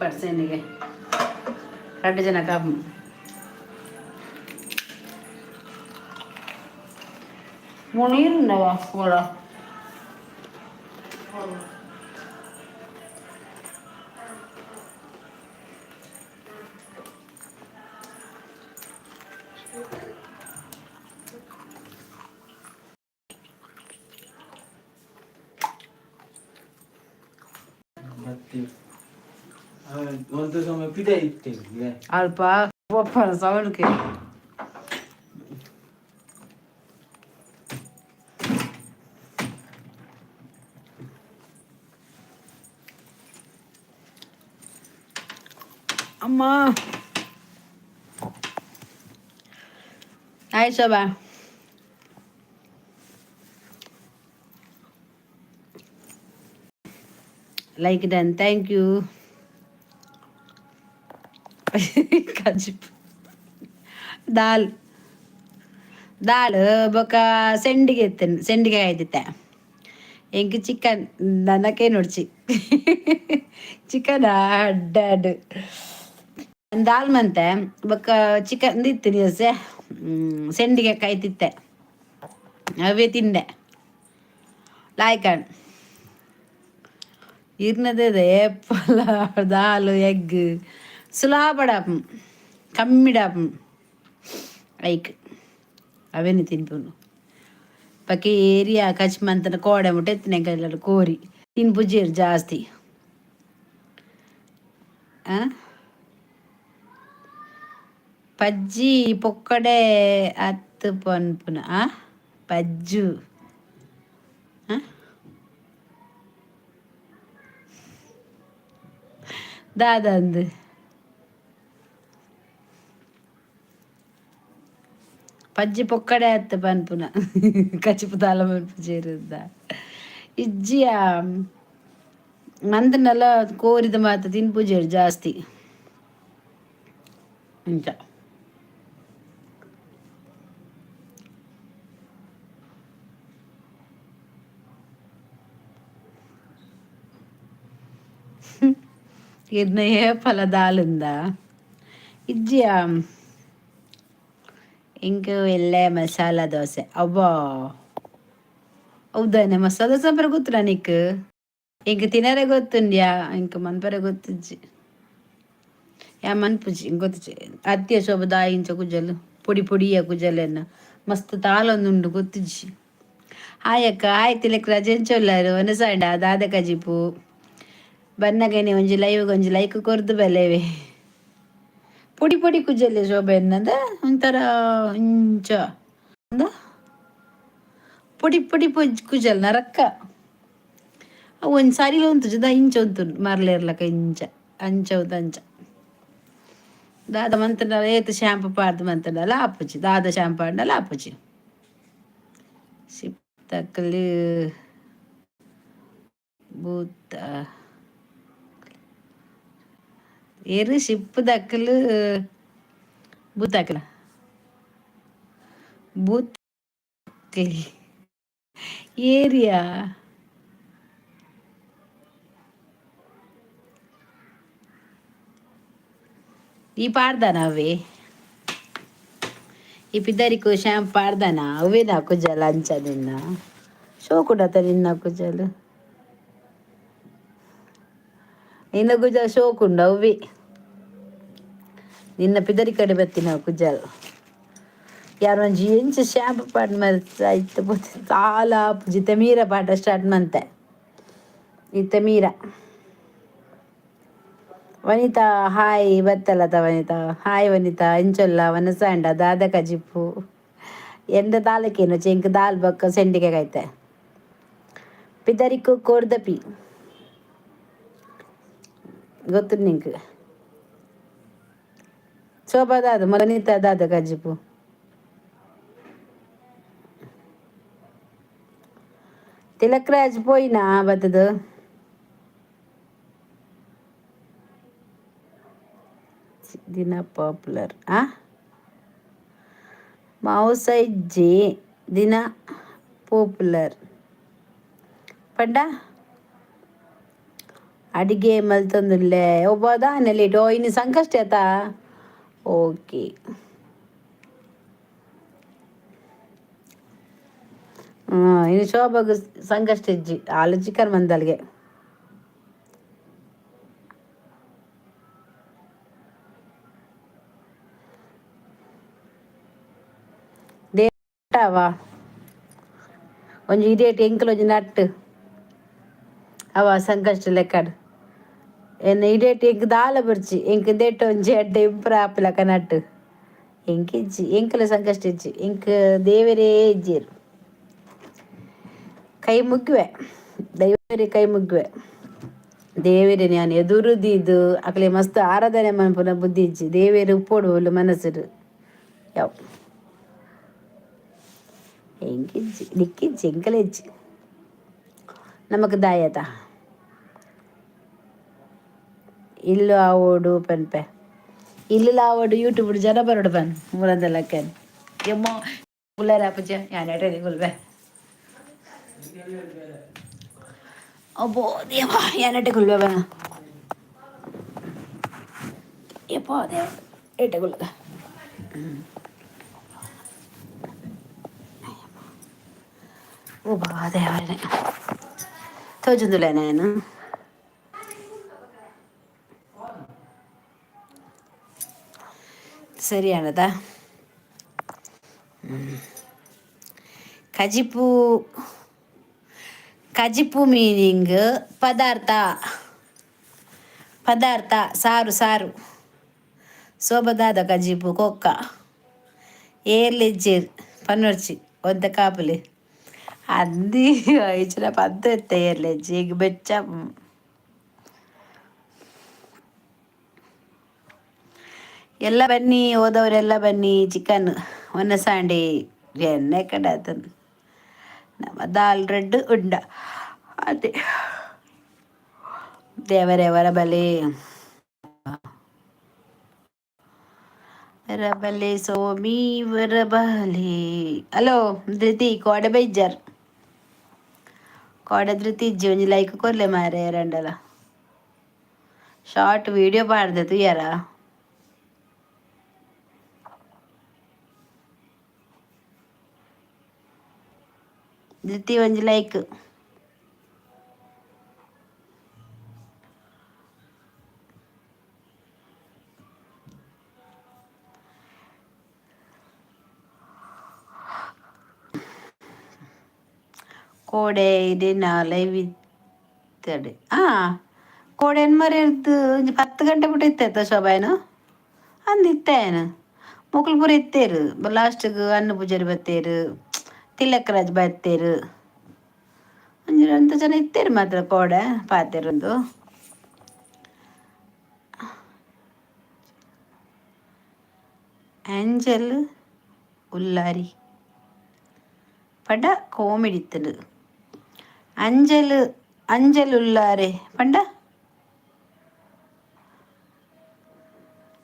ಪರ್ಸೆಂಟಿಗೆ 2 ಜನ ಕಮ್ಮಿ ಮುನೀರುಂಡವಾ ಓಡ ಒಂದು ಸಮಯ ಪಿದೆ ಇಟ್ಟಿದ್ದೆ ಅಲ್ಪ ಒಪ್ಪನ ಸೌಂಡ್ಗೆ ಅಮ್ಮ ಆಯ್ತು Shobha like done thank you ದಾಲ್ ದಾಲ್ ಬೊಕ ಸೆಂಡಿಗೆ ಆಯ್ತಿತ್ತೆ ಎಂಕ್ ಚಿಕನ್ ನನಗೆ ನೋಡ್ಚಿ ಚಿಕನ್ ಅಡ್ಡಾಡು ದಾಲ್ ಮಂತೆ ಬೊಕ ಚಿಕನ್ ದಿತ್ತು ದಿವಸ ಸೆಂಡಿಗೆ ಕಾಯ್ತಿತ್ತೆ ಅವೇ ತಿಂದೆ ಲಾಯ್ಕಂಡ್ ಇರ್ನದೇ ಪಲ ದಾಲು ಎಗ್ ಸುಲಾಬಡಾಪಂ ಕಮ್ಮಿಡಾಪಂ ಐಕ್ ಅವೇನು ತಿನ್ಪುನು ಪಕ್ಕೆ ಏರಿಯಾ ಕಚ್ಮಂತನ ಕೋಡೆ ಮುಟ್ಟ ಎತ್ತಿನ ಕೈಲಲ್ಲಿ ಕೋರಿ ತಿನ್ಪುಜೀರು ಜಾಸ್ತಿ ಪಜ್ಜಿ ಪೊಕ್ಕಡೆ ಹತ್ತು ಪನ್ಪುನ ಪಜ್ಜು ದಾದಂದು ಪಜ್ಜಿ ಪೊಕ್ಕಡೆ ಹತ್ತು ಪನ್ಪುನ ಕಚಿಪು ತಾಲ ಮನ್ಪು ಸೇರಿದ್ದ ಇಜ್ಜಿಯ ಮಂದನೆಲ್ಲ ಕೋರಿದ ಮಾತ ತಿನ್ಪುಜೇರು ಜಾಸ್ತಿ ಇಂಚ ಇರ್ನಯೇ ಫಲ ದಾಲಿಂದ ಇಜ್ಜಿಯ ಇಂಕ ಎಳ್ಳೆ ಮಸಾಲ ದೋಸೆ ಅವ್ವಾ ಹೌದಾನೆ ಮಸಾಲ ದೋಸೆ ಬರ ಗೊತ್ತಿಲ್ಲ ನಿಕ್ ಇಂಕ ತಿನ್ನರೆ ಗೊತ್ತುಂಡ್ಯಾ ಇಂಕ ಮನ್ಪರೆ ಗೊತ್ತಿಜ್ಜಿ ಯಾ ಮನ್ಪುಜಿ ಇಂಕ ಗೊತ್ತಿಜ್ಜಿ ಅತ್ತಿಯ ಶೋಭ ದಾಯಿಂಚ ಕುಜಲು ಪೊಡಿ ಪೊಡಿಯ ಕುಜಲೆನ್ನ ಮಸ್ತ್ ತಾಳೊಂದುಂಡು ಗೊತ್ತಿಜ್ಜಿ ಆಯಕ್ಕ ಆಯ್ತು ಲೆಕ್ಕ ರಜೆಂಚೊಲ್ಲಾರು ಒನಸಾಂಡ ದಾದ ಕಜಿಪು ಬನ್ನಗೇನೆ ಒಂಜಿ ಲೈವ್ಗೆ ಒಂಜಿ ಲೈಕ್ ಕೊರ್ದು ಬೆಲೆವೆ ಪುಡಿ ಪುಡಿ ಕುಜಲ್ಲೆ ಶೋಭೆ ಎನ್ನದ ಒಂಥರ ಇಂಚ ಪುಡಿ ಪುಡಿ ಕುಜಲ್ ನರಕ್ಕ ಒಂದು ಸಾರಿಲು ಉಂಟು ಜದ ಇಂಚ ಉಂಟು ಮರ್ಲೇರ್ಲಕ ಇಂಚ ಅಂಚ ಅಂಚ ದಾದ ಮಂತನ ಏತು ಶಾಂಪು ಪಾಡ್ದು ಮಂತನಲ್ಲ ಆಪುಜಿ ದಾದ ಶಾಂಪು ಅಂಡಲ್ಲ ಆಪುಜಿ ಸಿಪ್ ತಕ್ಕಲಿ ಬೂತ ಏರು ಶಿಪ್ಪು ದಕ್ಕಲು ಬೂತಾಕಲ ಬೂತ್ಲಿ ಏರಿಯಾ ಈ ಪಾಡ್ದಾನ ಅವೇ ಈ ಪಿದ್ದರಿಕು ಶಾಂಪು ಪಾಡ್ದಾನ ಅವೇ ನಾಕು ಜಲ ಅಂಚ ನಿನ್ನ ಶೋ ಕೊಡತ್ತ ನಿನ್ನ ಕುಜಲು ನಿನ್ನ ಕುಜಲ್ ಶೋಕುಂಡ ಅವ್ವಿ ನಿನ್ನ ಪಿದರಿ ಕಡೆ ಬತ್ತಿ ನಾವು ಕುಜಲ್ ಯಾರು ಒಂಜಿ ಎಂಚ ಶಾಂಪು ಪಾಡ್ ಆಯ್ತು ತಾಲ ಪುಜಿ ತಮೀರ ಪಾಠ ಸ್ಟಾರ್ಟ್ ಮಂತೆ ಈ ತಮೀರ ವನಿತಾ ಹಾಯ್ ಬತ್ತಲ್ಲತ ವನಿತಾ ಹಾಯ್ ವನಿತಾ ಎಂಚೊಲ್ಲ ವನಸಾಂಡ ದಾದ ಕಜಿಪ್ಪು ಎಂದ ತಾಲಕೇನು ಚೆಂಕ್ ದಾಲ್ ಬಕ್ಕ ಸೆಂಡಿಗೆ ಕಾಯ್ತೆ ಪಿದರಿಕು ಕೋರ್ದಪಿ ಗೊತ್ತು ನಿಂಗೆ ಶೋಭಾ ದಾದ ವನಿತಾ ದಾದ ಕಜಿಪ್ಪು ತಿಲಕ್ರಾಜ್ ಪೋಯ್ನಾ ಬತ್ತದು ದಿನ ಪಾಪ್ಯುಲರ್ ಮೌಸೈಜ್ಜಿ ದಿನ ಪಾಪ್ಯುಲರ್ ಪಂಡ ಅಡಿಗೆ ಮಲ್ತೊಂದುಲ್ಲೆ ಒಬ್ಬದ ನೆಲ್ಲಿಟೋ ಇನ್ನು ಸಂಕಷ್ಟ ಆತ ಓಕೆ ಇನ್ನು ಶೋಭಾಗ ಸಂಕಷ್ಟ ಇಜ್ಜಿ ಆಲು ಚಿಕನ್ ಮಂದಲ್ಗೆ ದೇವ ಒಂಜಿ ಇಡೇಟ್ ಎಂಕಲ್ ಒಂಜಿ ನಟ್ಟು ಅವ ಸಂಕಷ್ಟ ಲೆಕ್ಕಡ್ ಎನ್ನ ಇಡೇಟ್ ಎಂಕ್ ದಾಲ ಬರ್ಚಿ ಎಂಕ್ ದೇಟ ಒಂಜಿ ಅಡ್ಡ ಇಂಪ್ರ ಆಪಿಲಕ ನಟ್ಟು ಎಂಕ್ ಇಜ್ಜಿ ಎಂಕಲ ಸಂಕಷ್ಟ ಇಜ್ಜಿ ಎಂಕ್ ದೇವರೇ ಇಜ್ಜೇರು ಕೈ ಮುಗ್ಗುವೆ ದೈವರೇ ಕೈ ಮುಗ್ಗುವೆ ದೇವೇರೆ ನಾನು ಎದುರುದಿದ್ದು ಅಕಲೆ ಮಸ್ತ್ ಆರಾಧನೆ ಮನ್ಪುನ ಬುದ್ಧಿ ಇಜ್ಜಿ ದೇವೇರು ಉಪ್ಪೋಡು ಒಳ್ಳೆ ಮನಸ್ಸರು ಯಾವ ಎಂಕಿಜ್ಜಿ ನಿಕ್ಕಿಜ್ಜಿ ಎಂಕಲ ಇಜ್ಜಿ ನಮಕ್ ದಾಯತ ಇಲ್ಲು ಆವೋಡು ಪನ್ಪೆ ಇಲ್ಲು ಆವೋಡು ಯೂಟ್ಯೂಬ್ ಜನ ಬರೋಡು ಪನ್ ಮೂಲದಲ್ಲಕ್ಕನ್ ಎಮ್ಮೋ ಪುಲ್ಲರ ಪೂಜ ഞാനേട്ടെ കൊൽവേ അപ്പോ ദേവ ഞാനേട്ടെ കൊൽവേ വേണ എപ്പോ ദേവ ഏട്ടെ കൊൽവേ ഓ ബാ ദേവനെ തോജുന്നില്ല ನಾನು ಸರಿಯಾನದಾ ಕಜಿಪು ಕಜಿಪು ಮೀನಿಂಗ್ ಪದಾರ್ಥ ಪದಾರ್ಥ ಸಾರು ಸಾರು ಸೋಬದಾದ ಕಜಿಪು ಕೊಕ್ಕ ಏರ್ಲಿಜ್ಜೀರ್ ಪನ್ನೊರ್ಚಿ ಒಂದ ಕಾಪುಲಿ ಅಂದಿ ಇಚ್ಚಿನ ಪದ್ದು ಎತ್ತ ಏರ್ಲಿಜ್ಜಿ ಈಗ ಬೆಚ್ಚ ಎಲ್ಲ ಬನ್ನಿ ಹೋದವರೆಲ್ಲ ಬನ್ನಿ ಚಿಕನ್ ಒನ್ನ ಸಾಂಡಿ ಎಣ್ಣೆ ಕಡೆ ಆತನು ನಮ್ಮ ದಾಲ್ ರೆಡ್ ಉಂಡ ಅದೇ ದೇವರವರ ಬಲಿ ವರಬಲೆ ಸೋಮಿ ವರಬಲಿ ಹಲೋ ಧೃತಿ ಕೋಡೆ ಬೈಜರ್ ಕೋಡೆ ಧೃತಿ ಇಜ್ಜಿ ಒಂಜಿ ಲೈಕ್ ಕೊರ್ಲೆ ಮಾರೆ ಎರಡಲ ಶಾರ್ಟ್ ವಿಡಿಯೋ ಪಾಡ್ದೆ ತುಯ್ಯಾರ ಧೃತಿ ಒಂಜಿ ಲೈಕ್ ಕೋಡೆ ಇದೇನ ಲೈವ್ ಇತ್ತಡೆ ಕೋಡೆನ್ ಮರೆರ್ದು ಒಂಜಿ 10 ಗಂಟೆ ಬಿಟ್ಟು ಇತ್ತಾಯ್ತ ಶೋಭಾಯನು ಅಂದ್ ಇತ್ತೇನು ಮುಕ್ಳು ಪೂರ ಇತ್ತೇರು ಲಾಸ್ಟ್ಗೆ ಅನ್ನ ಪೂಜಾರಿ ಬತ್ತೇರು ತಿಲಕರಾಜ್ ಬತ್ತೇರು ಒಂಜಿ 2 ಜನ ಇತ್ತೇರು ಮಾತ್ರ ಕೋಡೆ ಪಾತೆರೊಂದು ಆಂಜಲ್ ಉಲ್ಲಾರಿ ಪಂಡ ಕಾಮಿಡಿ ಇತ್ತಲು ಅಂಜಲ್ ಅಂಜಲ್ ಉಲ್ಲಾರೆ ಪಂಡ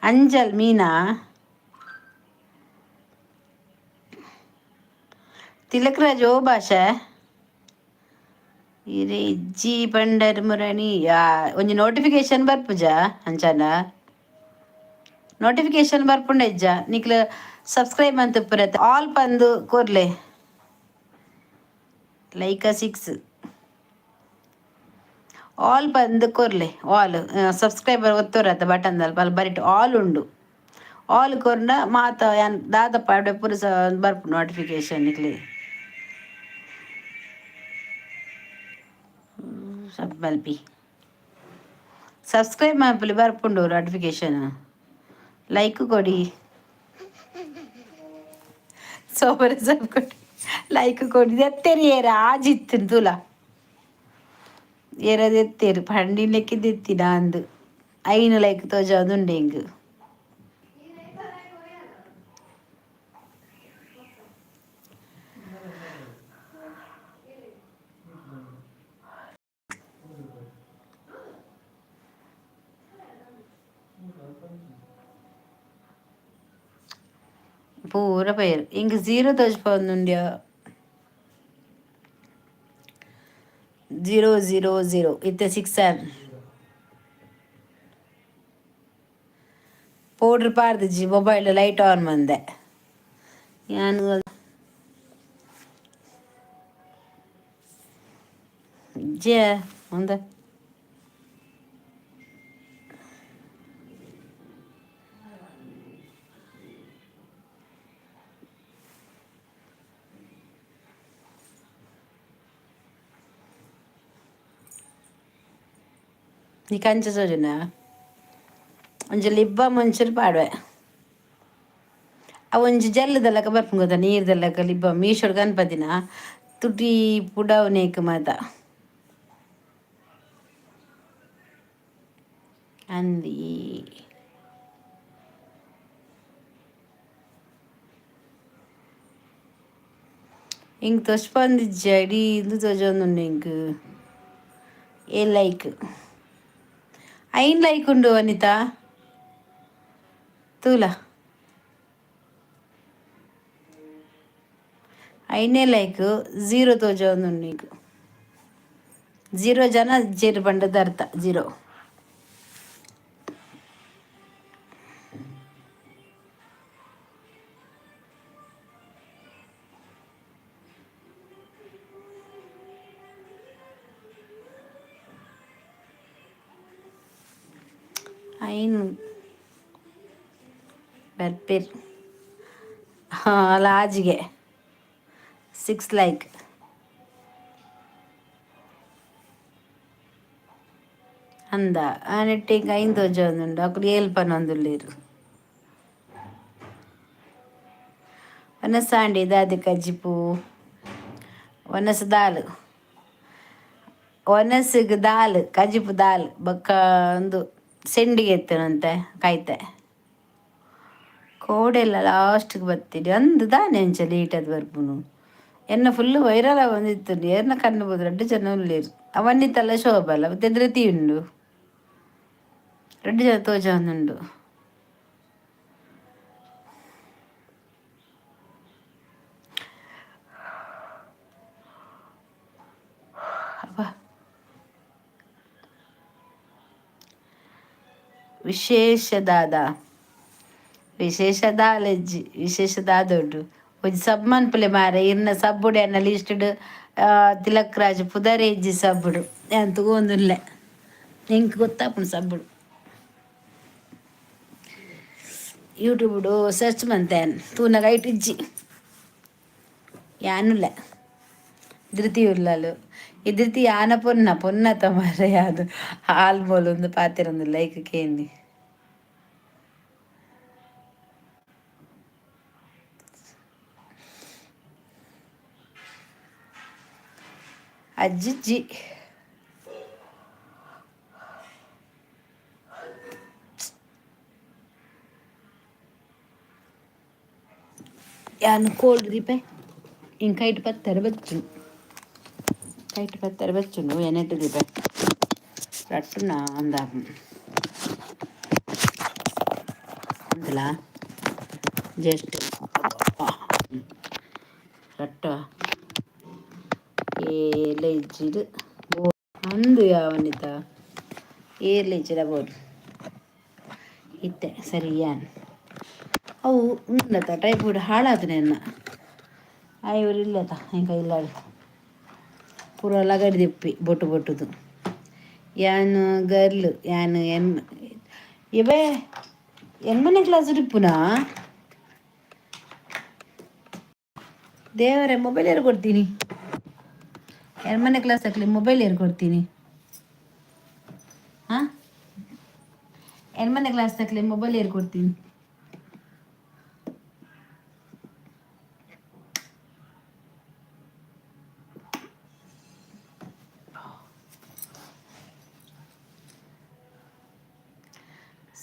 ಅಂಜಲ್ ಮೀನಾ ತಿಲಕರಾಜ್ ಓ ಭಾಷೆ ಇರೆ ಇಜ್ಜಿ ಪಂಡರ್ ಮುರಣಿ ಒಂಜಿ ನೋಟಿಫಿಕೇಶನ್ ಬರ್ಪುಜ ಅಂಚನ ನೋಟಿಫಿಕೇಶನ್ ಬರ್ಪುಂಡ ಇಜ್ಜ ನಿಕ್ಲು ಸಬ್ಸ್ಕ್ರೈಬ್ ಅಂತ ಪುರತ್ ಆಲ್ ಪಂದು ಕೊರ್ಲೆ ಲೈಕ್ 6 ಆಲ್ ಬಂದು ಕೊರ್ಲೆ ಆಲ್ ಸಬ್ಸ್ಕ್ರೈಬರ್ ಒತ್ತೋರತ್ತ ಬಟನ್ದಲ್ಲಿ ಪಲ್ ಬರಿಟ್ ಆಲ್ ಉಂಡು ಆಲ್ ಕೊರ್ನ ಮಾತ ದಾದಪ್ಪ ಅಡೆ ಪುರುಸ ಬರ್ಪು ನೋಟಿಫಿಕೇಶನ್ ಇಕ್ಲಿ ಮಲ್ಪಿ ಸಬ್ಸ್ಕ್ರೈಬ್ ಮಾಡ್ಪಲಿ ಬರ್ಪುಂಡು ನೋಟಿಫಿಕೇಶನ್ ಲೈಕ್ ಕೊಡಿ ಸೋಬರ ಸಬ್ ಕೊಡಿ ಲೈಕ್ ಕೊಡಿ ಎತ್ತೇರಿ ಏರ ಆಜಿತ್ತು ತುಲ ಏರದು ಎತ್ತೇರು ಪಂಡಿನ ಲೆಕ್ಕಿದ್ದು ಎತ್ತಿನ ಅಂದು ಐನು ಲೈಕ್ ತೋಜಾದುಂಡೆ ಹಿಂಗೆ പൂര പേര് ఇంక 0 తోచిపోతుండే 000 ಇತ್ತೆ 6 ಪೌಡ್ರ್ ಪಾರ್ದಿಜ್ಜಿ ಮೊಬೈಲ್ ಲೈಟ್ ಆನ್ ಮಂದೆ ನಾನು ಜೆ ಮುಂದೆ ನೀ ಕಂಚ ಸೋಜನ ಒಂಜಿ ಲಿಬ್ಬ ಮುಂಚೂರು ಪಾಡುವೆ ಅವು ಒಂಜಿ ಜಲ್ಲದಲ್ಲಕ ಬರ್ಪುಂಡು ಗೊತ್ತಾ ನೀರ್ದಲ್ಲಕ ಲಿಬ್ಬ ಮೀಶೋಡ್ ಗಣಪತಿನ ತುಟಿ ಪುಡವ್ ನೇಕ್ ಮಾತ ಅಂದಿ ఇంక తోచిపోందిజ్జి ఇడీ ఇందు తోచొందుండు ఇంక ఏ లైక్ అయిన్ లైక్ ఉండు అనిత తూలా అయినే లైక్ 0 తోచొందుండు నీకు 0 ಜನ ಜೇರು ಬಂಡದ ಅರ್ಥ 0 అయిను ಬರ್ಪೇರ್ ಲಾಜಿಗೆ 6 ಲೈಕ್ ಅಂದ ಆನೆಟ್ಟು ಈಗ 5 ತೋಜೊಂದುಂಡು ಅಕುಲು ಏಲ್ಪನೊಂದುಲ್ಲೆರ್ ಒನಸಾಂಡಿ ದಾದಿ ಕಜ್ಜಿಪು ಒನಸ್ ದಾಲ್ ಒನಸಿಗ್ ದಾಲ್ ಕಜ್ಜಿಪು ದಾಲ್ ಬೊಕ್ಕ ಒಂದು ಸೆಂಡಿಗೆ ಎತ್ತನಂತೆ ಕಾಯ್ತೆ ಕೋಡೆಲ್ಲ ಲಾಸ್ಟ್ಗೆ ಬರ್ತೀರಿ ಅಂದು ದಾನೆ ಅಂಚೆ ಲೀಟದ್ ಬರ್ಪುನು ಎನ್ನ ಫುಲ್ಲು ವೈರಲ್ ಬಂದಿತ್ತು ಏರ್ನ ಕಣ್ಣು ಬೋದು 2 ಜನ ಉಳ್ಳೇರು ಅವನ್ನಿತ್ತಲ್ಲ ಶೋಭಲ್ಲ ಮತ್ತೆ ಧೃತಿ ಉಂಡು 2 ಜನ ತೋಜೊಂದುಂಡು ಅಪ್ಪ ವಿಶೇಷದಾಲಜ್ಜಿ ವಿಶೇಷದಾದೊಡ್ಡು ಒಂಜಿ ಸಬ್ ಮನ್ಪುಲೆ ಮಾರೆ ಇರ್ನ ಸಬ್ಬುಡು ಎನ್ನ ಲಿಸ್ಟ್ಡ್ ತಿಲಕ್ ರಾಜ್ ಪುದರೇಜ್ಜಿ ಸಬ್ಬುಡು ಎಂತ ಗೋಂದುಲ್ಲೆ ಎಂಕ್ ಗೊತ್ತಾಪುಂಡು ಸಬ್ಬುಡು ಯೂಟ್ಯೂಬ್ಡು ಸರ್ಚ್ ಮಂತೇನ್ ತೂನಗ ಐಟಿಜ್ಜಿ ಯಾನುಲ್ಲೆ ಧೃತಿ ಉಳ್ಳಲು ಈ ಧೃತಿ ಯಾನ ಪೊನ್ನತ ಮಾರೆ ಅದು ಹಾಲ್ ಬೋಲೊಂದು ಪಾತಿರೊಂದು ಲೈಕ್ ಕೇಂದಿ ಅಜ್ಜಿಜ್ಜಿ ಯಾನು ಕೋಲ್ಡ್ ದೀಪೆ ಇಂಕ ಕೈಟ್ ಪತ್ತರ ಬಚ್ಚುಂಡು ಎನೆಟ್ಟು ದೀಪೆ ರಟ್ಟುನ ಅಂದ ಅಂದಲ ಜಸ್ಟ್ ರಟ್ಟ ಏಲ ಇಜ್ಜಿಡು ಅಂದು ಯಾವನಿತ ಏರ್ಲ ಇಜ್ಜಿಡ ಬೋಡು ಇತ್ತೆ ಸರಿ ಯಾನ್ ಅವು ಉಂಡತ ಟೈಫಾಯ್ಡ್ ಹಾಳಾತನೆ ಎನ್ನ ಇವರು ಇಲ್ಲತ ಎಂಕ ಇಲ್ಲಾಡಿ ಪೂರ ಲಗಡಿ ದಿಪ್ಪಿ ಬೊಟ್ಟುದು ಯಾನು ಗರ್ಲು ಯಾನು ಇವೇ ಎಮ್ಮನೆ ಕ್ಲಾಸ್ ರಿಪ್ಪುನಾ ದೇವರೇ ಮೊಬೈಲ್ ಯಾರು ಕೊಡ್ತೀನಿ ಎಮ್ಮನೆ ಕ್ಲಾಸ್ ಹಾಕ್ಲಿ ಮೊಬೈಲ್ ಯಾರು ಕೊಡ್ತೀನಿ ಹಾಂ ಎಮ್ಮನೆ ಕ್ಲಾಸ್ ಹಾಕ್ಲಿ ಮೊಬೈಲ್ ಯಾರು ಕೊಡ್ತೀನಿ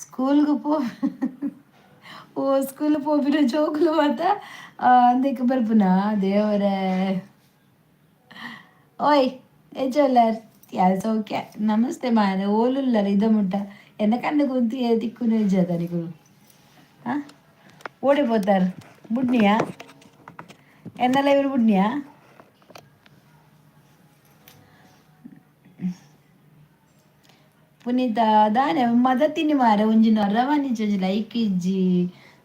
ಸ್ಕೂಲ್ಗೆ ಸ್ಕೂಲ್ ಪೋಪಿನ ಜೋಕುಲು ಮಾತ ಅಂದಕ್ಕೆ ಬರ್ಪುನಾ ದೇವರೇ ಓಯ್ ಎಜೋಲ್ಲರ್ అది సౌఖ్య నమస్తే మా ఓలున్నారు ఇద్ద ముట్ట ఎంతకన్నా గొంతు తిక్కునే చేద్దాం నీకు ఓడిపోతారు బుడ్నియా ఎన్నెల ఎవరు బుడ్నియా ಪುನೀತ ದಾನೆ ಮದತಿನಿ ಮಾರ ಒಂಜಿನ ರವಾನಿಂಚೊಂಜಿ ಲೈಕ್ ಇಜ್ಜಿ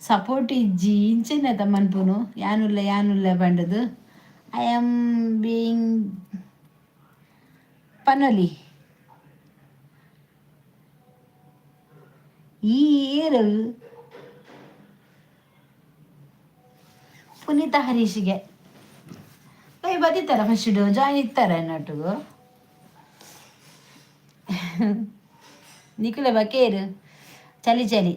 ಸಪೋರ್ಟ್ ಇಜ್ಜಿ ಇಂಚೆನೆತ ಮನ್ಪುನು ಯಾನುಲ್ಲ ಬಂಡದು ಐ ಆಮ್ ಬೀಯಿಂಗ್ ಪನೊಲಿ ಈ ಏರು ಪುನೀತ ಹರೀಶ್ಗೆ ಬದಿತಾರ ಫಸ್ಟ್ ಜಾಯಿನ್ ಇತ್ತಾರ ಎನ್ನೊಟ್ಟಿಗೂ ನಿಖಿಲ ಬಕೇರು ಚಲಿ ಚಲಿ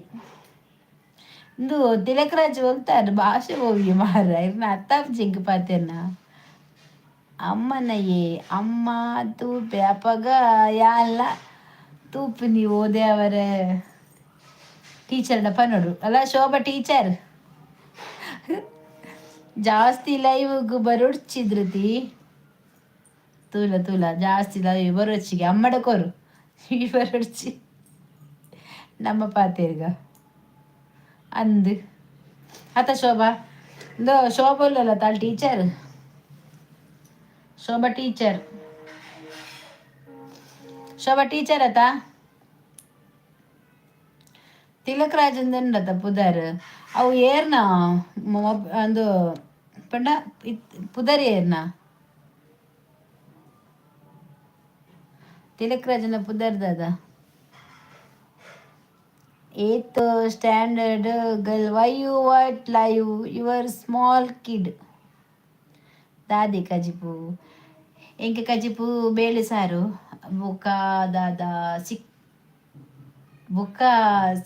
ಇಂದು ತಿಲಕರಾಜ್ ಹೋಗ್ತಾರೆ ಭಾಷೆ ಹೋಗಿ ಮಾರ ಇರ್ನ ಅತ್ತಾಪ್ ಜಿಂಕ್ ಪಾತೆನ್ನ ಅಮ್ಮನಯ್ಯೇ ಅಮ್ಮ ತೂಪೆ ಅಪ್ಪಗ ಯಾಲ್ಲ ತೂಪು ನೀವು ಓದೆ ಅವರ ಟೀಚರ್ನ ಪನ್ನೋಡು ಅಲ್ಲ ಶೋಭಾ ಟೀಚರ್ ಜಾಸ್ತಿ ಲೈವ್ಗೆ ಬರೋಡ್ಚಿದ್ರತಿ ತೂಲ ಜಾಸ್ತಿ ಲೈವ್ ಬರೋಚ್ಚಿಗೆ ಅಮ್ಮಡಕೋರು ಈ ಬರೋಡ್ಚಿ ನಮ್ಮ ಪಾತೇರ್ಗ ಅಂದು ಅತ್ತ ಶೋಭಾ ಇಂದು ಶೋಭಾ ಇಲ್ಲಲ್ಲ ತಾಳು ಟೀಚರ್ ಶೋಭಾ ಟೀಚರ್ ಅತ್ತ ತಿಲಕ್ ರಾಜಂದತ ಪುದರ್ ಅವು ಏರ್ನ ಅಂದು ಪಂಡ ಪುದರ್ ಏರ್ನ ತಿಲಕ್ ರಾಜನ ಪುದರ್ದಾದ 8th standard girl, why you what live your small kid ದಾದಿ ಕಜಿಪು ಎಂಕೆ ಕಜಿಪು ಬೇಳೆ ಸಾರು ಬುಕ್ಕ ದಾದ ಬುಕ್ಕ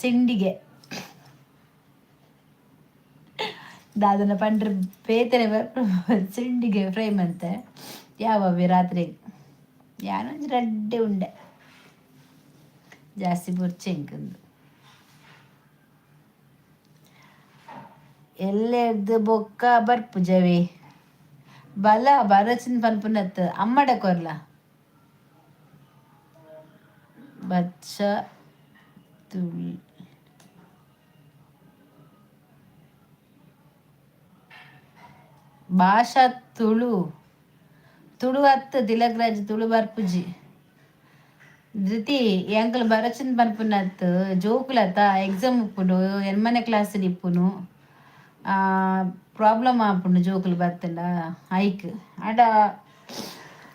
ಸಿಂಡಿಗೆ ದಾದನ ಪಂಡ್ರೆ ಬೇತನೆ ಸಿಂಡಿಗೆ ಫ್ರೈ ಮಂತೆ ಯಾವವಿ ರಾತ್ರಿ ಯಾನೊಂದು ರಡ್ಡೆ ಉಂಡೆ ಜಾಸ್ತಿ ಬುರ್ಚೆ ಇಂಕಂದು ಎಲ್ಲೆದ್ದು ಬೊಕ್ಕ ಬರ್ಪುಜವೆ ಬಲ ಬರಚಿನ ಪನ್ಪುನತ್ ಅಮ್ಮಡ ಕೊರ್ಲ ಬಚ್ಚ ತುಳಿ ಭಾಷಾ ತುಳು ಅತ್ತು ತಿಲಕರಾಜ್ Tulu ಬರ್ಪುಜಿ Dhriti ಎಂಕಲ್ ಬರಚಿನ ಪನ್ಪುನತ್ ಜೋಕುಲತ exam ಉಪ್ಪುಡು ಎನ್ಮನೆ class ಇಪ್ಪುನು problem ಆಪುಂಡು ಜೋಕುಲು ಬತ್ತಂಡ ಐಕ್ ಆಡ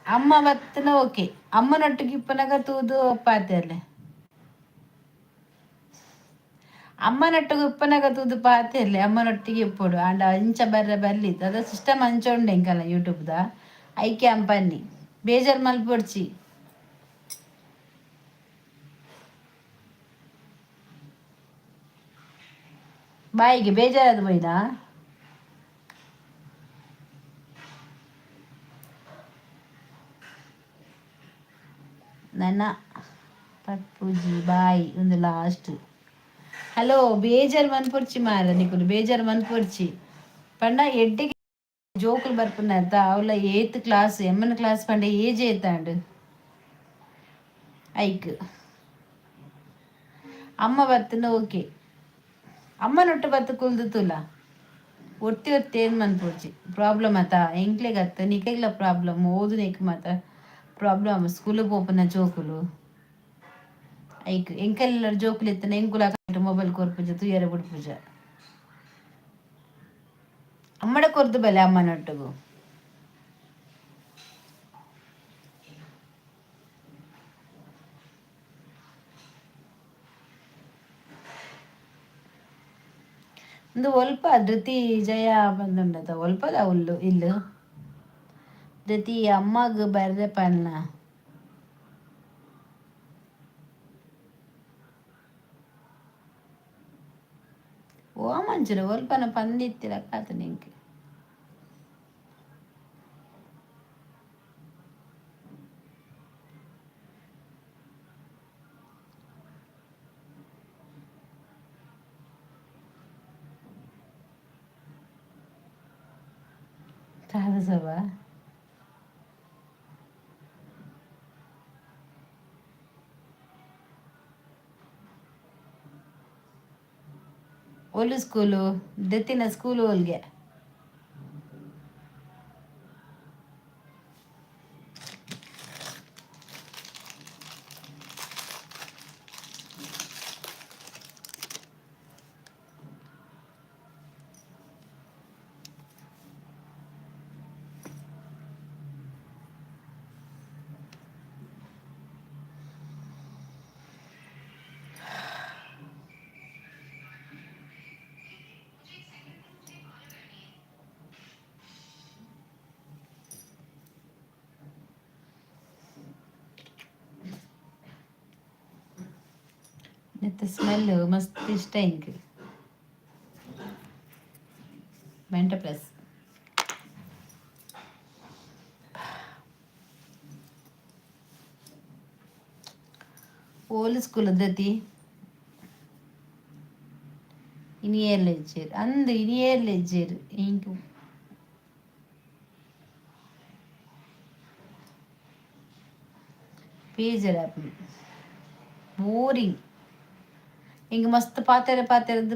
ಅಮ್ಮ ಬತ್ತನ ಓಕೆ ಅಮ್ಮನೊಟ್ಟಿಗೆ ಇಪ್ಪನಾಗ ತೂದು ಪಾತೆರ್ಲೆ ಅಮ್ಮನೊಟ್ಟಿಗೆ ಉಪ್ಪನಾಗ ತೂದು ಪಾತೆರ್ಲೆ ಅಮ್ಮನೊಟ್ಟಿಗೆ ಇಪ್ಪುಡು ಆಂಡ ಇಂಚ ಬರ್ಲಿತ್ತು ಅದ ಸಿಸ್ಟಮ್ ಹಂಚೋಂಡೆ ಇಂಕಲ್ಲ ಯೂಟ್ಯೂಬ್ದ ಐಕೆ ಅಂಪನ್ನಿ ಬೇಜಾರು ಮಲ್ಪೊಡ್ಚಿ ಬಾಯಿಗೆ ಬೇಜಾರಾದ ಬೈದಾ ನನ್ನ ಪಪ್ಪುಜಿ ಬಾಯ್ ಒಂದು ಲಾಸ್ಟ್ ಹಲೋ ಬೇಜಾರು ಮನ್ಪೊರ್ಚಿ ಮಾರ ನಿಕುಲು ಬೇಜಾರು ಮನ್ಪೊರ್ಚಿ ಪಂಡ ಎಡ್ಡೆಗೆ ಜೋಕುಲು ಬರ್ಪುನತ್ತ ಅವಳ 8th ಕ್ಲಾಸ್ ಎಮ್ಮನ ಕ್ಲಾಸ್ ಪಂಡ ಏಜ್ ಏತಾಂಡು ಐಕ್ ಅಮ್ಮ ಬತ್ತನ ಓಕೆ ಅಮ್ಮನೊಟ್ಟು ಬತ್ತು ಕುಲ್ದುತುಲ ಒತ್ತಿ ಏನು ಮನ್ಪೊರ್ಚಿ ಪ್ರಾಬ್ಲಮ್ ಆತ ಎಂಕ್ಲೆಗತ್ತ ನಿಕೈಗ್ಲ ಪ್ರಾಬ್ಲಮ್ ಓದು ನೆಕ್ ಮಾತ ಪ್ರಾಬ್ಲಮ್ ಸ್ಕೂಲಿಗೆ ಪೋಪನ ಜೋಕುಲು ಐಕ್ ಎಂಕೆಲ್ಲ ಜೋಕುಲು ಇತ್ತನ ಎಂಕುಲ ಮೊಬೈಲ್ ಕೊರ್ಪುಜ ತುಯರ ಬಿಡ್ಪುಜ ಅಮ್ಮಡ ಕೊರ್ದು ಬಲೆ ಅಮ್ಮನೊಟ್ಟಿಗೂ ಒಂದು ಒಲ್ಪ ಧೃತಿ ಜಯ ಬಂದುಂಡತ ಒಲ್ಪದ ಉಲ್ಲು ಇಲ್ಲು ಧೃತಿ ಅಮ್ಮಗ ಬರ್ರೆ ಪನ್ನ ಓ ಮಂಚೂರ ಒಲ್ಪನ ಪಂದಿತ್ತಿರ ಕಾತ ನಿಂಗೆ ಸಭಾ ಒಲು ಸ್ಕೂಲು ದೆತ್ತಿನ ಸ್ಕೂಲು ಒಲ್ಗೆ ನೆತ್ತ ಸ್ಮೆಲ್ ಮಸ್ತ್ ಇಷ್ಟ ಇಂಕ್ ಮೆಂಟ ಪ್ಲಸ್ ಓಲ್ಡ್ ಸ್ಕೂಲ್ ದತಿ ಇನಿಯರ್ ಲೆಜ್ಜರ್ ಅಂದ್ ಇನಿಯರ್ ಲೆಜ್ಜರ್ ಇಂಕ್ ಬೇಜಾರ ಬೋರಿಂಗ್ ಹಿಂಗೆ ಮಸ್ತ್ ಪಾತೆರದ್ದು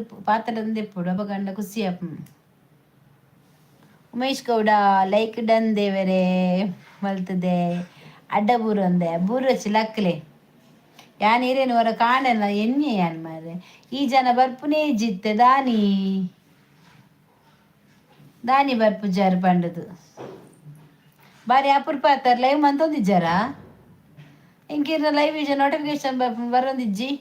ಎప్పుడు ಅಪ್ಪ ಗಂಡ ಖುಷಿ ಅಪ್ಪ ಉಮೇಶ್ ಗೌಡ ಲೈಕ್ ಡನ್ ದೇವರೇ ಮಲ್ತದೆ ಅಡ್ಡ ಬೂರು ಅಂದೆ ಬೂರು ಹಚ್ಚಿ ಲಕ್ಕಲೆ ಯಾನ್ ಹಿರೇನು ಹೊರ ಕಾಣಲ್ಲ ಎಣ್ಣೆ ಯಾನ್ ಮಾರೆ ಈ ಜನ ಬರ್ಪುನೇ ಜಿತ್ತೆ ದಾನಿ ದಾನಿ ಬರ್ಪು ಜಾರು ಪಂಡದು ಬಾರಿ ಅಪುರ್ಪ ಆತಾರ ಲೈವ್ ಮಂತೊಂದಿಜ್ಜಾರ ಇಂಕಿರ ಲೈವ್ ಇಜ ನೋಟಿಫಿಕೇಶನ್ ಬರೋಂದಿಜ್ಜಿ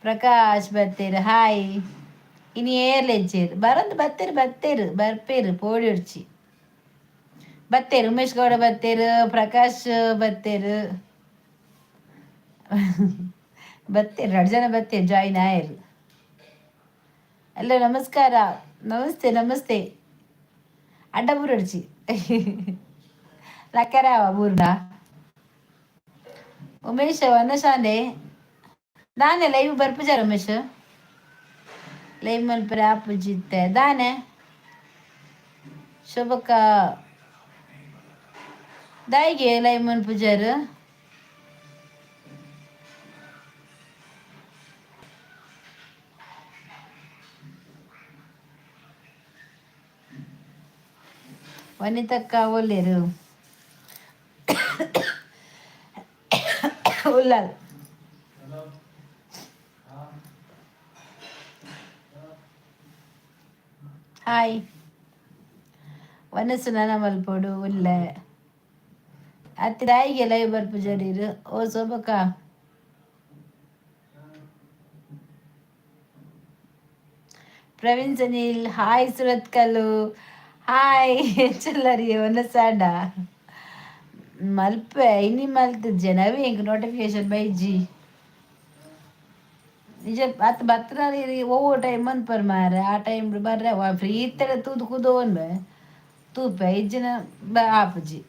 ಪ್ರಕಾಶ್ ಬತ್ತೇರು ಹಾಯ್ ಇನಿ ಏರ್ಲೆಜ್ಜೇರು ಬರಂದು ಬತ್ತೇರು ಬರ್ಪೇರು ಪೋಡಿ ಹೊಡ್ಚಿ ಬತ್ತೇರು ಉಮೇಶ್ ಗೌಡ ಬತ್ತೇರು ಪ್ರಕಾಶ್ ಬತ್ತೇರು ಬತ್ತೇರು 2 ಜನ ಬತ್ತೇರು ಜಾಯಿನ್ ಆಯರು ಅಲ್ಲ ನಮಸ್ಕಾರ ನಮಸ್ತೆ ಅಡ್ಡ ಬೂರು ಹೊಡ್ಚಿ ಲಕ್ಕರಾವ ಬೂರ್ಡ ಉಮೇಶ್ ವನಶಾಂಡೆ ನಾನೇ ಲೈವ್ ಬರ್ಪುಜ ರಮೇಶ್ ಲೈವ್ ಮಲ್ಪರ ಆಪುಜಿತ್ತೆ ದಾನೆ ಶೋಭಕ್ಕ ದಾಯಿಗೆ ಲೈವ್ ಮಲ್ಪುಜಾರು ವನಿತಕ್ಕ ಒಲ್ಲೇರು ಉಲ್ಲಾಲ್ ಹಾಯ್ ವನಸ್ಸು ನನ್ನ ಮಲ್ಪೋಡು ಉಲ್ಲ ಹತ್ತಿರ ಆಯಿಗೆ ಲೈವ್ ಬರ್ಪುಜಾರೀರು ಓ ಸೋಬಕ್ಕ ಪ್ರವೀಣ್ ಸನಿಲ್ ಹಾಯ್ ಸುರತ್ಕಲ್ಲು ಹಾಯ್ ಹೆಚ್ಚಲ್ಲರಿ ವನಸಾಡ ಮಲ್ಪೆ ಇನಿ ಮಲ್ತಜ್ಜೆ ನವಿ ಹೆಂಗ್ ನೋಟಿಫಿಕೇಶನ್ ಬೈಜಿ ನಿಜ ಅತ್ ಬತ್ತನ ಓವೋ ಟೈಮ್ ಅನ್ಪರ್ ಮಾರ ಆ ಟೈಮ್ ಬರ್ರೆ ಫ್ರೀ ಇತ್ತಡೆ ತೂದು ಕುದೋನ್ ತೂಪೆ ಇಜ್ಜಿನ ಆಪುಜಿ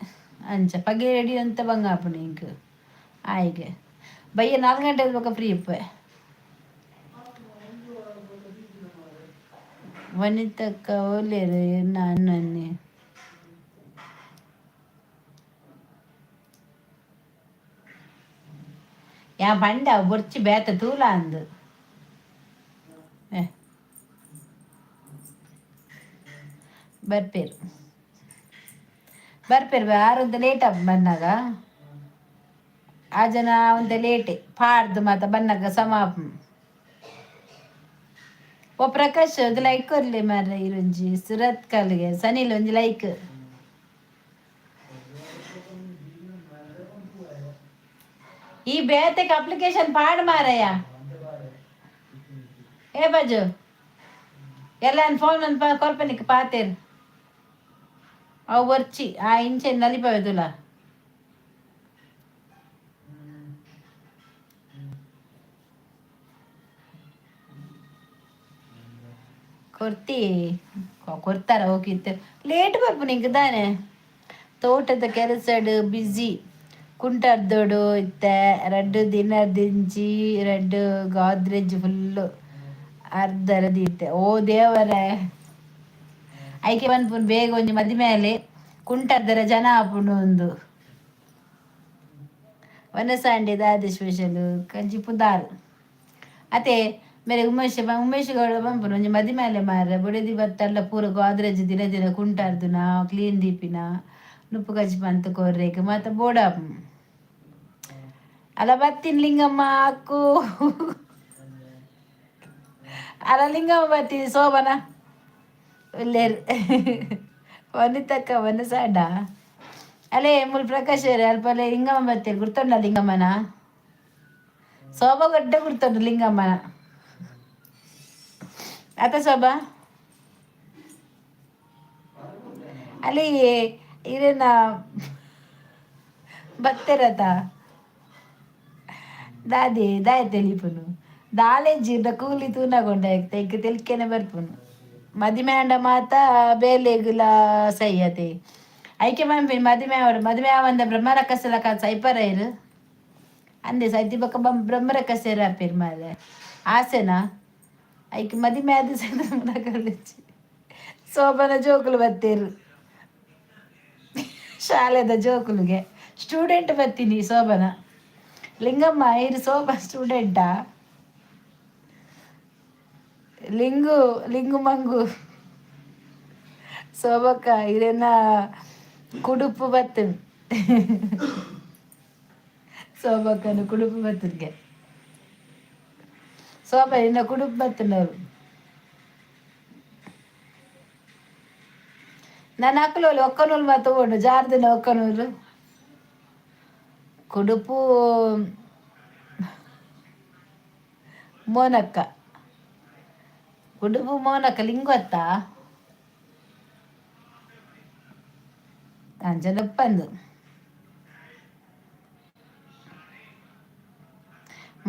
ಅಂಚ ಪಗೆ ರೆಡಿ ಅಂತ ಬಂಗ ಆಪುನಿ ಇಂಕ್ ಆಯ್ಗೆ ಬಯ್ಯ 4 ಗಂಟೆ ಬೊಕ ಫ್ರೀ ಇಪ್ಪೆ ವನಿತಕ್ಕ ಒಲ್ಲೇರು ನನ್ನೆ ಯಾ ಬಂಡ ಬೊರ್ಚಿ ಬೇತ ತೂಲ ಅಂದು ಬರ್ಪೇರು ಆರೊಂದು ಲೇಟ್ ಆಪ್ ಬನ್ನಾಗ ಆ ಜನ ಒಂದ ಲೇಟೆ ಪಾಡ್ದು ಮಾತ ಬನ್ನಾಗ ಸಮಾಪ್ ಓ ಪ್ರಕಾಶ್ ಅದು ಲೈಕ್ ಕೊರ್ಲಿ ಮಾರ್ರೆ ಇರೊಂಜಿ ಸುರತ್ ಕಲ್ಗೆ ಸನಿಲ್ ಒಂಜಿ ಲೈಕ್ ಈ ಬೇತೆಗೆ ಅಪ್ಲಿಕೇಶನ್ ಪಾಡ್ ಮಾರಯ್ಯ ಏ ಬಾಜು ಎಲ್ಲ ಫೋನ್ ಕೊರ್ಪನಿಕ್ ಪಾತೇರು ಅವು ವರ್ಚಿ ಆ ಇಂಚೆ ನಲಿಪವೆದುಲ ಕೊರ್ತಿ ಕೊಡ್ತಾರ ಹೋಗಿತ್ತು ಲೇಟ್ ಬರ್ಪು ನಿಂಗೆ ತಾನೆ ತೋಟದ ಕೆಲಸಡು ಬಿಸಿ ಕುಂಟರ್ದೋಡು ಇತ್ತೆ 2 ದಿನ ದಿಂಜಿ 2 ಗಾದ್ರೇಜ್ ಫುಲ್ಲು ಅರ್ಧರದಿ ಇತ್ತೆ ಓ ದೇವರೇ ಐಕೆ ಬಂದ್ಪುನ್ ಬೇಗ ಒಂಜಿ ಮದಿ ಮೇಲೆ ಕುಂಟರ್ದರ ಜನ ಆಪುಂಡು ಒಂದು वन संडे दादी स्पेशल कंची पुदार अते मेरे उमेश गौड पंपन ಒಂಜಿ ಮದಿಮೇಲೆ ಮಾರ್ರೆ ಬುಡೆದಿ ಬತ್ತಲ್ಲ ಪೂರ ಗೋದ್ರೇಜ್ ದಿನ ದಿನ ಕುಂಟಾರ್ದುನ ಕ್ಲೀನ್ ದೀಪಿನ ನುಪ್ಪು ಕಚ್ಚಿ ಪಂತ ಕೊರ್ರೇಕ್ ಮಾತ ಬೋಡ ಅಲ ಬತ್ತಿನ ಲಿಂಗಮ್ಮ ಅಕ್ಕು ಅಲ ಲಿಂಗಮ್ಮ ಬತ್ತೀನಿ ಶೋಭನ ಒಲ್ಲೇರು ವನಿತಕ್ಕ ವನಸಾಡ ಅಲೆ ಮುಲ್ ಪ್ರಕಾಶ್ ಅಲ್ಪಲೆ ಲಿಂಗಮ್ಮ ಬತ್ತೇರು ಗುರ್ತೊಂಡ ಲಿಂಗಮ್ಮನ ಶೋಭ ಗಡ್ಡೆ ಗುರ್ತೊಂಡು ಲಿಂಗಮ್ಮನ ಅತ ಶೋಭ ಅಲ್ಲಿ ಇರೇನ ಬತ್ತೇರತ ದಾದಿ ದಾಯ ತೆಲಿಪುನು ದಾಳೆ ಜೀರ್ಣ ಕೂಲಿ ತೂನಗೊಂಡ ತೆಗ್ ತೆಲ್ಕೆನೆ ಬರ್ಪುನು ಮದಿಮೆ ಅಂಡ ಮಾತ ಬೇಲೆಗುಲ ಸೈಯತೆ ಐಕೆ ಮಂಪಿ ಮದಿಮೆ ಆವಂದ ಬ್ರಹ್ಮರಕಸಲ ಸೈಪರ ಇರು ಅಂದೆ ಸೈತಿ ಬಕ್ಕ ಬ್ರಹ್ಮರಕಸೇರ ಅಪ್ಪಿರ್ ಮಾರೆ ಆಸೆನಾ ಐಕೆ ಮದಿಮೆ ಆದ ಸೈತಿ ಶೋಭನ ಜೋಕುಲು ಬತ್ತೇರು ಶಾಲೆದ ಜೋಕುಲುಗೆ ಸ್ಟೂಡೆಂಟ್ ಬತ್ತೀನಿ ಶೋಭನ ಲಿಂಗಮ್ಮ ಇದು ಶೋಭ ಸ್ಟೂಡೆಂಟಾ ಲಿಂಗು ಮಂಗು ಶೋಭಕ್ಕ ಇದೇನ ಕುಡುಪು ಬತ್ತು ಶೋಭಕ್ಕನು ಕುಡುಪು ಬತ್ತನ್ಗೆ ಶೋಭ ಇನ್ನ ಕುಡುಪು ಬತ್ತನವ್ರು ನಾನು ಅಕ್ಕಲೋಲಿ ಒಕ್ಕನೂಲು ಮತ್ತೆ ತಗೊಂಡು ಜಾರ್ದಿನ ಒಕ್ಕನೂಲು ಕುಡುಪು ಮೋನಕ್ಕ ಕುಡುಪು ಮೋನಕ್ಕ ಲಿಂಗೊತ್ತ ಅಂಜನಪ್ಪಂದು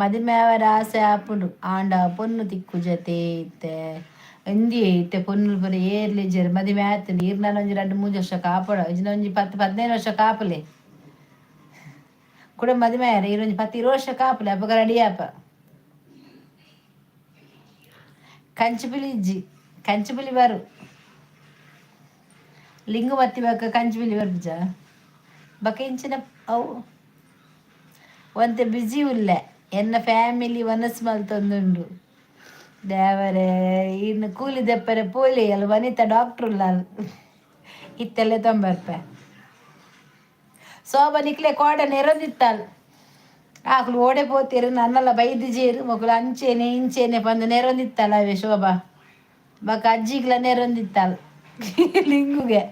ಮದಿಮೆ ಅವರ ಆಸೆ ಆಪುಂಡು ಆಂಡ ಪೊನ್ನು ತಿಕ್ಕು ಜೊತೆ ಇತ್ತೆ ಎಂದಿ ಇತ್ತೆ ಪೊನ್ನುಲು ಪುರ ಏರ್ಲಿ ಜೇರು ಮದಿಮೆ ಆಯ್ತು ಈರ್ನ ಒಂಜಿ 2-3 ವರ್ಷ ಕಾಪಡ ಇಜಿನ ಒಂಜಿ 10-15 ವರ್ಷ ಕಾಪಲೆ ಕೂಡ ಮದಿಮೆ ಯಾರ ಈರೊಂಜಿ 10-20 ವರ್ಷ ಕಾಪಲೆ ಅಪ್ಪಗ ರೆಡಿ ಆಪ ಕಂಚಿಪಿಲಿ ಇಜ್ಜಿ ಕಂಚಿಪಿಲಿ ಬರು ಲಿಂಗು ಬತ್ತಿ ಬಕ್ಕ ಕಂಚಿಪಿಲಿ ಬರ್ಜ ಬಕ್ಕ ಇಂಚಿನ ಅವು ಒಂತೆ ಬಿಜಿ ಉಲ್ಲೆ ಎನ್ನ ಫ್ಯಾಮಿಲಿ ವನಸ್ ಮಲ್ತೊಂದುಂಡು ದೇವರೇ ಇನ್ನು ಕೂಲಿ ದೆಪ್ಪರೆ ಪೋಲಿ ಅಲ್ಲ ವನಿತ ಡಾಕ್ಟ್ರು ಇಲ್ಲ ಇತ್ತೆಲ್ಲ 90 ರೂಪಾಯಿ ಶೋಭ ನಿಕ್ಲೆ ಕೋಡ ನೆರೊಂದಿತ್ತಲ್ ಆಕಲು ಓಡೆ ಪೋತೀರು ನನ್ನೆಲ್ಲ ಬೈದು ಜೇರು ಮಕ್ಕಳು ಅಂಚೇನೆ ಇಂಚೇನೆ ಬಂದು ನೆರೊಂದಿತ್ತಲ್ಲ ಅವೇ ಶೋಭ ಬಕ್ಕ ಅಜ್ಜಿಗ್ಲ ನೆರೊಂದಿತ್ತಲ್ ಲಿಂಗುಗೆ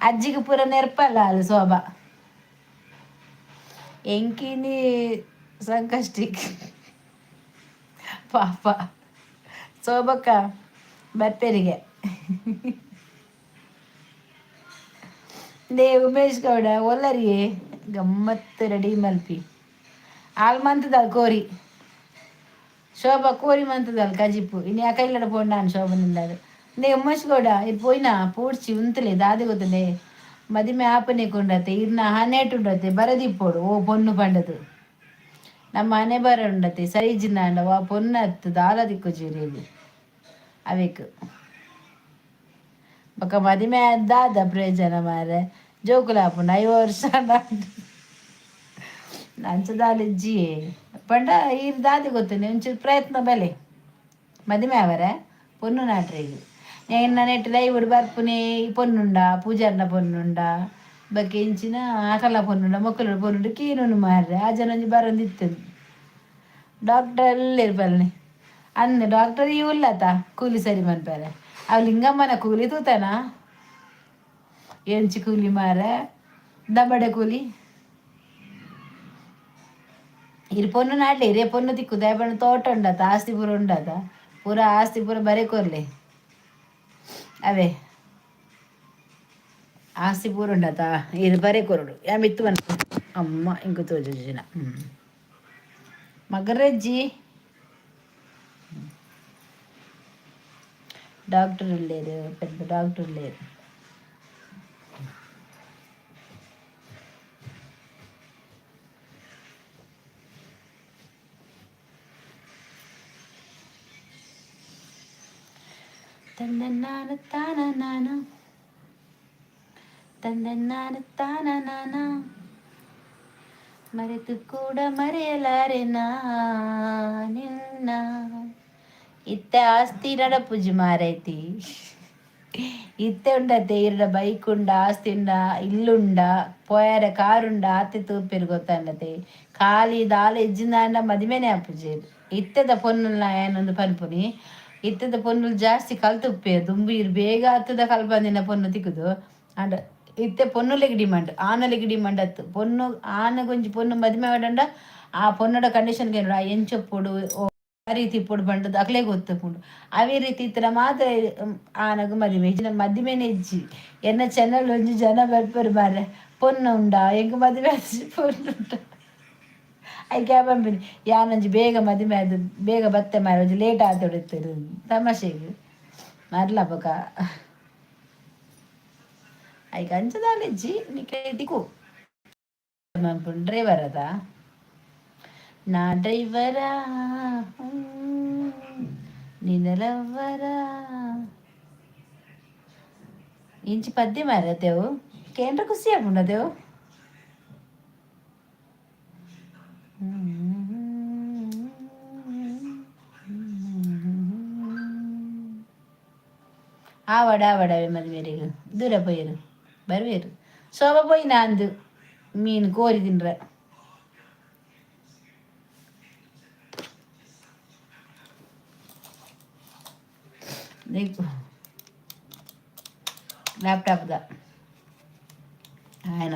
ಅಜ್ಜಿಗೆ ಪೂರ ನೆರ್ಪಲ್ಲ ಅದು ಶೋಭ ಎಂಕಿನಿ ಸಂಕಷ್ಟಿ ಪಾಪ ಶೋಭಕ್ಕ ಬರ್ತೇರಿಗೆ ದೇ ಉಮೇಶ್ ಗೌಡ ಒಲ್ಲರಿಯೇ ಗಮ್ಮತ್ತು ರೆಡಿ ಮಲ್ಪಿ ಆಲ್ ಮಂತದಲ್ ಕೋರಿ ಶೋಭ ಕೋರಿ ಮಂತದಲ್ ಕಜಿಪ್ಪು ಇನ್ನು ಆ ಕೈಲಡ ಪೋಂಡ ನಾನು ಶೋಭನಿಂದಾಡು ನೇ ಉಮೇಶ್ ಗೌಡ ಇದು ಪೋಯ್ನ ಪೂಡ್ಚಿ ಉಂತಲೆ ದಾದಿ ಗೊತ್ತಲೆ ಮದಿಮೆ ಆಪನೆ ಕೊಂಡತೆ ಇರ್ನ ಹನೇಟು ಉಂಡತೆ ಬರದಿಪ್ಪೋಡು ಓ ಪೊನ್ನು ಪಂಡದು ನಮ್ಮ ಮನೆ ಬರ ಉಂಡತೆ ಸೈಜಿನ ಅಂಡ ಆ ಪೊನ್ನ ಹತ್ತು ದಾಲ ದಿಕ್ಕು ಜೀರೇಲಿ ಅವೇಕು ಬೊಕ್ಕ ಮದಿಮೆ ಅದ್ದಾದ ಪ್ರಯೋಜನ ಮಾರೆ ಜೋಕುಲಾಪುಂಡ 5 ವರ್ಷ ನಂಚದಾಲಿಜ್ಜಿ ಪಂಡ ಈರ್ ದಾದಿ ಗೊತ್ತೇನೆ ಒಂಚೂರು ಪ್ರಯತ್ನ ಬೆಲೆ ಮದಿಮೆ ಅವರ ಪೊನ್ನು ನಾಟ್ರಿಗೆ నేను నెట్లో ఇప్పుడు బర్పుని పొన్నుండా పూజార్న పొన్నుండా బక్కించిన ఆకల పొన్నుండా మొక్కలు పొన్నుండు కీనును మార్ರೆ ಆ ಜನ ಒಂಜಿ ಬರಂದಿತ್ತದು ಡಾಕ್ಟರ್ ಇರ್ಬಲ್ನಿ ಅಂದ್ ಡಾಕ್ಟರ್ ಇವುಲ್ಲತ ಕೂಲಿ ಸರಿ ಮನ್ಪಾರೆ ಅವು ಲಿಂಗಮ್ಮನ ಕೂಲಿ ತೂತನ ಎಂಚಿ ಕೂಲಿ ಮಾರೆ ದಬ್ಬಡೆ ಕೂಲಿ ಇರು ಪೊನ್ನು ನಾಡ್ಲಿ ರೇ ಪೊನ್ನು ತಿಕ್ಕು ದಯಬಣ್ಣ ತೋಟ ಉಂಡತ ಆಸ್ತಿ ಪೂರ ಉಂಡತ ಪೂರ ಆಸ್ತಿ ಪೂರ ಬರೆ ಕೊರ್ಲಿ ಅವೇ ಆಸ್ತಿ ಪೂರ ಉಂಡತ ಇದು ಬರೆ ಕೊರಡು ಯಾ ಮಿತ್ತು ಬನ್ ಅಮ್ಮ ಇಂಕು ತೋಜನ ಮಗರಜ್ಜಿ డాక్టర్ లేరు పెద్ద డాక్టర్ లేరు తన్నన్నాన తాననాన తన్నన్నాన తాననాన ಮರೆತು ಕೂಡ ಮರೆಯಲಾರೆನಾ ನಿನ್ನ. ಇತ್ತೆ ಆಸ್ತಿ ನಡ ಪೂಜೆ ಮಾರೈತಿ. ಇತ್ತೆ ಉಂಡತ್ತೆ ಇರ್ಡ ಬೈಕ್ ಉಂಡ, ಆಸ್ತಿ ಉಂಡ, ಇಲ್ಲುಂಡ, ಪೋಯರ ಕಾರುಂಡ, ಆತೆ ತೂಪಿರು ಗೊತ್ತಂಡತೆ. ಖಾಲಿ ದಾಲ ಇಜ್ಜಿಂದ ಮದಿಮೆನೆ ಆಪುಜೇರು. ಇತ್ತೆದ ಪೊನ್ನುಲ್ನ ಏನೊಂದು ಪನ್ಪುನಿ, ಇತ್ತದ ಪೊನ್ನುಲ್ ಜಾಸ್ತಿ ಕಲ್ತುಪ್ಪೇರು. ದುಂಬಿ ಬೇಗ ಹತ್ತದ ಕಲ್ಪಂದಿನ ಪೊನ್ನು ತಿಕ್ಕುದು ಅಂಡ್ ಇತ್ತೆ ಪೊನ್ನುಲೆಗ್ ಡಿಮಾಂಡ್, ಆನಲೆಗ್ ಡಿಮಾಂಡ್ ಅತ್ತು. ಪೊನ್ನು ಆನಗೊಂಜಿ ಪೊನ್ನು ಮದಿಮೆ ಮಾಡಂಡ ಆ ಪೊನ್ನಡ ಕಂಡೀಷನ್ಗೆ ಆ ಎಂಚೊಪ್ಪುಡು ಆ ರೀತಿ ಇಪ್ಪುಡು ಬಂಡದು ಅಕ್ಲೆ ಗೊತ್ತುಂಡು. ಅವೇ ರೀತಿ ಇತ್ತರ ಮಾತ್ರ ಆನಗ ಮದಿಮೆ ಇಜ್ಜಿನ ಮದಿಮೆನೆ ಇಜ್ಜಿ ಎನ್ನ ಚಾನಲ್ ಒಂಜಿ ಜನ ಬರ್ಪರು ಮಾರ್ರೆ ಪೊನ್ನು ಉಂಡ ಎಂಕ್ ಮದಿಮೆ ಪೊನ್ನು ಉಂಡ ಐಕೆ ಬಂಬಿನಿ ಯಾನೊಂಜಿ ಬೇಗ ಮದಿಮೆ ಅದು ಬೇಗ ಬತ್ತೆ ಮಾರ ಒಂಜಿ ಲೇಟ್ ಆತೊಡಿತ್ತರು ತಮಾಷೆಗೆ ಮರ್ಲ ಬೊಕ ಐಕೆ ಅಂಚದಾಲಿಜ್ಜಿ ನಿಕ್ಕೆ ದಿಕ್ಕು ಡ್ರೈವರ್ ಅದ ನಾ ಡ್ರೈವರಾ ನಿನ್ನ ಇಂಚಿ ಪದ್ಯ ಮಾರತೇವು ಕೇಂದ್ರ ಖುಷಿ ಆಗ್ಬಿಡದೇವು. ಆವಡಾವಡವೆ ಮದುವೆರಿಗೆ ದೂರ ಪೋಯರು ಬರ್ವೇರು ಶೋಭ போய் நாந்து மீன் கோரி தின்ற ಲ್ಯಾಪ್ಟಾಪ್ ದ ఆయన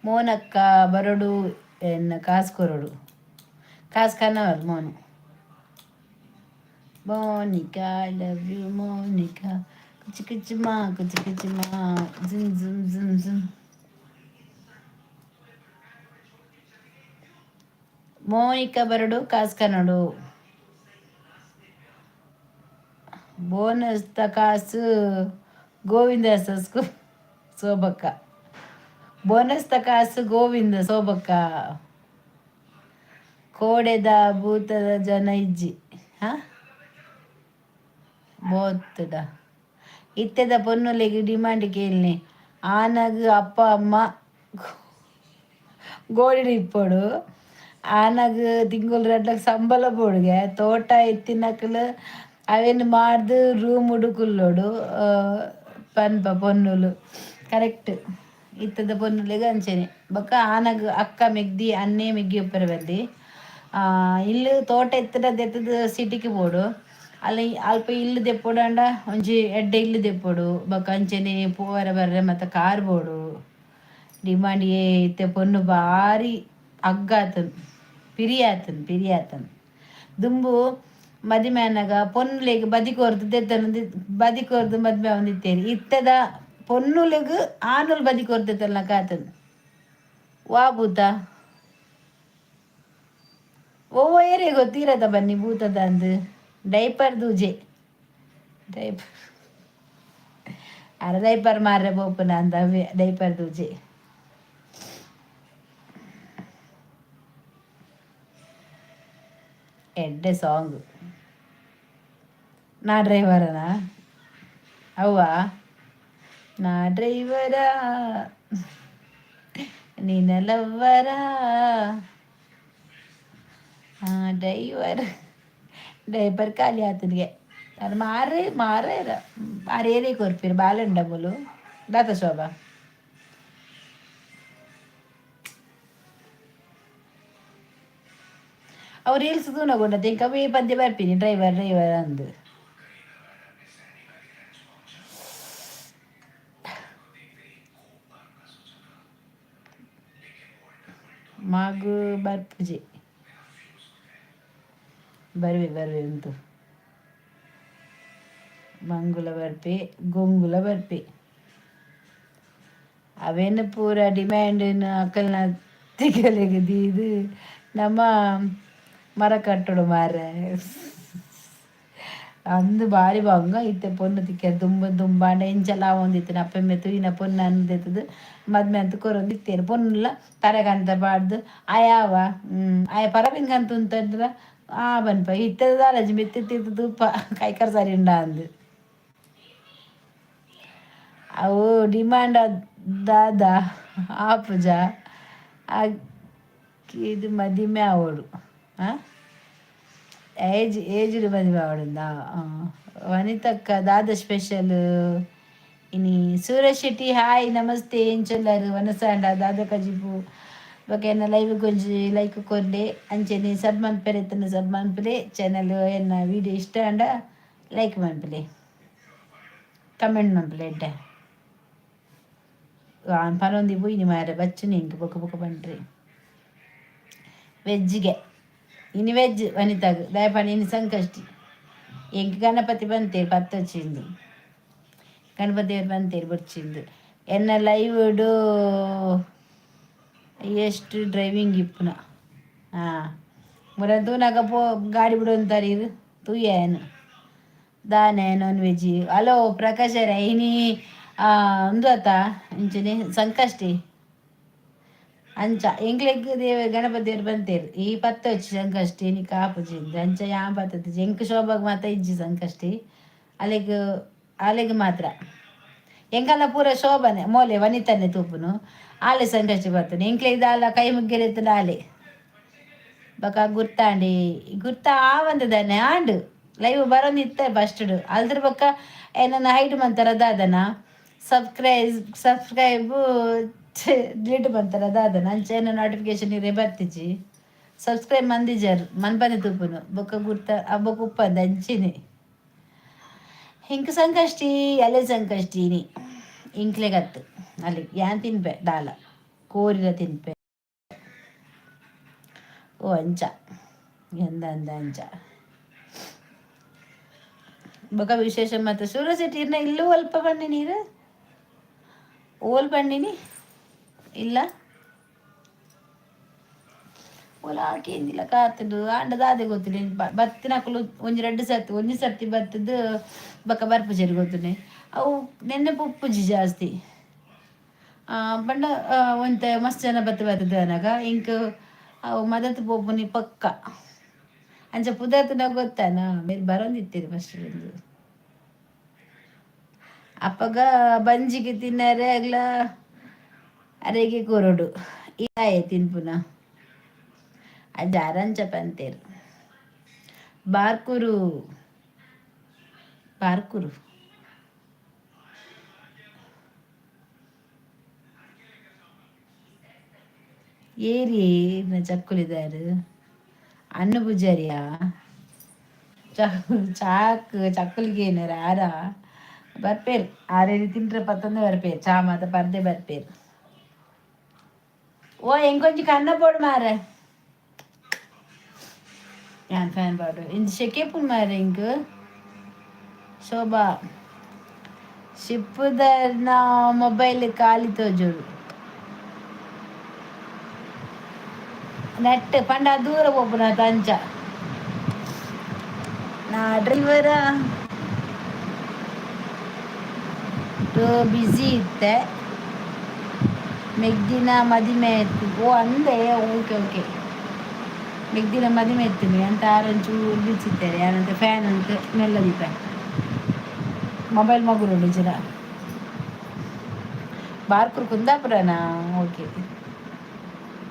మోనక్క బరడు ఎన్న కాసుకొరడు కాసుకన్నవారు మోను Monica I love you Monica కుచి కుచిమా జుమ్ జుమ్ జుమ్ జుమ్. మోనిక బరడు కాసుకన్నడు ಬೋನಸ್ ತಕಾಸು ಗೋವಿಂದ ಸಸ್ಕು ಸೋಬಕ್ಕ ಬೋನಸ್ ತಕಾಸು ಗೋವಿಂದ ಸೋಬಕ್ಕ ಕೋಡೆದ ಭೂತದ ಜನ ಇಜ್ಜಿ ಹ ಬೋತ್ತದ ಇತ್ತೆದ ಪೊನ್ನುಲೆಗೆ ಡಿಮಾಂಡ್ ಕೇಳ್ನೆ ಆನಗ ಅಪ್ಪ ಅಮ್ಮ ಗೋಡಿ ಇಪ್ಪಡು ಆನಗ ತಿಂಗಳು ರಡ್ಲಕ್ ಸಂಬಳ ಬೋಡ್ಗೆ ತೋಟ ಎತ್ತಿನಕಲು ಅವೇನು ಮಾಡ್ದು ರೂಮ್ ಹುಡುಕುಲ್ಲೋಡು ಪನ್ಪ ಪೊನ್ನುಲು ಕರೆಕ್ಟ್ ಇತ್ತದ ಪೊನ್ನುಲೆಗೆ ಅಂಚೆನೆ ಬೊಕ್ಕ ಆನಗ ಅಕ್ಕ ಮೆಗ್ದಿ ಅನ್ನೇ ಮೆಗ್ಗಿ ಉಪ್ಪರ ಬಲ್ಲಿ ಇಲ್ಲು ತೋಟ ಎತ್ತದ ಸಿಟಿಗೆ ಬೋಡು ಅಲ್ಲಿ ಅಲ್ಪ ಇಲ್ಲು ದೆಪ್ಪೊಡಂಡ ಒಂಜಿ ಎಡ್ಡೆ ಇಲ್ಲು ದೆಪ್ಪೊಡು ಬೊಕ್ಕ ಅಂಚೆನೆ ಪೋವರ ಬರ್ರೆ ಮತ್ತು ಕಾರ್ ಬೋಡು ಡಿಮಾಂಡ್ ಇತ್ತೆ ಪೊನ್ನು ಭಾರಿ ಅಗ್ಗಾತನ್ ಪಿರಿಯಾತನ್ ದುಂಬು ಮದಿಮೆ ಅನ್ನಗ ಪೊನ್ನುಲೆಗ್ ಬದಿಕೋರ್ದು ದೆತ್ತನ ಬದಿಕೋರ್ದು ಮದ್ಮೆ ಒಂದಿತ್ತೇರಿ ಇತ್ತದ ಪೊನ್ನುಲೆಗ್ ಆನುಲ್ ಬದಿಕೋರ್ದೆತ್ತಲ್ಲ ಕಾತನ್ ವಾ ಭೂತ ಓವ ಏರೇ ಗೊತ್ತಿರದ ಬನ್ನಿ ಭೂತದ ಅಂದು ಡೈಪರ್ ದೂಜೆ ಡೈಪರ್ ಅರ ಡೈಪರ್ ಮಾರ್ರೆ ಬೋಪನ ಅಂದ ಡೈಪರ್ ದೂಜೆ ಎಡ್ಡೆ ಸಾಂಗ್ ನಾ ಡ್ರೈವರನಾ ಅವ್ವ ನಾ ಡ್ರೈವರಾ ನಿನ್ನ ಲವ್ವರಾ ಡ್ರೈವರ್ ಡೈಪರ್ ಖಾಲಿ ಆತನಿಗೆ ಅದು ಮಾರೇರೇ ಕೊರ್ಪಿರು ಬಾಲಂಡ ಬೋಲು ದಾತ ಶೋಭಾ ಅವ್ರು ರೀಲ್ಸ್ ತೂನಗೊಂಡ ಕಮ್ಮಿ ಪದ್ಯ ಬರ್ತೀನಿ ಡ್ರೈವರ್ ಅಂದು ಮಗು ಬರ್ಪುಜಿ ಬರ್ವೆ ಉಂಟು ಮಂಗುಲ ಬರ್ಪೆ ಗೊಂಗುಲ ಬರ್ಪೆ ಅವೇನು ಪೂರ ಡಿಮ್ಯಾಂಡ್ ಅಕ್ಕಲ್ನ ತಿಕ್ಕಲೆಗದಿ ಇದು ನಮ್ಮ ಮರ ಕಟ್ಟೋಡು ಮಾರ್ರೆ ಅಂದು ಬಾರಿ ಬಂಗ ಇತ್ತೆ ಪೊನ್ನು ತಿಕ್ಕ ದುಂಬಾಂಡ ಎಂಚಲ ಒಂದಿತ್ತು ಅಪ್ಪೆಮ್ಮೆ ತುಯಿನ ಪೊನ್ನು ಅಂದೆತ್ತದು ಮದ್ಮೆ ಅಂತ ಕೊರೊಂದಿತ್ತೇನು ಪೊನ್ನುಲ್ಲ ತರಗಂತ ಬಾಡ್ದು ಆಯಾವ ಆಯ ಪರಬಿನ್ಗಂತ ಉಂತಂದ್ರ बनपा इतर झालं मी ते तू काय कर सारी अंद ಅವು ಡಿಮಾಂಡ್ ದಾದ ಆಪುಜ ಇದು ಮದಿಮೆ ಅವಡು ಏಜ್ಡ್ ಮದುವೆ ಅವಳಿಂದ ವನಿತಕ್ಕ ದಾದ ಸ್ಪೆಷಲ್ ಇನಿ ಸೂರಜ್ ಶೆಟ್ಟಿ ಹಾಯ್ ನಮಸ್ತೆ ಏನ್ ಚೊಲ್ಲರು ವನಸಾಂಡ ದಾದ ಕಜಿಪು ಬೊಕ ಲೈವ್ ಗೊಂಜಿ ಲೈಕ್ ಕೊರ್ಲೆ ಅಂಚೆನೆ ಸಬ್ ಮನ್ಪೆರೆ ಎತ್ತನ ಸಬ್ ಮನ್ಪುಲೆ ಚಾನಲ್ ಎನ್ನ ವಿಡಿಯೋ ಇಷ್ಟ ಅಂಡ ಲೈಕ್ ಮನ್ಪುಲೆ ಕಮೆಂಟ್ ಮನ್ಪುಲೆ ಎಡ್ಡೆ ಪರೊಂದಿ ಪೋಯಿನಿ ಮಾರೆ ಬಚ್ಚುನಿ ಎಂಕ್ ಬೊಕ ಬೊಕ ಪಂಡ್ರಿ ವೆಜ್ಜಿಗೆ ಇನಿ ವೆಜ್ ವನಿತಾಗ್ ದಯಪಂಡ ಇನಿ ಸಂಕಷ್ಟಿ ಎಂಕ್ ಗಣಪತಿ ಬಂತೇರು ಪತ್ತೊಚ್ಚಿಂದು ಗಣಪತಿಯವ್ರು ಬಂತೇರು ಬೊಚ್ಚಿಂದು ಎನ್ನ ಲೈವ್ಡು ಎಷ್ಟು ಡ್ರೈವಿಂಗ್ ಇಪ್ಪುನ ಮುರ ತೂನಗ ಪೋ ಗಾಡಿ ಬಿಡೊಂತಾರಿ ತೂಯೇನು ದಾನೆ ನಾನ್ ವೆಜ್ ಹಲೋ ಪ್ರಕಾಶರ ಇನಿ ಒಂದು ಆತ ಇಂಚನೆ ಸಂಕಷ್ಟಿ ಅಂಚ ಎಂಕ್ಲೆಗ್ ದೇವ ಗಣಪತಿಯವ್ರು ಬಂತೇರು ಈ ಪತ್ತ వచ్చి ಸಂಕಷ್ಟಿ ನೀ ಕಾಪುಜಿಂದ ಅಂಚ ಯಾ ಪತ್ತದ ಎಂಕ್ ಶೋಭಾಗ್ ಮಾತ ಇಜ್ಜಿ ಸಂಕಷ್ಟಿ ಅಲೆಗ್ ಅಲೆಗ್ ಮಾತ್ರ ಎಂಕಲ್ಲ ಪೂರ ಶೋಭನೆ ಮೋಲೆ ವನಿತನೆ ತೂಪುನು ಆಲೆ ಸಂಕಷ್ಟಿ ಬರ್ತನೆ ಎಂಕ್ಲೆ ಇದಾಲ ಕೈ ಮುಗ್ಗೆರೆತ್ತದ ಆಲೆ ಬಕ ಗುರ್ತಾಂಡಿ ಗುರ್ತಾ ಆವಂದದಾನೆ ಆಂಡು ಲೈವ್ ಬರೋನ್ ಇತ್ತ ಫಸ್ಟ್ ಅಲ್ದ್ರ ಬಕ್ಕ ಏನನ್ನ ಹೈಟ್ ಮಂತಾರ ದಾದನ ಸಬ್ಸ್ಕ್ರೈಬ್ ಡಿಲೀಟ್ ಬಂತಾರ ದಾದನ ಅಂಚೆ ಏನೋ ನೋಟಿಫಿಕೇಶನ್ ಇರೇ ಬರ್ತಿಜಿ ಸಬ್ಸ್ಕ್ರೈಬ್ ಮಂದಿಜರ್ ಮನ್ಪನೆ ತೂಪುನು ಬೊಕ್ಕ ಗುರ್ತ ಬೊಕ್ಕ ಉಪ್ಪಂದ ಅಂಚಿನಿ ಹಿಂಕ್ ಸಂಕಷ್ಟಿ ಅಲೆ ಸಂಕಷ್ಟಿನಿ ಇಂಕ್ಲೆ ಗತ್ತು ಅಲ್ಲಿ ಯಾನ್ ತಿನ್ಪೆ ದಾಲ ಕೋರಿಲ ತಿನ್ಪೆ ಓ ಅಂಚ ಎಂದ ಅಂದ ಅಂಚ ಬೊಕ ವಿಶೇಷ ಮತ್ತೆ ಸೂರ್ಯಶೆಟ್ಟಿ ಇರ್ನ ಇಲ್ಲೂ ಅಲ್ಪ ಬನ್ನಿ ನೀರು ಓಲ್ ಬಣ್ಣಿನಿ ಇಲ್ಲ ಓಲ ಆಕೇಂದಿಲ್ಲ ಕಾತುಡು ಆಂಡದ ಅದೇ ಗೊತ್ತಿಲ್ಲ ಬತ್ತಿನ ಹಾಕಲು ಒಂಜಿ ಸರ್ತಿ ಬತ್ತದು ಬಕ್ಕ ಬರ್ಪುಜರಿ ಗೊತ್ತುನೆ ಅವು ನೆನ್ನೆ ಪುಪ್ಪುಜಿ ಜಾಸ್ತಿ ಪಂಡ ಒಂತ ಮಸ್ತ್ ಜನ ಬತ್ತದ ಅನಾಗ ಇಂಕ್ ಅವು ಮದತ್ ಪೋಪುನಿ ಪಕ್ಕ ಅಂಚ ಪುದರ್ತಿನ ಗೊತ್ತಾನ ಮೇಲ್ ಬರೋಂದಿತ್ತೀರಿ ಫಸ್ಟ್ ಅಪ್ಪಗ ಬಂಜಿಗೆ ತಿನ್ನರೆ ಆಗ್ಲ ಅರೆಗೆ ಕೊರಡು ಇದಾಯೆ ತಿನ್ಪುನ ಅಜ್ಜ ಅರಂಚ ಪಂತೇರು ಬಾರ್ಕುರು ಬಾರ್ಕುರು ಏರಿ ಚಕ್ಕುಲಿದಾರು ಅನ್ನು ಪೂಜಾರಿಯಾ ಚಾಕ್ ಚಕ್ಕುಲಿಗೆ ಏನಾರ ಆರ ಬರ್ಪೇರು ಆರೇರಿ ತಿಂಟ್ರೆ ಪತ್ತೊಂದೇ ಬರ್ಪೇರು ಚಾ ಮಾತ ಪರ್ದೆ ಬರ್ಪೇರು ಓ ಎಂಕೊಂಚಿ ಕಣ್ಣ ಪೋಡು ಮಾರೆ ಯಾನ್ ಫ್ಯಾನ್ ಪಾಡು ಇಂದು ಶೆಕೆ ಪುನ್ ಮಾರೆ ಇಂಕ್ ಶೋಭಾ ಶಿಪ್ಪುದರ್ನ ಮೊಬೈಲ್ ಖಾಲಿ ತೋಜೋಡು ನೆಟ್ ಪಂಡ ದೂರ ಪೋಪುನ ತಂಚ ನಾ ಡ್ರೈವರ ಬಿಸಿ ಇತ್ತೆ ಮೆಗ್ದಿನ ಮದಿಮೆ ಎತ್ತು ಓ ಅಂದೆ ಓಕೆ ಓಕೆ ಮೆಗ್ದಿನ ಮದಿಮೆ ಎತ್ತುನಿ ಅಂತ ಆರಂಚೂರು ಬಿಚ್ಚಿದ್ದಾರೆ ಯಾರಂತ ಫ್ಯಾನ್ ಅಂತ ಮೆಲ್ಲದಿಪ್ಪ ಮೊಬೈಲ್ ಮಗುರುಂಡು ಜನ ಬಾರ್ಕುರು ಕುಂದಾಪುರನಾ ಓಕೆ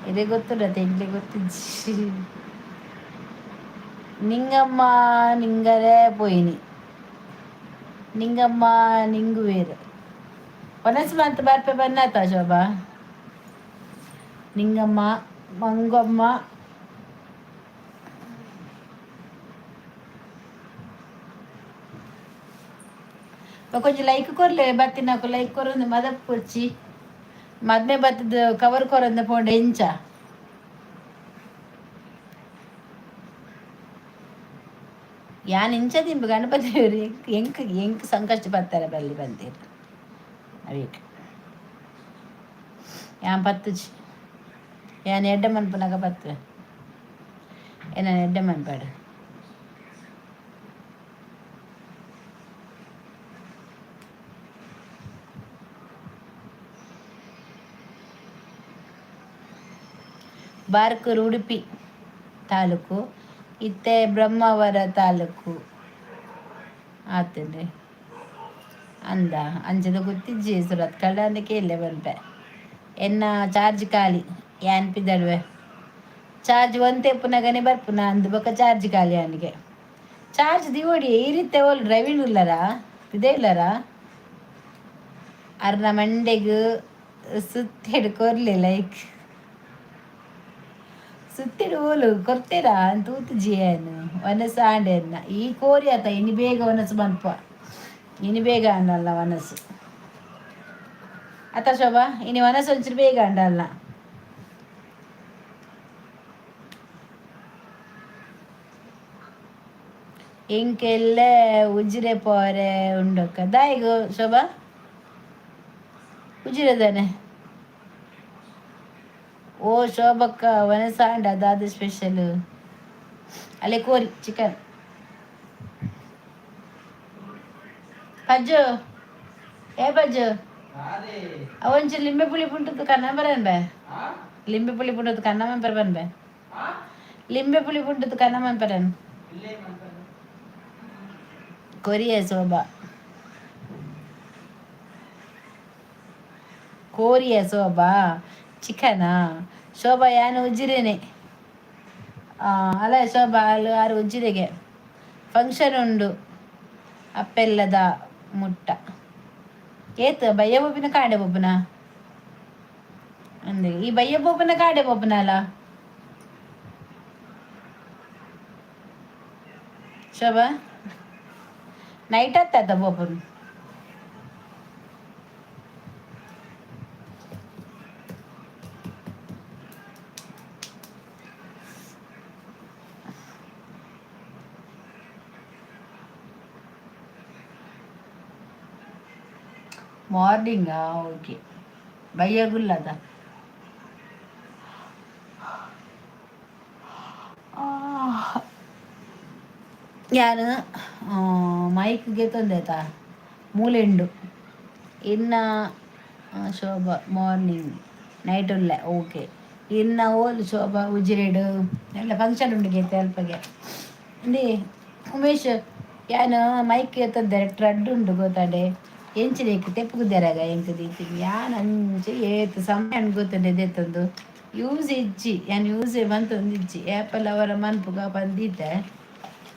ಇದೇ ಗೊತ್ತುಡತ್ತೆ ಇಲ್ಲೇ ಗೊತ್ತಿಜ್ಜಿ ನಿಂಗಮ್ಮ ನಿಂಗರೇ ಪೋಯಿನಿ ನಿಂಗಮ್ಮ ನಿಂಗು ವೇರು ಒನಸ್ ಮಂತ್ ಬರ್ಪೆ ಬನ್ನಾತ ಶೋಭಾ ನಿಂಗಮ್ಮ ಮಂಗಮ್ಮ ಕೊಂಚ ಲೈಕ್ ಕೊರ್ಲೆ ಬತ್ತಿನಾಕು ಲೈಕ್ ಕೊರೊಂದು ಮದಪ್ ಕೊಚ್ಚಿ ಮದ್ಮೆ ಬತ್ತದ ಕವರ್ ಕೊರಂದ ಪೋಂಡ ಎಂಚ ಯಾನ್ ಇಂಚ ತಿಂಬು ಗಣಪತಿ ಎಂಕ್ ಎಂಕ್ ಸಂಕಷ್ಟ ಬರ್ತಾರೆ ಬಲ್ಲಿ ಬಂತೀರಿ ಅವೀಕ್ ಯಾನ್ ಪತ್ತುಜಿ ಯಾನ್ ಎಡ್ಡೆ ಮನ್ಪುನಾಗ ಬತ್ತವೆ ಏನ ಎಡ್ಡೆ ಮನ್ಪಾಡು ಬಾರ್ಕೂರು ಉಡುಪಿ ತಾಲೂಕು ಇತ್ತೆ ಬ್ರಹ್ಮಾವರ ತಾಲೂಕು ಆತಂಡ್ರಿ ಅಂದ ಅಂಚದ ಗೊತ್ತಿಜ್ಜಿ ಸುರತ್ ಕಳ್ಳ ಅಂದಕ್ಕೆ ಇಲ್ಲೇ ಬಂಪೆ ಎನ್ನ ಚಾರ್ಜ್ ಖಾಲಿ ಏನ್ ಪಿದಡ್ವೆ ಚಾರ್ಜ್ ಒಂತೆ ಪುನಗನೆ ಬರ್ಪುನ ಅಂದು ಬೊಕ ಚಾರ್ಜ್ ಖಾಲಿ ಅವನಿಗೆ ಚಾರ್ಜ್ ದಿವೋಡಿ ಈ ರೀತಿ ಓಲ್ ಡ್ರೈವಿಂಗ್ ಇಲ್ಲರಾ ಇದೇ ಇಲ್ಲರಾ ಅರ್ನ ಮಂಡೆಗ್ ಸುತ್ತಿಡು ಕೊರ್ಲಿ ಲೈಕ್ ಸುತ್ತಿಡು ಓಲು ಕೊರ್ತೆರಾ ತೂತು ಜಿಯನು ವನಸು ಆಂಡೆನ್ನ ಈ ಕೋರಿ ಆತ ಇನಿ ಬೇಗ ವನಸು ಮನ್ಪ ಇನಿ ಬೇಗ ಅನ್ನಲ್ಲ ವನಸು ಅತ್ತ ಶೋಭಾ ಇನಿ ವನಸು ಒಂಚೂರು ಬೇಗ ಅಂಡಲ್ಲ ಇಂಕೆಲ್ಲ ಉಜಿರೆ ಪೋರೆ ಉಂಡೊಕ್ಕ ದಾಯಿಗು ಶೋಭಾ ಉಜಿರೆದಾನೆ ಓ ಶೋಭಕ್ಕ ವನಸಾಂಡ ಅದಾದ ಸ್ಪೆಷಲ್ ಅಲ್ಲೇ ಕೋರಿ ಚಿಕನ್ ಪಜ್ಜು ಏ ಪಜ್ಜು ಅವೊಂಚೂರು ಲಿಂಬೆ ಪುಳಿ ಪುಂಟದ್ದು ಕನ್ನ ಬರನ್ ಬೇ ಲಿಂಬೆ ಪುಳಿ ಪುಂಟದ್ದು ಕನ್ನ ಮಂಪರ್ ಬನ್ ಬೇ ಲಿಂಬೆ ಪುಳಿ ಪುಂಟದ್ದು ಕನ್ನ ಮಂಪರನ್ ಕೊರಿಯ ಶೋಭಾ ಕೋರಿಯ ಶೋಭಾ ಚಿಕನಾ ಶೋಭಾ ಯಾನು ಉಜ್ಜಿರೇನೆ ಅಲ್ಲ ಶೋಭಾ ಅಲ್ಲಿ ಯಾರು ಉಜ್ಜಿರೆಗೆ ಫಂಕ್ಷನ್ ಉಂಡು ಅಪ್ಪೆಲ್ಲದ ಮುಟ್ಟ ಏತ್ ಬಯ್ಯ ಬೊಬ್ಬಿನ ಕಾಡೆ ಬೊಬ್ಬನ ಅಂದೆ ಈ ಬಯ್ಯ ಬೊಬ್ಬನ ಕಾಡೆ ಬೊಬ್ಬನ ಅಲ್ಲ ಶೋಭಾ ನೈಟ್ ಹತ್ತದ ಬೊಬ್ಬನ್ ಮಾರ್ನಿಂಗಾ ಓಕೆ ಬಯ್ಯಗುಲ್ಲದ ഞാൻ ಮೈಕ್ಗೆ ತಂದೆತ ಮೂಲೆಂಡು ಇನ್ನ ಶೋಭ ಮಾರ್ನಿಂಗ್ ನೈಟ್ ಉಳ್ಳೆ ಓಕೆ ಇನ್ನ ಓಲ್ ಶೋಭ ಉಜಿರೆಡು ಎಲ್ಲ ಫಂಕ್ಷನ್ ಉಂಡು ಗೇತೆ ಅಲ್ಪಗೆ ಇಂದಿ ಉಮೇಶ್ ಯಾನು ಮೈಕ್ ತಂದೆ ಟ್ರಡ್ ಉಂಡು ಗೊತ್ತಾಡೆ ಎಂಚಿನೇಕ್ ತೆಪ್ಪುಗುದ್ದಾರಾಗ ಎಂಕ್ ದೀತಿ ಯಾನ್ ಅಂಚೆ ಏತ್ ಸಮಯ ಗೊತ್ತಂಡೆ ದೆತ್ತಂದು ಯೂಸ್ ಇಜ್ಜಿ ಯಾನ್ ಯೂಸ್ ಬಂತಂದು ಇಜ್ಜಿ ಆ್ಯಪಲ್ ಅವರ ಮನ್ಪುಗ ಬಂದಿದ್ದೆ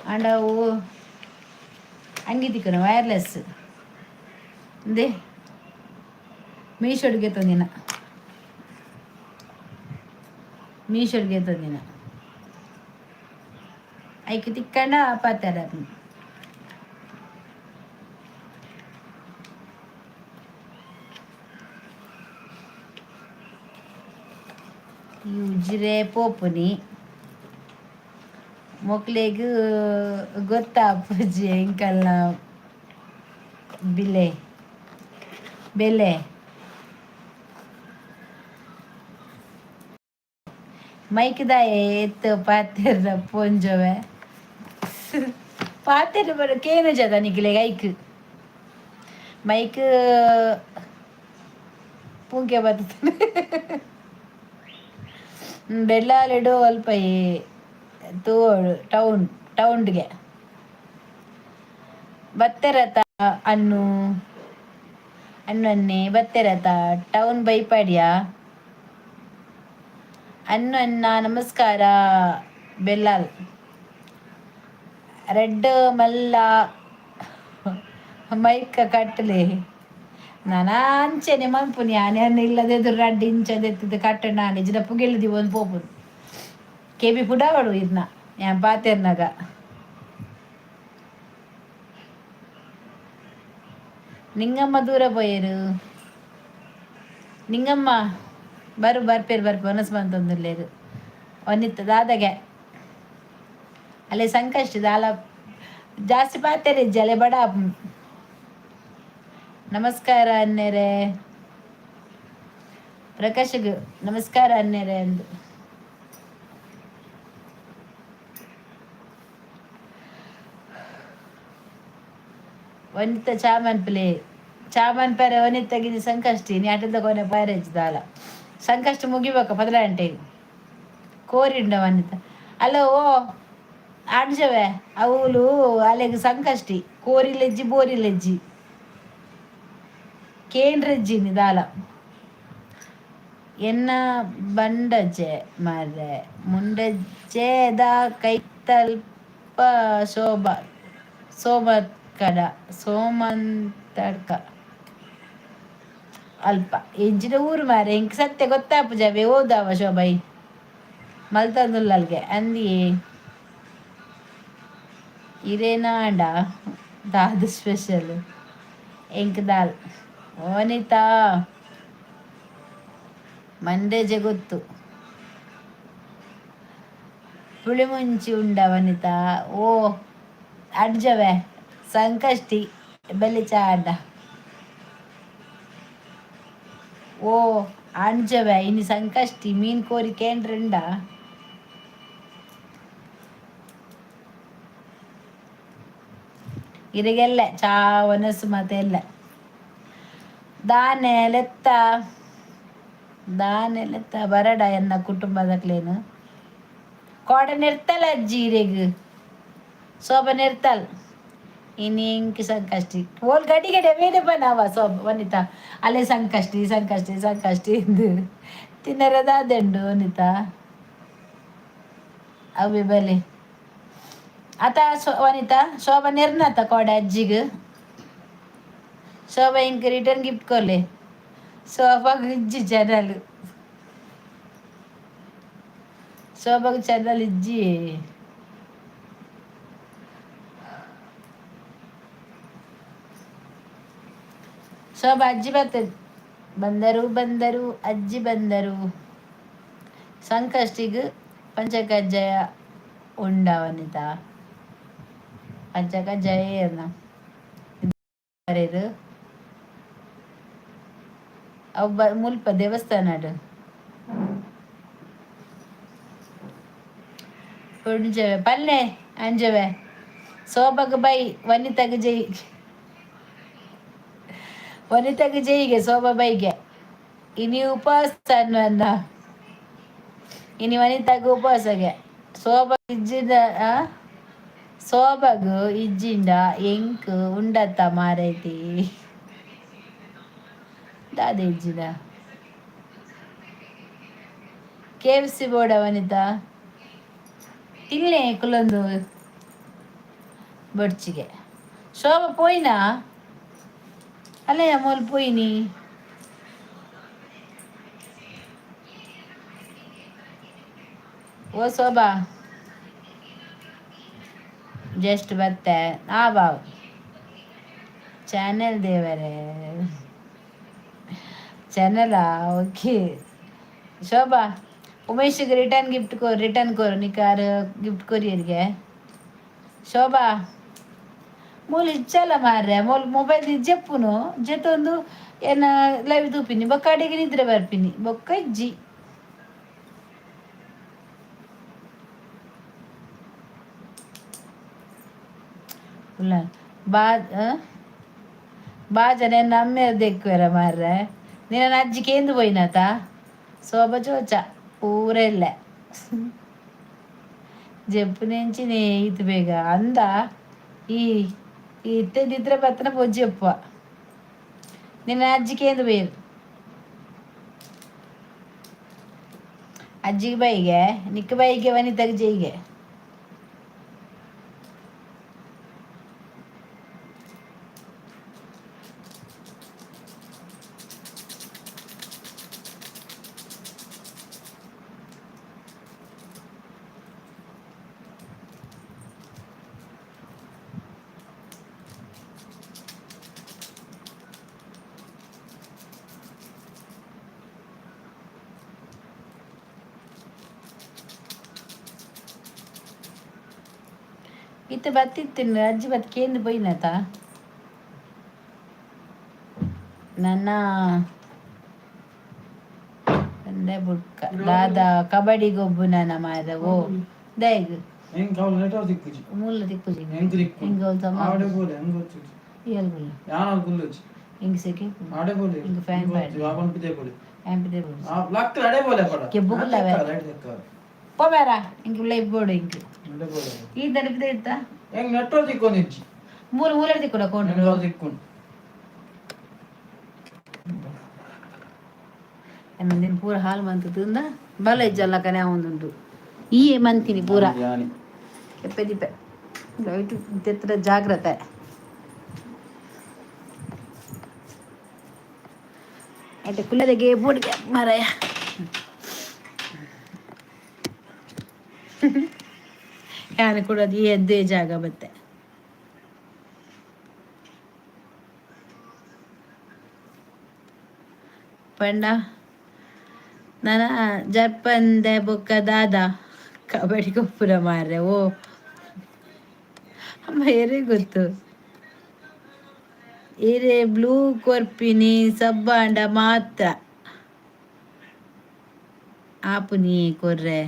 ಅಂಡ ಅವು ಅಂಗಿ ತಿಕ್ಕನ ವೈರ್ಲೆಸ್ ಅಂದೆ ಮೀಶೋಡ್ಗೆ ತಂದಿನ ಐಕ್ ತಿಕ್ಕಂಡ ಪಾತಾರ ಉಜ್ರೆ ಪೋಪುನಿ ಮೊಕ್ಲಿಗೆ ಗೊತ್ತಾಪುಜಿ ಎಂಕಲ್ನ ಬೆಲೆ ಮೈಕ್ದ ಎತ್ತು ಪಾತೆರ ಪೊಂಜವೆ ಪಾತೆರ ಬರ ಕೇನು ಜದ ನಿಕ್ಲೆಗ್ ಐಕ್ ಮೈಕ್ ಪೂಂಕೆ ಬರ್ತದೆ ಬೆಳ್ಳಾಲಿಡು ಅಲ್ಪ ಟೌನ್ಗೆ ಬತ್ತೆರತ ಅನ್ನೆ ಬತ್ತೆರತ ಟೌನ್ ಬೈಪಾಡ್ಯ ಅನ್ನ ನಮಸ್ಕಾರ ಬೆಲ್ಲಾಲ್ ರೆಡ್ ಮಲ್ಲ ಮೈಕ ಕಟ್ಟಲೆ ನಾನು ಅಂಚೆನೆ ಮಂಪುನಿ ಆನೆ ಇಲ್ಲದೆ ರಡ್ಡು ಇಂಚದೆತ್ತಿದ್ದು ಕಟ್ಟಣ ನಾನು ಜಿನ ಪುಗೆಲ್ದಿ ಒಂದು ಪೋಪುದು ಕೆಬಿ ಪುಡಾವಡು ಇದ್ನ ഞാൻ ಪಾತೆರ್ನಾಗ ನಿಂಗಮ್ಮ ದೂರ ಪೋಯರು ನಿಂಗಮ್ಮ ಬರ್ಪೇರು ಮನಸ್ಸು ಬಂತಂದಿಲ್ಲೇರು ಒಂದಿತ್ತು ದಾದಗೆ ಅಲ್ಲೇ ಸಂಕಷ್ಟ ದಾಲ ಜಾಸ್ತಿ ಪಾತೆರೆ ಜಲೆ ಬಡ ನಮಸ್ಕಾರ ಅನ್ನೇರೆ ಪ್ರಕಾಶ್ಗೆ ನಮಸ್ಕಾರ ಅನ್ನೇರೆ ಅಂದು ವನಿತ ಚಾಮನ್ ಪೇರೆ ವನಿತಗಿದ ಸಂಕಷ್ಟಿ ನೀ ಅಟದ ಕೊನೆ ಪೈರೆ ದಾಲ ಸಂಕಷ್ಟ ಮುಗಿಬೇಕ 10 ಗಂಟೆಗೆ ಕೋರಿಂಡ ವನಿತ ಅಲ್ಲ ಓ ಆಡ್ಜವೆ ಅವಳು ಅಲೆಗ್ ಸಂಕಷ್ಟಿ ಕೋರಿಲೆಜ್ಜಿ ಬೋರಿಲೆಜ್ಜಿ ಕೇಂದ್ರಜ್ಜಿನಿ ದಾಲ ಎನ್ನ ಬಂಡಜೆ ಮರೆ ಮುಂಡಜ್ಜೆದ ಕೈತಲ್ಪ ಶೋಭ ಸೋಮತ್ಕಡ ಸೋಮಂತಡ್ಕ ಅಲ್ಪ ಎಂಚಿನ ಊರು ಮಾರೆ ಇಂಕ ಸತ್ಯ ಗೊತ್ತಾಪು ಜಾವೆ ಓದಾವ ಶೋಭೈ ಮಲ್ತಂದುಲ್ಲಲ್ಗೆ ಅಂದಿ ಇರೇನಾಂಡ ದಾದ ಸ್ಪೆಷಲ್ ಎಂಕ್ ದಾಲ್ ವನಿತಾ ಮಂಡೇಜೆ ಗೊತ್ತು ಪುಳಿಮುಂಚಿ ಉಂಡ ವನಿತಾ ಓ ಅಡ್ಜವೆ ಸಂಕಷ್ಟಿ ಬೆಲ್ಲಿ ಚಾಂಡ ಓ ಅಂಜವೆ ಇನಿ ಸಂಕಷ್ಟಿ ಮೀನ್ ಕೋರಿ ಕೇಂದ್ರಂಡ ಇರಿಗೆಲ್ಲ ಚಾ ಒನಸು ಮತ್ತೆ ಎಲ್ಲ ದಾನೆ ಲೆತ್ತ ಬರಡ ಎನ್ನ ಕುಟುಂಬದಕ್ಲೇನು ಕೋಡ ನಿರ್ತಲ ಅಜ್ಜಿ ಇರೆಗ್ ಶೋಭ ನಿರ್ತಲ್ ಇನಿ ಇಂಕ್ ಸಂಕಷ್ಟಿ ಓಲ್ ಗಡಿ ಗಡಿ ಬೇರೆ ಬನವ ಶೋಭ ವನಿತಾ ಅಲ್ಲೇ ಸಂಕಷ್ಟಿ ಇಂದು ತಿನ್ನರದಾದೆಂಡು ವನಿತಾ ಅವಿ ಬಲೆ ಆತ ವನಿತಾ ಶೋಭ ನಿರ್ನತ ಕೋಡೆ ಅಜ್ಜಿಗ್ ಶೋಭ ಇಂಕ್ ರಿಟರ್ನ್ ಗಿಫ್ಟ್ ಕೊಲೆ ಶೋಭಾಗ್ ಇಜ್ಜಿ ಚಾನಲ್ ಶೋಭಾಗ್ ಚಾನಲ್ ಇಜ್ಜಿ ಶೋಭಾ ಅಜ್ಜಿ ಬರ್ತದೆ ಬಂದರು ಅಜ್ಜಿ ಬಂದರು ಸಂಕಷ್ಟಿಗ್ ಪಂಚಕಜ್ಜಾಯ ಉಂಡ ವನಿತಾ ಪಂಚಕಜ್ಜಾಯ ಏನ ಅವ್ ಮುಲ್ಪ ದೇವಸ್ಥಾನ ಉಂಜವೆ ಪಲ್ಲೆ ಅಂಜವೆ ಶೋಭಾಗ ಬೈ ವನಿತಾಗ ಜೈಗೆ ಶೋಭಾ ಬೈಗೆ ಇನಿ ಉಪವಾಸ ಅನ್ನ ಇನಿ ವನಿತಾಗ ಉಪವಾಸಗೆ ಶೋಭಾಗ ಇಜ್ಜಿಂಡ ಎಂಕ್ ಉಂಡತ್ತ ಮಾರೈತಿ ದಾದ ಇಜ್ಜಿದ KFC ಬೋಡ ವನಿತಾ ತಿನ್ಲೆ ಕುಲೊಂದು ಬಡ್ಚಿಗೆ ಶೋಭಾ ಪೋಯ್ನಾ ಅಲ್ಲೇ ಅಮೋಲ್ ಪೋಯ್ನಿ ಓ ಶೋಭಾ ಜಸ್ಟ್ ಬತ್ತೆ ಬಾವ್ ಚಾನೆಲ್ ದೇವರೇ ಚಾನಲಾ ಓಕೆ ಶೋಭಾ ಉಮೇಶ್ಗೆ ರಿಟರ್ನ್ ಕೋರು ನಿಕಾರ ಗಿಫ್ಟ್ ಕೊರಿಯರ್ಗೆ ಶೋಭಾ ಮೂಲ ಇಚ್ಚಲ್ಲ ಮಾರ್ರೆ ಮೂಲ ಮೊಬೈಲ್ ಜೆಪ್ಪುನು ಜೆತ್ತೊಂದು ಏನ ಲೈವ್ ತೂಪಿನಿ ಬೊಕ್ಕ ಅಡಿಗೆ ನಿದ್ರೆ ಬರ್ಪಿನಿ ಬೊಕ್ಕ ಇಜ್ಜಿ ಬಾಜನ ಎನ್ನ ಅಮ್ಮೆ ದೆಕ್ಕುವರ ಮಾರ್ರೆ ನಿನ್ನ ಅಜ್ಜಿ ಕೇಂದು ಪೋಯ್ನಾತ ಶೋಭಾ ಚೋಚ ಪೂರ ಇಲ್ಲ ಜಪ್ಪು ನೆಂಚಿನೇ ಇದು ಬೇಗ ಅಂದ ಈ ಇತ್ತದಿದ್ರೆ ಬತ್ತನ ಪೊಜ್ಜಿ ಅಪ್ಪ ನಿನ್ನ ಅಜ್ಜಿ ಕೇಂದು ಬೇರು ಅಜ್ಜಿಗೆ ಬೈಗೆ ನಿಕ್ಕ ಬೈಗೆ ವನಿತಾಗ ಜೈಗೆ ಇತ್ತ ಬತ್ತಿತ್ತಿನ ಅಜ್ಜಿ ಬತ್ ಕೇಂದು ಬೈನತ ನನ್ನ ಅಂದೆ ಬುಡ್ಕ ದಾದ ಕಬಡ್ಡಿ ಗೊಬ್ಬು ನನ್ನ ಮಾದ ಓ ದೈಗ್ ಮುಲ್ಲ ತಿಕ್ಕುಜಿ ಹಿಂಗ ಹಿಂಗ ಸೆಕೆ ಹಿಂಗ ಫ್ಯಾನ್ ಬುಗ್ಲವೆ ಪೋಬೇರ ಹಿಂಗ ಲೈಫ್ ಬೋರ್ಡ್ ಹಿಂಗ ಈ ದರಿದ್ರ ಇತ್ತ ಹೆಂಗ್ ನೆಟ್ಟೋರ್ ತಿಕ್ಕೊಂಡಿಚ್ಚಿ ಮೂರು ಮೂಲೆಡ್ ತಿಕ್ಕೊಡ ಕೊಂಡು ನೆಟ್ಟೋರ್ ತಿಕ್ಕೊಂಡು ಎನ್ನದಿನ ಪೂರ ಹಾಲು ಮಂತದಿಂದ ಬಲ ಇಜ್ಜಲ್ಲ ಕನೆ ಒಂದುಂಟು ಈ ಮಂತಿನಿ ಪೂರ ಕೆಪ್ಪೆ ದೀಪೆ ಲೈಟ್ ತೆತ್ರ ಜಾಗ್ರತೆ ಅಟೆ ಕುಲ್ಲದೆಗೆ ಬೋಡ್ಗೆ ಮರಯ ಯಾರು ಕೊಡೋದು ಈ ಎದ್ದೇ ಜಾಗ ಬತ್ತೆ ಪಂಡ ನಾನ ಜರ್ಪಂದೆ ಬೊಕ್ಕ ದಾದ ಕಬಡ್ಡಿ ಗೊಪ್ಪುರ ಮಾರ್ರೆ ಓ ಅಮ್ಮ ಏರೇ ಗೊತ್ತು ಏರೇ ಬ್ಲೂ ಕೊರ್ಪಿನಿ ಸಬ್ಬಾಂಡ ಮಾತ್ರ ಆಪು ನೀ ಕೊರ್ರೆ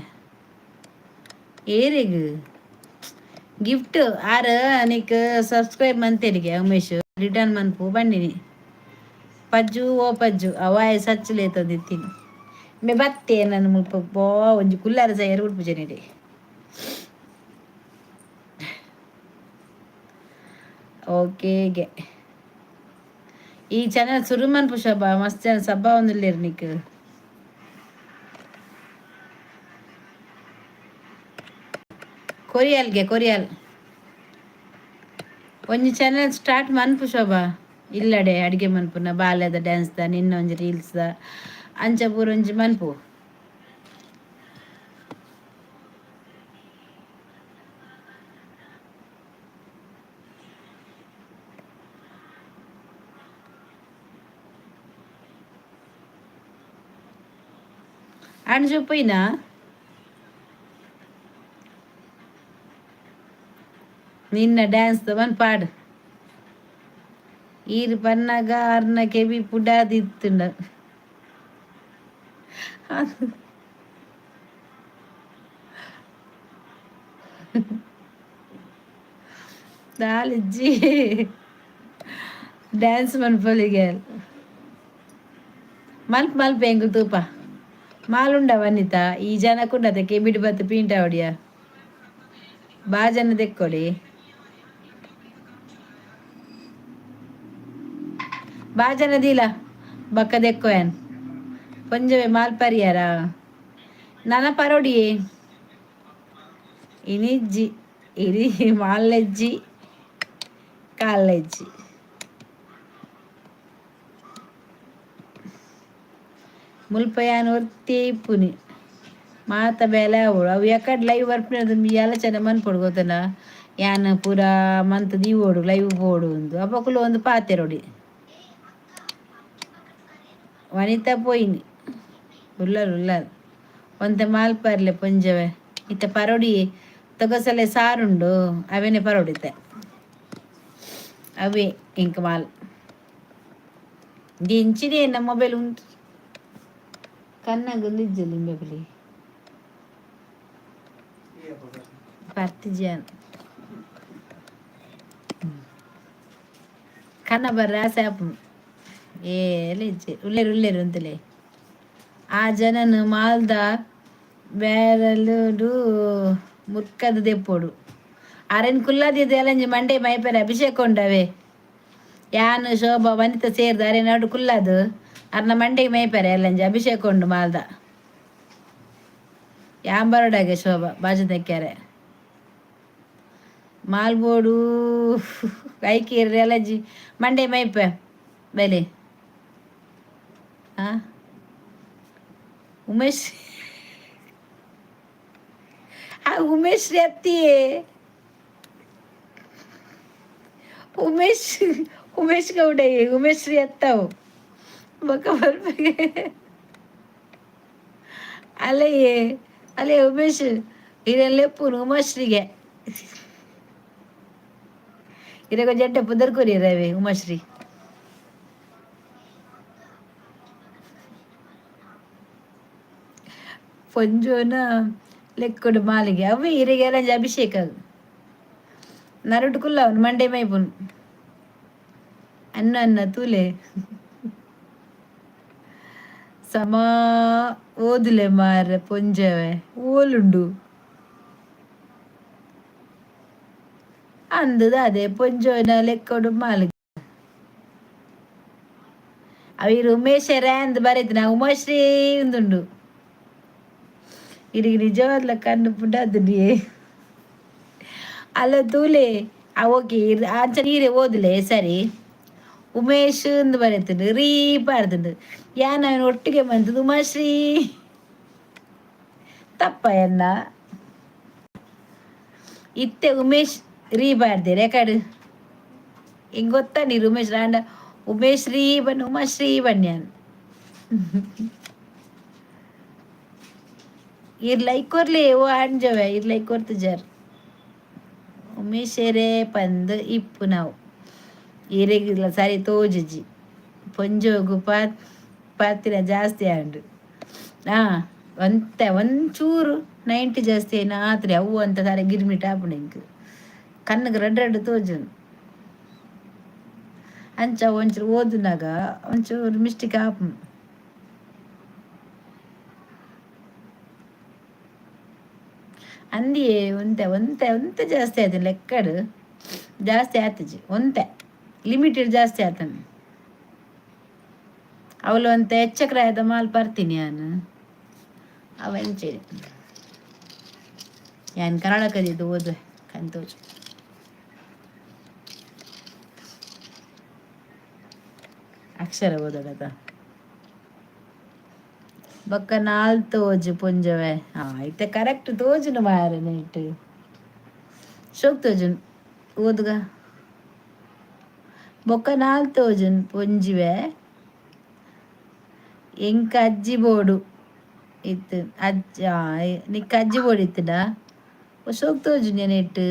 ಏರಿಗ ಗಿಫ್ಟ್ ಆರ ನೀಕ್ ಸಬ್ಸ್ಕ್ರೈಬ್ ಮಂತೇರಿಗೆ ಉಮೇಶ್ ರಿಟರ್ನ್ ಮನ್ಪು ಬಂದಿನಿ ಪಜ್ಜು ಓ ಪಜ್ಜು ಅವಾಯ ಸಚ್ಚಲೇತದಿತ್ತೀನಿ ಮೆ ಬತ್ತೆ ನನ್ನ ಮುಲ್ಪ ಬೋ ಒಂಜಿ ಕುಲ್ಲಾರ ಸೈಯರ್ ಉಡ್ಪು ಜನಿಡೆ ಓಕೆಗೆ ಈ ಚಾನಲ್ ಸುರು ಮನ್ಪು ಶೋಭಾ ಮಸ್ತ್ ಜನ ಸಬ್ಬಾ ಒಂದಿಲ್ಲೇರು ನಿಕ್ ಕೊರಿಯಲ್ ಒಂಜಿ ಚಾನಲ್ ಸ್ಟಾರ್ಟ್ ಮನ್ಪು ಶೋಭಾ ಇಲ್ಲಡೆ ಅಡಿಗೆ ಮನ್ಪುನ ಬಾಲ್ಯದ ಡ್ಯಾನ್ಸ್ದ ನಿನ್ನ ಒಂಜಿ ರೀಲ್ಸ್ದ ಅಂಚ ಪೂರ ಒಂಜಿ ಮನ್ಪು ಅಣ್ಜು ಪೋಯ್ನಾ ನಿನ್ನ ಡ್ಯಾನ್ಸ್ ಮನ್ ಪಾಡು ಈರು ಪನ್ನಗ ಅರ್ನ ಕೆವಿ ಪುಡಾದಿತ್ತುಂಡ ನಾಲಿಜ್ಜಿ ಡ್ಯಾನ್ಸ್ ಮನ್ಪೊಲಿಗೆ ಮಲ್ಪ ಹೆಂಗು ತೂಪ ಮಾಲುಂಡ ವನಿತ ಈ ಜನಕ್ಕುಂಡದ ಕೆಬಿಡಿ ಬತ್ತು ಪೀಂಟ ಹೊಡಿಯ ಬಾಜನ ತೆಕ್ಕೊಡಿ ಬಾಜನ ದೀಲ ಬಕ್ಕ ದೆಕ್ಕೋಯನ್ ಕೊಂಚವೇ ಮಾಲ್ ಪರಿಯಾರ ನನ್ನ ಪರೋಡಿ ಇನಿಜ್ಜಿ ಇರಿ ಮಾಲೆಜ್ಜಿ ಕಾಲೆಜ್ಜಿ ಮುಲ್ಪಯಾನ್ ಒರ್ತಿ ಪುನಿ ಮಾತ ಬೇಲೆ ಅವಳು ಅವು ಯಾಕಡೆ ಲೈವ್ ಬರ್ಪಿನದು ಎಲ್ಲ ಚೆನ್ನಾಗಿ ಮನ್ಪೊಡು ಗೊತ್ತನ ಯಾನ್ ಪೂರ ಮಂತ್ ದೀವೋಡು ಲೈವ್ ಬೋಡು ಒಂದು ಅಪ್ಪಕ್ಕಲು ಒಂದು ಪಾತೆರೊಡಿ ವನಿತಾ ಪೋಯಿನಿ ಉಲ್ಲರ್ ಒಂತೆ ಮಾಲ್ಪರ್ಲೆ ಪೊಂಜವೆ ಇತ್ತ ಪರೋಡಿ ತೊಗಸಲೆ ಸಾರುಂಡು ಅವೇನೆ ಪರೋಡಿತೆ ಅವೇ ಇಂಕ ಮಾಲ್ ದಿಂಚಿನಿ ನಮ್ಮ ಮೊಬೈಲ್ ಉಂಟು ಕಣ್ಣಾಗ ನಿಜ್ಜಲ್ಲಿ ಬೆಬಲಿ ಬರ್ತಿಜ್ಯಾನ್ ಕನ್ನ ಬರ್ರ ಸ್ಯಾಪ್ ಏಲಿಜ್ಜೆ ಉಲ್ಲೇರು ಅಂತಲೇ ಆ ಜನನು ಮಾಲ್ದ ಬೇರಲು ಮುಕ್ಕದ ದೆಪ್ಪೋಡು ಅರೆನ್ ಕುಲ್ಲದಿದ್ದು ಎಲ್ಲಂಜಿ ಮಂಡೆ ಮೈಪೇರ ಅಭಿಷೇಕ ಉಂಡವೆ ಯಾನು ಶೋಭಾ ವನಿತ ಸೇರ್ದ ಅರೆ ನಡು ಕುಲ್ಲದು ಅರ್ನ ಮಂಡೆಗೆ ಮೈಪೇರ ಎಲ್ಲಂಜಿ ಅಭಿಷೇಕ ಉಂಡು ಮಾಲ್ದ ಯಾಂಬರಡಾಗೆ ಶೋಭಾ ಬಾಜು ತೆಕ್ಕ್ಯಾರೆ ಮಾಲ್ಬೋಡು ಐಕೀರ್ರಿ ಎಲ್ಲಂಜಿ ಮಂಡೆ ಮೈಪೆ ಬೆಲೆ ಉಮೇಶ್ ಉಮೇಶ್ ಎತ್ತಿಯೇ ಉಮೇಶ್ ಗೌಡ ಉಮೇಶ್ ರೀ ಎತ್ತವು ಬೊಕ್ಕ ಬರ್ಬೇಕೆ ಅಲ್ಲೇ ಉಮೇಶ್ ಇರೆಲ್ಲೆಪ್ಪುನು ಉಮಾಶ್ರೀಗೆ ಇರಗ ಜಡ್ಡ ಪುದರ್ಕೊರಿ ರವೆ ಉಮಾಶ್ರೀ ಪೊಂಜೋನ ಲೆಕ್ಕೊಡು ಮಾಲಿಗೆ ಅವೇ ಇರೆಗೆಲ್ಲ ಅಭಿಷೇಕ ನರುಟು ಕುಲ್ಲ ಅವನು ಮಂಡೆ ಮೈಪುನು ಅನ್ನ ತೂಲೆ ಸಮ ಓದುಲೆ ಮಾರ ಪೊಂಜವೆ ಓಲುಂಡು ಅಂದದ ಅದೇ ಪೊಂಜೋನ ಲೆಕ್ಕೊಡು ಮಾಲ್ ಅವಿರು ಉಮೇಶರೇ ಅಂದ್ ಬರೈತಿ ನಾ ಉಮಾಶ್ರೀ ಉಂದುಂಡು ಇರಿಗೆ ನಿಜವಾದ್ಲ ಕಣ್ಣು ಪುಂಡದ್ದು ನೀ ಅಲ್ಲ ತೂಲೆ ಓಕೆ ಆಂಚ ನೀರೇ ಓದ್ಲೆ ಸರಿ ಉಮೇಶ್ ಎಂದು ಬರೀತುಂಡು ರೀ ಪಾಡ್ದುಂಡು ಯಾನ್ ಅವನು ಒಟ್ಟಿಗೆ ಬಂತದ್ದು ಉಮಾಶ್ರೀ ತಪ್ಪ ಎನ್ನ ಇತ್ತೆ ಉಮೇಶ್ ರೀ ಬಾರ್ದೆ ರೆಕಾರ್ಡ್ ಹಿಂಗೆ ಗೊತ್ತಾ ನೀರು ಉಮೇಶ್ ರಾಂಡ ಉಮೇಶ್ ರೀ ಬನ್ನಿ ಉಮಾಶ್ರೀ ಬನ್ಯಾನ್ ಇರ್ಲೈಕ್ ಕೊರ್ಲಿ ಓ ಅಂಜವೆ ಇರ್ಲೈಕ್ ಕೊರ್ತು ಜರ್ ಉಮೇಶರೇ ಪಂದ್ ಇಪ್ಪು ನಾವು ಈರೆಗಿಲ್ಲ ಸರಿ ತೋಜುಜಿ ಪೊಂಜೋಗು ಪಾತಿನ ಜಾಸ್ತಿ ಆಂಡು ಒಂಚೂರು 90 ಜಾಸ್ತಿ ಏನು ಆತ್ರಿ ಅವು ಅಂತ ತಾರೆ ಗಿರ್ಮಿಟ್ ಆಪುಂಡು ಇಂಕ್ ಕಣ್ಣಿಗೆ ರೆಡ್ ತೋಜುನು ಅಂಚ ಒಂಚೂರು ಓದುನಾಗ ಒಂಚೂರು ಮಿಸ್ಟೇಕ್ ಆಪು ಅಂದಿಯೇ ಒಂತೆ ಜಾಸ್ತಿ ಆಯ್ತು ಲೆಕ್ಕಡು ಜಾಸ್ತಿ ಆತಜಿ ಒಂತೆ ಲಿಮಿಟೆಡ್ ಜಾಸ್ತಿ ಆತನು ಅವಳು ಅಂತ ಹೆಚ್ಚಕ್ರ ಆದ ಮಾಲ್ ಬರ್ತೀನಿ ನಾನು ಅವಂಚೆ ಯಾನ್ ಕನ್ನಡ ಕದಿದ್ದು ಓದುವೆ ಕಂತೋಜು ಅಕ್ಷರ ಓದೋದ ಬೊಕ್ಕ ನಾಲ್ ತೋಜು ಪುಂಜವೆ ಐತೆ ಕರೆಕ್ಟ್ ತೋಜುನು ಮಾರ ನೀಟ್ ಶೋಕ್ ತೋಜುನ್ ಓದುಗ ಬೊಕ್ಕ ನಾಲ್ ತೋಜುನ್ ಪೊಂಜಿವೆ ಎಂಕ ಅಜ್ಜಿ ಬೋಡು ಇತ್ತು ಅಜ್ಜ ನಿಕ್ಕ ಅಜ್ಜಿ ಬೋಡು ಇತ್ತಡ ಶೋಕ್ ತೋಜುನ್ಯ ನೆಟ್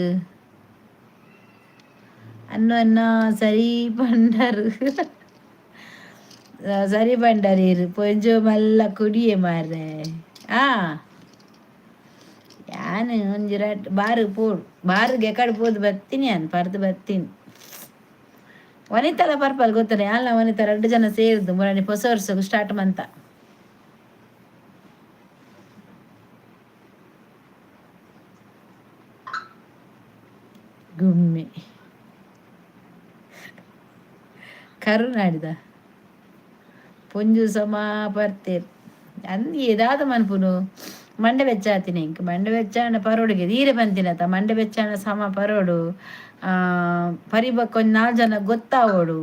ಅನ್ನ ಸರಿ ಪಂಡರು ಸರಿ ಪಂಡರೀರು ಪೊಂಜು ಮಲ್ಲ ಕುಡಿಯೆ ಮಾರ್ರೆ ಯಾನು ಒಂಜಿ ಬಾರು ಪೋಡು ಬಾರಿಗೆ ಕಡೆ ಪೋದು ಬರ್ತೀನಿ ನಾನು ಪರ್ದು ಬರ್ತೀನಿ ವನಿತಲ ಪರ್ಪಲ್ ಗೊತ್ತಾನೆ ಅಲ್ಲ ವನಿತ 2 ಜನ ಸೇರಿದ್ದು ಮೊನ್ನೆ ಹೊಸ ವರ್ಷಕ್ಕೆ ಸ್ಟಾರ್ಟ್ ಮಂತ ಗುಮ್ಮಿ ಕರುನಾಡಿದ ಪೊಂಜು ಸಮ ಪರ್ತೇರ್ ಅಂದ್ ಏದಾದ ಮನ್ಪುನು ಮಂಡೆ ಬೆಚ್ಚಾತಿನಿ ಇಂಕ ಮಂಡೆ ಬೆಚ್ಚಾಣ ಪರೋಡಿಗೆ ತೀರೆ ಬಂತಿನತ ಮಂಡೆ ಬೆಚ್ಚಾಣ ಸಮ ಪರೋಡು ಪರಿಬಕ್ ಒಂಜಿ 4 ಜನ ಗೊತ್ತಾವೋಡು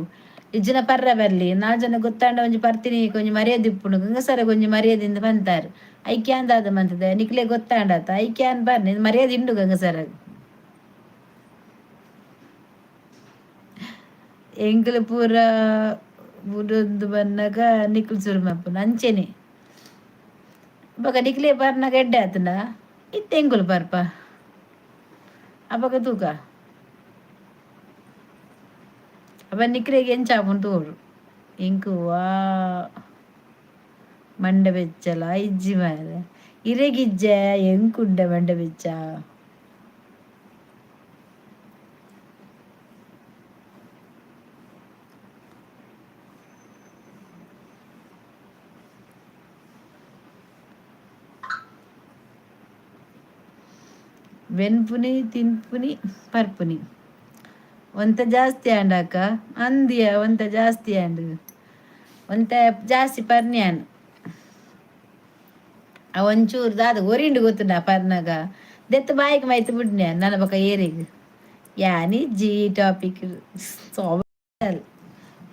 ಇಜ್ಜಿನ ಪರ್ರ ಬರ್ಲಿ 4 ಜನ ಗೊತ್ತಾಂಡ ಒಂಜಿ ಪರ್ತಿನಿ ಕೊಂಚ ಮರ್ಯಾದೆ ಇಪ್ಪುಂಡು ಗಂಗಸರ ಕೊಂಚ ಮರ್ಯಾದೆಯಿಂದ ಬಂತಾರೆ ಐಕ್ಯಾಂದಾದ ಮಂತದೆ ನಿಕ್ಲೆ ಗೊತ್ತಾಂಡತ ಐಕ್ಯಾನ್ ಬರ್ನಿ ಮರ್ಯಾದೆ ಇಂಡು ಗಂಗಸರ ಎಂಕುಲು ಪೂರ ಬುಡೊಂದು ಬನ್ನಗ ನಿಕ್ಲು ಸುರು ಮಪ್ಪುನ ಅಂಚೆನೆ ಬೊಕ ನಿಕ್ಲೆ ಬರ್ನಾಗ ಎಡ್ಡೆ ಆತನ ಇತ್ತೆ ಎಂಕುಲು ಬರ್ಪ ಅಬಗ ತೂಕ ಅವ ನಿಕ್ಲೆಗೆ ಎಂಚಾಪುಂಡು ತೋಡು ಇಂಕುವಾ ಮಂಡೆ ಬೆಚ್ಚಲ ಇಜ್ಜಿ ಮಾರೆ ಇರೆಗಿಜ್ಜೆ ಎಂಕುಂಡೆ ಮಂಡೆ ಬೆಚ್ಚ వెన్పుని తిన్పుని పర్పుని ಒಂತ ಜಾಸ್ತಿ ಆಂಡಾಕ ಅಂದಿಯ ಒಂತ ಜಾಸ್ತಿ ಆಂಡು ಒಂತ ಜಾಸ್ತಿ ಪರ್ನ್ಯಾನ್ ಒಂಚೂರು ದಾದ ಒರಿಂಡು ಗೊತ್ತುಂಡ ಪರ್ನಾಗ ದೆತ್ತು ಬಾಯಿಗೆ ಮೈತು ಬಿಡ್ನ್ಯಾನ್ ನನ್ನ ಬಕ ಏರಿಗೆ ಯಾನಿ ಜಿ ಟಾಪಿಕ್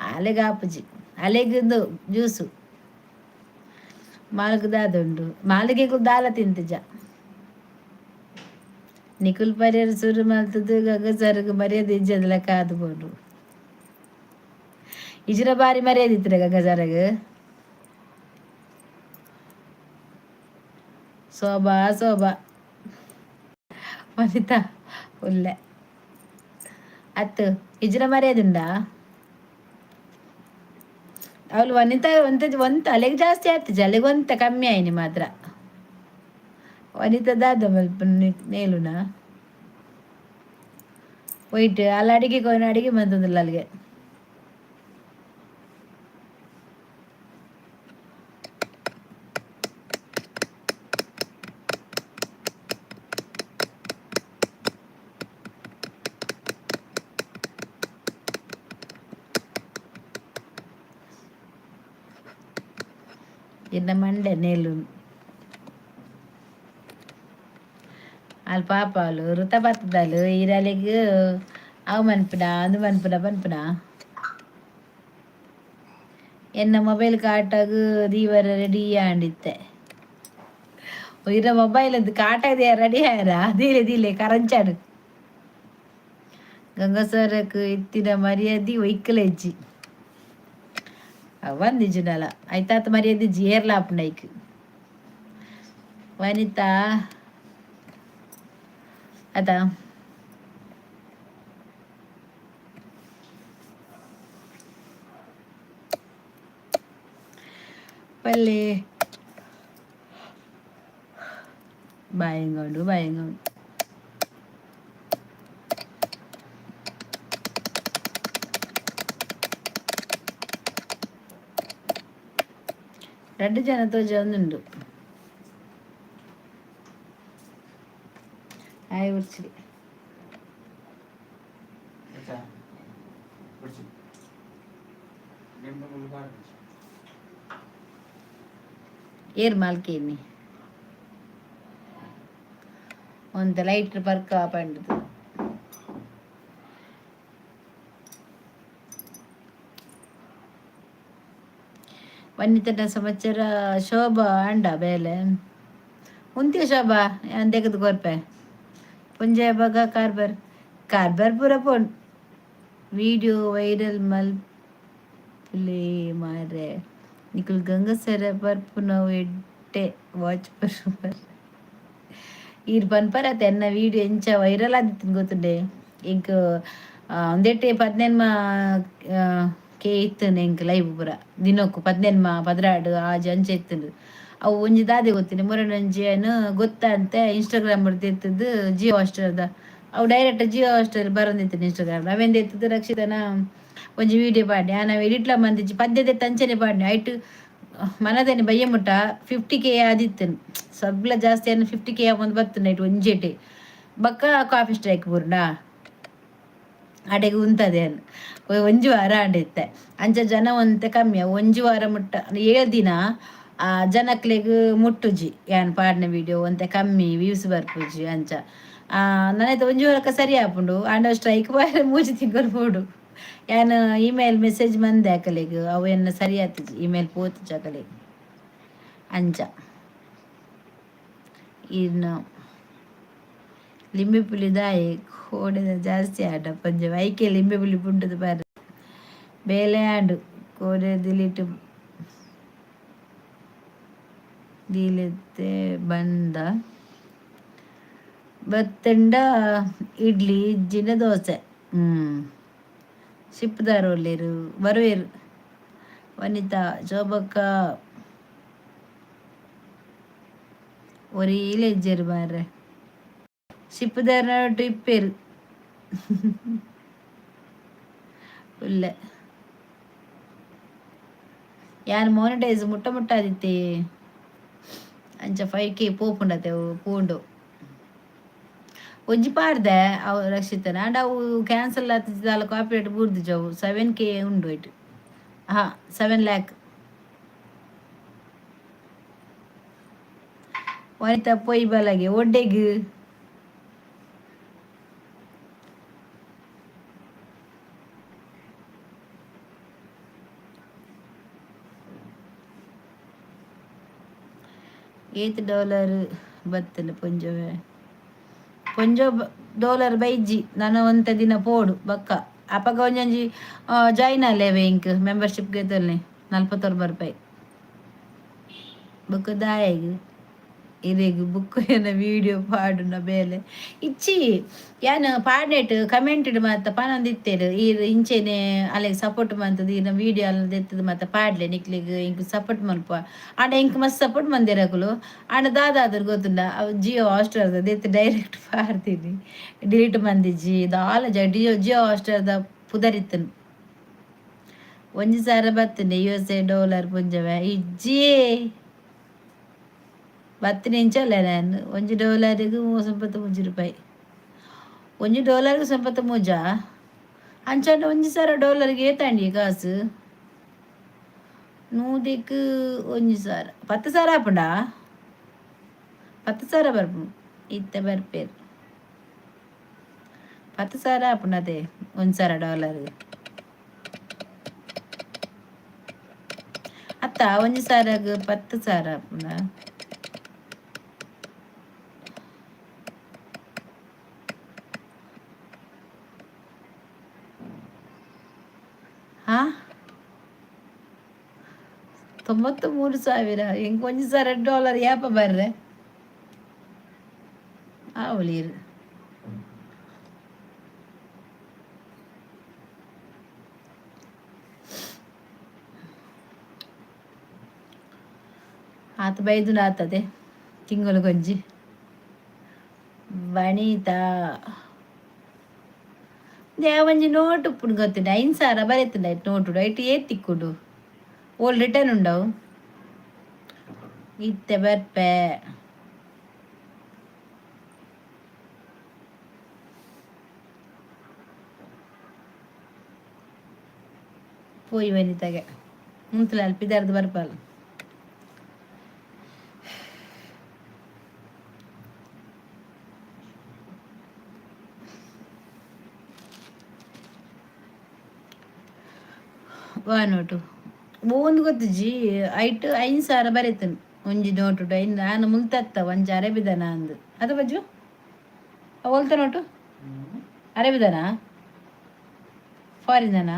ಅಲೆಗ ಆಪುಜಿ ಅಲೆಗಿಂದು ಜ್ಯೂಸು ಮಾಲ್ಗು ದಾದುಂಡು ಮಾಲಿಗೆಗೂ ದಾಲ ತಿಂತಿಜ ನಿಖುಲ್ ಪರಿಯರ್ ಸುರು ಮಲ್ತದು ಗಗಸರ್ಗ ಮರ್ಯಾದೆ ಇಜ್ಜದಲ್ಲ ಕಾದು ಬೋಡು ಇಜ್ರ ಬಾರಿ ಮರ್ಯಾದೆ ಇತ್ತಿರ ಗಗಸರಗ ಶೋಭಾ ವನಿತಾ ಒಳ್ಳೆ ಅತ್ತು ಇಜ್ರ ಮರ್ಯಾದೆ ಉಂಡಾ ಅವಳು ವನಿತಾ ಒಂತ ಅಲೆಗೆ ಜಾಸ್ತಿ ಆಗ್ತದೆ ಅಲೆಗೆ ಒಂತ ಕಮ್ಮಿ ಆಯ್ನಿ ಮಾತ್ರ ವನಿತದಾದ ಮಲ್ಪ ನೇಲುನ ಒಯ್ಟ್ ಅಲ್ಲ ಅಡಿಗೆ ಕೊಯ್ನ ಅಡಿಗೆ ಬಂತಂದಿಲ್ಲ ಅಲ್ಲಿಗೆ చిన్న మండే నీళ్ళు వాళ్ళ పాపాలు ಋತಪತ್ತದಾಲು ಈರಲಿಗೆ ಅವು ಮನ್ಪಿನ ಅದು ಮನ್ಪಿನ ಎನ್ನ ಮೊಬೈಲ್ ಕಾಟಾಗ ದೀವರ ರೆಡಿ ಆಂಡಿತ್ತೆ ಇರ ಮೊಬೈಲ್ ಅದು ಕಾಟಾಗ ರೆಡಿ ಆಯ್ರ ದೀಲೆ ಕರಂಚಾಡು ಗಂಗಸರಕ್ಕೆ ಎತ್ತಿನ ಮರ್ಯಾದೆ ಒಯ್ಕಲೆಜ್ಜಿ వందించుండాల అయితే అత్త మరి అది జీర్లా అప్పుడైకి వనిత అత పల్లె భయంగా ఉండు രണ്ട് ജനത്തോ ചേർന്നുണ്ട് ആയ കുറിച്ചിട്ട് ಏರ್ ಮಾಲ್ಕೇನಿ ಒಂದು ಲೈಟ್ರ್ ಬರ್ಕ ಪಂಡದು ವನ್ನಿತನ ಸಂವತ್ಸರ ಶೋಭಾ ಅಂಡ ಬೇಲೆ ಉಂತಿ ಶೋಭಾ ಅಂದೆಗದು ಕೊರ್ಪೆ ಪುಂಜೆ ಬಗ ಕಾರ್ಬರ್ ಪೂರ ಪೋನ್ ವಿಡಿಯೋ ವೈರಲ್ ಮಲ್ಪುಲೆ ಮಾರೆ ನಿಖಲ್ ಗಂಗಸರ ಬರ್ಪು ನಾವು ಎಡ್ಡೆ ವಾಚ್ ಬರ್ ಈರ್ ಪನ್ಪರತ್ತೆ ಎನ್ನ ವಿಡಿಯೋ ಎಂಚ ವೈರಲ್ ಆದಿತ್ತು ಗೊತ್ತುಂಡೆ ಇಂಕ ಒಂದೆಟ್ಟೆ 14K ಇತ್ತನು ಎಂಕ್ ಲೈವ್ ಪೂರ ದಿನಕ್ಕೂ 14 ಆಜ್ ಅಂಚೆ ಇತ್ತಂದು ಅವು ಒಂಜಿ ದಾದೆ ಗೊತ್ತಿನ ಮುರನಂಜಿಯನ್ನು ಗೊತ್ತಾ ಅಂತ ಇನ್ಸ್ಟಾಗ್ರಾಮ್ ಬರ್ದು ಎತ್ತದ್ದು ಜಿಯೋ ಹಾಸ್ಟೆಲ್ದ ಅವು ಡೈರೆಕ್ಟ್ ಜಿಯೋ ಹಾಸ್ಟೆಲ್ ಬರೋದಿತ್ತು ಇನ್ಸ್ಟಾಗ್ರಾಮ್ ಅವೆಂದ ಎತ್ತದ್ದು ರಕ್ಷಿತನ ಒಂಜಿ ವಿಡಿಯೋ ಪಾಡ್ನೆ ನಾವು ಎಡಿಟ್ಲ ಮಂದಿಜ್ಜಿ ಪದ್ಯದ ತಂಚನೆ ಪಾಡ್ನೆ ಐಟ್ ಮನದೇನೆ ಬಯ್ಯ ಮುಟ್ಟ 50K ಆದಿತ್ತನು ಸಬ್ಲ ಜಾಸ್ತಿ ಅನ್ನು 50K ಒಂದು ಬತ್ತು ನೈಟ್ ಒಂಜೇಟೆ ಬಕ್ಕ ಕಾಫಿ ಸ್ಟ್ರೈಕ್ ಪೂರ್ಣ ಅಡೆಗೆ ಉಂತದೆ ಅನ್ನು ಒಂಜು ವಾರ ಆಡಿತ್ತೆ ಅಂಚ ಜನ ಒಂತೆ ಕಮ್ಮಿ ಒಂಜು ವಾರ ಮುಟ್ಟ 7 ದಿನ ಆ ಜನಕ್ಲೆಗ್ ಮುಟ್ಟುಜಿ ಯಾನ್ ಪಾಡ್ನ ವಿಡಿಯೋ ಒಂತೆ ಕಮ್ಮಿ ವ್ಯೂಸ್ ಬರ್ಪುಜಿ ಅಂಚ ನನ್ನೈತೆ ಒಂಜು ವಾರಕ್ಕೆ ಸರಿ ಆಪುಂಡು ಆಂಡ ಸ್ಟ್ರೈಕ್ ಬಾಯ್ ಮೂಜಿ ತಿಂಗಳು ಪೋಡು ಯಾನ್ ಇಮೇಲ್ ಮೆಸೇಜ್ ಮಂದೆ ಆಕಲೆಗ್ ಅವು ಎನ್ನ ಸರಿ ಆತಿಜಿ ಇಮೇಲ್ ಪೋತುಜಿ ಆಕಲೆಗ್ ಅಂಚ ಇನ್ನು ಲಿಂಬೆ ಪುಲಿ ದಾಯಿ ಕೋಡೆದ ಜಾಸ್ತಿ ಆಡ ಪಂಜ ವೈಕೆ ಲಿಂಬೆ ಪುಲಿ ಪುಂಟದು ಬಾರ ಬೇಲೆ ಆಂಡು ಕೋಡೆ ದಿಲಿತೆ ಬಂದ ಬತ್ತಂಡ ಇಡ್ಲಿ ಇಜ್ಜಿನ ದೋಸೆ ಶಿಪ್ದಾರು ಒಲ್ಲೇರು ಬರುವೇರು ವನಿತಾ ಶೋಭಕ್ಕ ಒರೀಲೆ ಇಜ್ಜರು ಮಾರ್ರೆ ಶಿಪ್ಪದಾರ ಟ್ರಿಪ್ಪೇರು ಉಲ್ಲೆ ಯಾನ್ ಮೋನಿಟೈಸ್ ಮುಟ್ಟ ಆದಿತ್ತೆ ಅಂಚ 5K ಪೋಪುಂಡತೆವು ಪೂಂಡು ಒಂಜಿ ಪಾಡ್ದೆ ಅವು ರಕ್ಷಿತನ ಅಂಡ್ ಅವು ಕ್ಯಾನ್ಸಲ್ ಆತಿದ್ದಾಲ ಕಾಪಿರೇಟ್ ಬೂರ್ದಿಜವು 7K ಉಂಡು ಇಟ್ಟು 7 lakh ವನಿತಾ ಪೊಯ್ ಬಲಗೆ ಒಡ್ಡೆಗ್ $8 ಬತ್ತಲು ಪೊಂಜೋ $1 ಬೈಜಿ ನಾನು ಒಂತ ದಿನ ಪೋಡು ಬಕ್ಕ ಅಪ್ಪಗ ಒಂಜೊಂಜಿ ಜಾಯಿನ್ ಅಲ್ಲೇವೆ ಇಂಕ್ ಮೆಂಬರ್ಶಿಪ್ಗೆ ತೊಲ್ಲೆ ₹41 ಬುಕ್ ದಾಯಗ್ ಇರೆಗ್ ಬುಕ್ ಏನ ವಿಡಿಯೋ ಪಾಡುನ ಬೇಲೆ ಇಚ್ಚಿ ಯಾನ್ ಪಾಡ್ನೆಟ್ ಕಮೆಂಟೆಡ್ ಮಾತ ಪಾನೊಂದಿತ್ತೇರು ಈ ಇಂಚೆನೆ ಅಲೆಗ್ ಸಪೋರ್ಟ್ ಮಂತದ ಈನ ವಿಡಿಯೋ ಅಲ್ಲ ದೆತ್ತದ ಮಾತ ಪಾಡ್ಲೆ ನಿಕ್ಲಿಗ್ ಇಂಕ್ ಸಪೋರ್ಟ್ ಮಲ್ಪ ಆಂಡ ಇಂಕ್ ಮಸ್ತ್ ಸಪೋರ್ಟ್ ಮಂದೆರಕುಲು ಆಂಡ ದಾದಾದ್ರ ಗೊತ್ತುಂಡ ಅವು ಜಿಯೋ ಹಾಸ್ಟೆಲ್ದ ದೆತ್ತು ಡೈರೆಕ್ಟ್ ಪಾಡ್ತೀನಿ ಡಿಲೀಟ್ ಮಂದಿಜ್ಜಿ ದಾಲ ಜಿಯೋ ಹಾಸ್ಟೆಲ್ದ ಪುದರಿತ್ತನು ಒಂಜಿ ಸಾರ ಬತ್ತುಂಡೆ $USA ಪುಂಜವೆ ಇಜ್ಜಿ $10 ನಾನು $1 $93 $1 $93 ಅಂಚಾಂಡ $1 ಏತಾಂಡಿ ಕಾಸು ನೂದಿಕ್ ಒಂಜಿ ಸಾರ 10,000 ಆಪುಂಡ 10,000 ಬರ್ಪು ಇತ್ತೆ ಬರ್ಪೇರು 10,000 ಆಪುಂಡ ಅದೇ $1,000 ಅತ್ತ ಒಂಜಿ ಸಾರಾಗ 10,000 ಆಪುಂಡ ಹಾ 93,000 ಹೆಂಗೆ $1,000 ಯಾಪ ಬರ್ರೆ ಅವಳೀರು ಆತ ಬೈದುನ ಆತದೆ ತಿಂಗಳು ಗೊಂಜಿ ವನಿತಾ ಒಂಜಿ ನೋಟ್ ಉಪ್ಪುಡು ಗೊತ್ತುಂಡು 5,000 ಬರೆತುಂಡು ಆಯ್ತು ನೋಟುಡು ಐಟ್ ಏತ್ ತಿಕ್ಕುಡು ಓಲ್ ರಿಟರ್ನ್ ಉಂಡವು ಇತ್ತೆ ಬರ್ಪೆ ಪೋಯಿ ವನಿತಾಗೆ ಮುಂತಲ ಅಲ್ಪಿದಾರ್ದು ಬರ್ಪಲ್ಲ ವಾ ನೋಟು ಒಂದು ಗೊತ್ತುಜಿ ಐಟ್ 5,000 ಬರೆತನು ಒಂಜಿ ನೋಟು ನಾನು ಮುಲ್ತತ್ತ ಒಂಜಿ ಅರೆಬಿದನ ಅಂದು ಅದು ಬಜ್ಜು ಹೋಲ್ತ ನೋಟು ಅರೆಬಿದನ ಫಾರಿನನ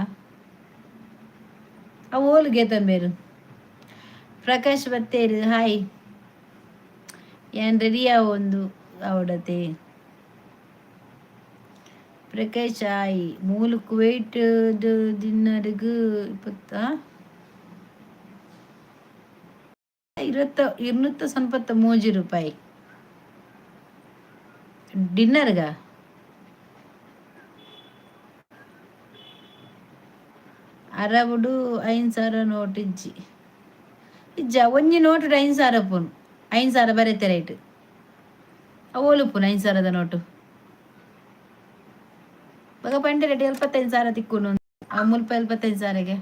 ಅವು ಓಲ್ಗೆ ತಂಬೇರು ಪ್ರಕಾಶ್ ಬತ್ತೇರು ಹಾಯ್ ಏನ್ ರೆಡಿಯಾ ಒಂದು ಅವಡತೆ ಪ್ರಕಾಶ್ ಹಾಯ್ ಮೂಲು ಕುವೈಟ್ ದಿನರಿಗೂ 293 ರೂಪಾಯಿ ಡಿನ್ನರ್ಗ ಅರವುಡು 5,000 ನೋಟ್ ಇಜ್ಜಿ ಒಂಜಿ ನೋಟು 5,000 ಪುನು 5,000 ಬರೀತೆ ರೈಟ್ ಅವಳು ಪುನು 5,000 ನೋಟು ಮಗ ಪಂಡೆ ರೆಡಿ 75,000 ತಿಕ್ಕುನು ಮುಲ್ಪ 75,000ಗೆ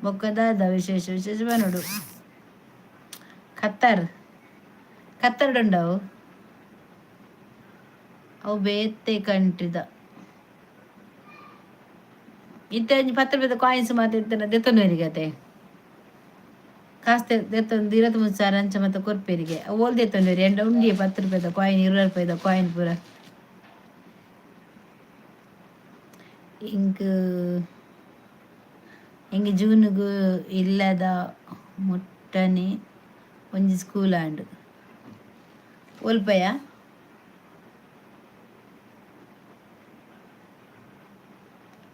ಬೊಕ್ಕದಾದ ವಿಶೇಷ ನೋಡು ಕತ್ತರ್ಡುಂಡವು ಅವು ಬೇತೆ ಕಂಟ್ರಿದ ಇತ್ತೆ 10 ರೂಪಾಯಿದ ಕಾಯಿನ್ಸ್ ಮಾತ್ರ ದೆತ್ತೊಂದವರಿಗತೆ ಕಾಸ್ತೆ ದೆತ್ತೊಂದು 23,000 ಅಂಚ ಮತ್ತೆ ಕೊರ್ಪೇರಿಗೆ ಓಲ್ ದೆತ್ತೊಂದವರಿ ಎಂಡ ಉಂಡಿ 10 ರೂಪಾಯಿದ ಕಾಯಿನ್ 20 ರೂಪಾಯಿದ ಕಾಯಿನ್ ಪೂರ ಹಿಂಗೆ ಜೂನ್ಗೂ ಇಲ್ಲದ ಮುಟ್ಟನೆ ಒಂಜಿ ಸ್ಕೂಲ್ ಆಂಡ್ ಓಲ್ಪಯ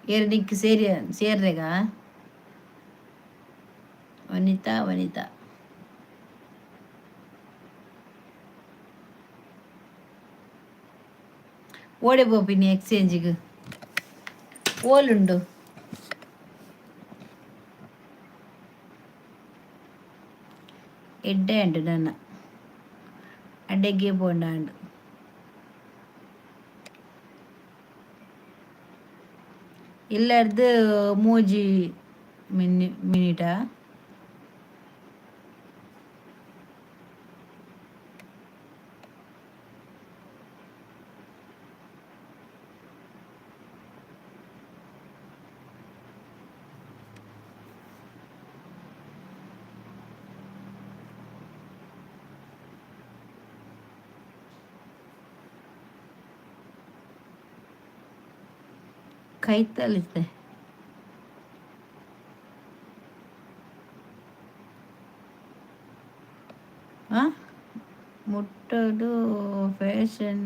ಎರಡಿಕ್ಕೆ ಸೇರ್ರೆಗ ವನಿತಾ ಓಡೆ ಬೋಪಿನಿ ಎಕ್ಸ್ಚೇಂಜಿಗೆ ಓಲುಂಡು ಎಡ್ಡೆ ಅಂಡು ನನ್ನ ಅಡ್ಡೆಗೆ ಬೋಂಡ ಅಂಡು ಇಲ್ಲರ್ದು ಮೂಜಿ ಮಿನಿಟಾ ಕೈತಲಿತ್ತೆ ಮುಟ್ಟೋದು ಫ್ಯಾಷನ್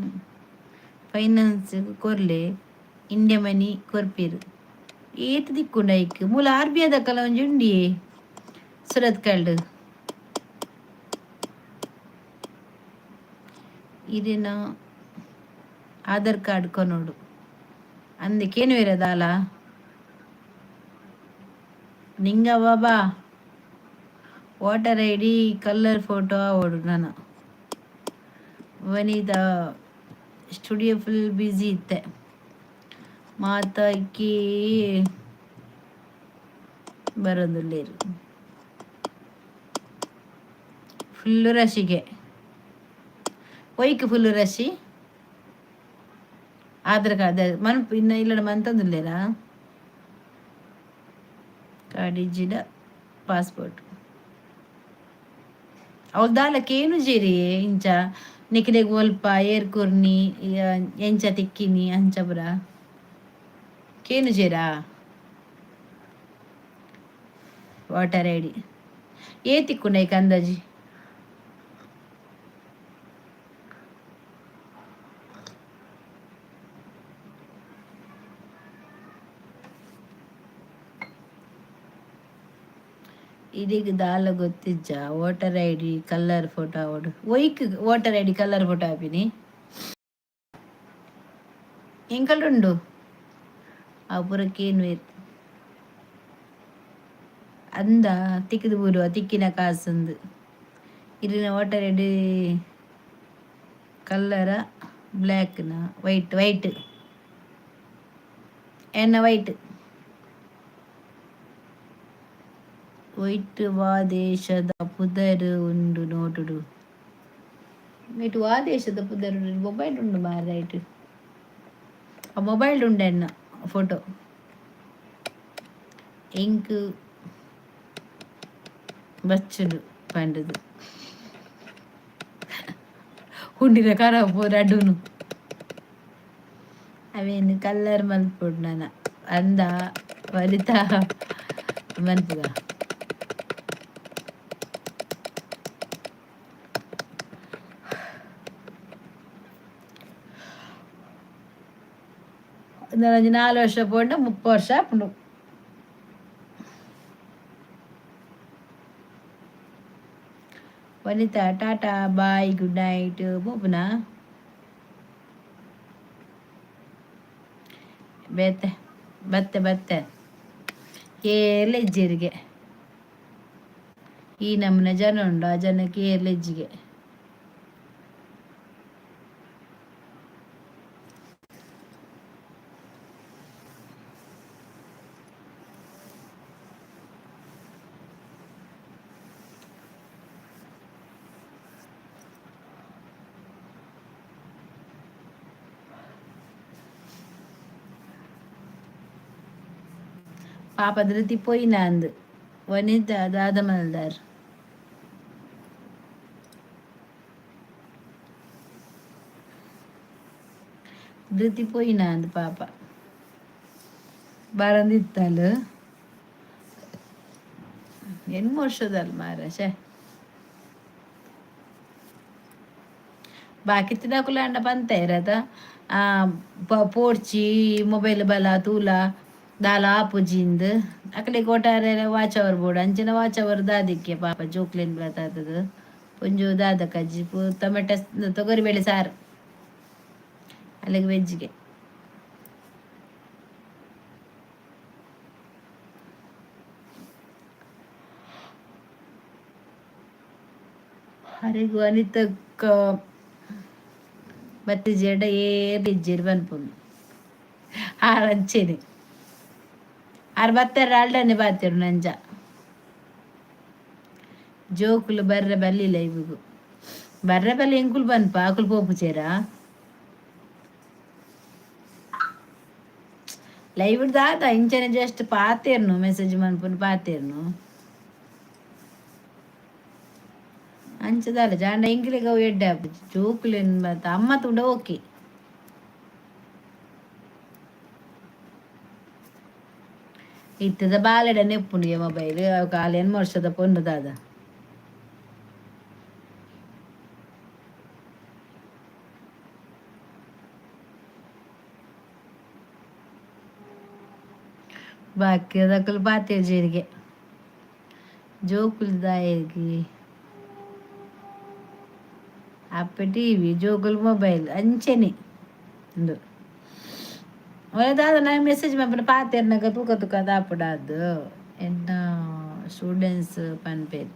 ಫೈನಾನ್ಸ್ ಕೊರ್ಲೆ ಇಂಡಿಯಾ ಮನಿ ಕೊರ್ಪೇರು ಏತ್ ದಿಕ್ಕುಂಡ ಐಕ್ ಮೂಲ RBI ದಕ್ಕಲ ಒಂಜಿ ಉಂಡಿ ಸುರತ್ ಕಲ್ಡ್ ಇದೇನ ಆಧಾರ್ ಕಾರ್ಡ್ ಕೊನೋಡು ಅಂದಕ್ಕೇನು ಇರೋದಲ್ಲ ನಿಂಗ ಬಾಬಾ ವೋಟರ್ ID ಕಲರ್ ಫೋಟೋ ಓಡು ನಾನು ವನಿತಾ ಸ್ಟುಡಿಯೋ ಫುಲ್ ಬ್ಯುಸಿ ಇತ್ತೆ ಮಾತಾಕಿ ಬರೋದಿಲ್ಲೇರು ಫುಲ್ಲು ರಶಿಗೆ ಒಯ್ಕ್ ಫುಲ್ಲು ರಶಿ ಆಧಾರ್ ಕಾರ್ಡ್ ಮನ್ಪು ಇನ್ನು ಇಲ್ಲ ಮಂತಂದಿಲ್ಲೇರಾ ಕಾಡಿಜಿಡ ಪಾಸ್ಪೋರ್ಟ್ ಅವಲ್ದಾಲಕ್ಕೇನು ಜೇರಿ ಇಂಚ ನಿಕ್ಲೆಗ್ ಒಲ್ಪ ಏರ್ಕುರ್ನಿ ಎಂಚ ತಿಕ್ಕಿನಿ ಅಂಚ ಬುರ ಕೇನು ಜೇರಾ ವಾಟರ್ ಐಡಿ ಏ ತಿಕ್ಕುಂಡೈಕ್ ಅಂದಾಜಿ ಇದೀಗ ದಾಲ ಗೊತ್ತಿಜ್ಜ voter I D colour photo ಅವಡು ಒಯ್ಕ್ voter I D colour photo ಹಾಪಿನಿ ಎಂಕಲ್ಡುಂಡು ಅಪುರಕ್ಕೇನು ಅಂದ ತಿಕ್ಕಿದು ಬರುವ ತಿಕ್ಕಿನ ಕಾಸಂದು ಇಲ್ಲಿನ ವೋಟರ್ ಐ ಡಿ ಕಲ್ಲರ ಬ್ಲ್ಯಾಕ್ನ ವೈಟ್ ವೈಟ್ ಎನ್ನ ವೈಟ್ ವೈಟ್ ವಾದೇಶದ ಪುದರ್ ಉಂಡು ನೋಟುಡು ವೈಟ್ ವಾದೇಶದ ಪುದರ್ ಮೊಬೈಲ್ ಉಂಡು ಮಾರೈಟ್ ಆ ಮೊಬೈಲ್ ಉಂಡು ಎನ್ನ ಫೋಟೋ ಎಂಕ್ ಬಚ್ಚುಡು ಪಂಡದು ಹುಂಡಿನ ಖರಾಬ್ ರಡ್ಡುನು ಅವೇನು ಕಲ್ಲರ್ ಮಲ್ಪುಡು ನಾನು ಅಂದ ವನಿತಾ ಮನ್ಪುಗ ಒಂದೊಂದು 4 ವರ್ಷ ಪೋಂಡ 30 ವರ್ಷ ಆಪುಂಡು ವನಿತಾ ಟಾಟಾ ಬಾಯ್ ಗುಡ್ ನೈಟ್ ಬೋಪುನ ಬೇತೆ ಬತ್ತೆ ಬತ್ತೆ ಏರ್ಲೆಜ್ಜಿರಿಗೆ ಈ ನಮ್ಮನ ಜನ ಉಂಡು ಆ ಜನಕ್ಕೆ ಏರ್ಲೆಜ್ಜಿಗೆ ಪಾಪ ಧೃತಿ ಪೋಯಿನ ಅಂದು ವನಿತಾ ದಾದ ಮಲ್ದಾರ್ ಧೃತಿ ಪೋಯಿನ ಅಂದು ಪಾಪ ಬರಂದಿತ್ತಲು 8 ವರ್ಷದಲ್ಲ ಮಾರ ಶೇ ಬಾಕಿ ತಿನ್ನಕುಲಾಂಡ ಪಂತ ಇರದ ಪೋಡ್ಚಿ ಮೊಬೈಲ್ ಬಲ ತೂಲ ದಾಲ ಆಪುಜಿಂದು ಅಕಡೆ ಕೊಟ್ಟಾರೆ ವಾಚ್ ಅವರ್ ಬೋರ್ಡ್ ಅಂಚಿನ ವಾಚ್ ಅವರ್ ದಾದಿಕ್ಕೆ ಪಾಪ ಜೋಕ್ಲೇನ್ ಬರ್ತದ ಪೊಂಜು ದಾದ ಕಜ್ಜಿ ಟೊಮೆಟೊ ತೊಗರಿಬೇಳೆ ಸಾರು ಅಲ್ಲಿಗೆ ವೆಜ್ಜಿಗೆ ಹರಿಗು ಅನಿತಕ್ಕ ಬತ್ತಿಜೆಡ ಏರ್ಲಿಜ್ಜೇರಿ ಬನ್ಪುಂಡು ಆರಂಚೇನೆ ಆರು ಬತ್ತಾರ ಅಲ್ಡನೆ ಬಾತಿರು ನಂಜ ಜೋಕುಲು ಬರ್ರೆ ಬಲ್ಲಿಲ್ಲ ಇವಿಗೂ ಬರ್ರೆ ಬಲ್ಲಿ ಎಂಕುಲು ಬನ್ಪ ಆಕುಲು ಪೋಪು ಚೇರ ಲೈವ್ ದಾದ ಇಂಚನೆ ಜಸ್ಟ್ ಪಾತೇರ್ನು ಮೆಸೇಜ್ ಮನ್ಪುಂಡು ಪಾತೇರ್ನು ಅಂಚದಲ್ಲ ಜಾಂಡ ಎಂಗಿಲಿಗೆ ಅವು ಎಡ್ಡೆ ಆಪು ಜೋಕುಲೇನು ಬತ್ತ ಅಮ್ಮ ತುಂಡ ಓಕೆ ಇತ್ತದ ಬಾಲೆಡ ನೆಪ್ಪುಂಡಿಗೆ ಮೊಬೈಲ್ ಕಾಲು 8 ವರ್ಷದ ಪೊನ್ನದಾದ ಬಾಕಿ ಅದಕ್ಕಲು ಪಾತೇರ್ ಜೇರಿಗೆ ಜೋಕುಲು ದಾಯಗಿ ಅಪ್ಪೆ ಟಿವಿ ಜೋಕುಲು ಮೊಬೈಲ್ ಅಂಚೆನೆ ಒಂದು ಒಳ್ಳೆದಾದ ನಾ ಮೆಸೇಜ್ ಮಾಡ್ಬಿಟ್ಟು ಪಾತೇರ್ನಾಗ ತೂಕ ತೂಕ ದಾಪುಡಾದು ಎನ್ನ ಸ್ಟೂಡೆಂಟ್ಸ್ ಪನ್ಪೇರು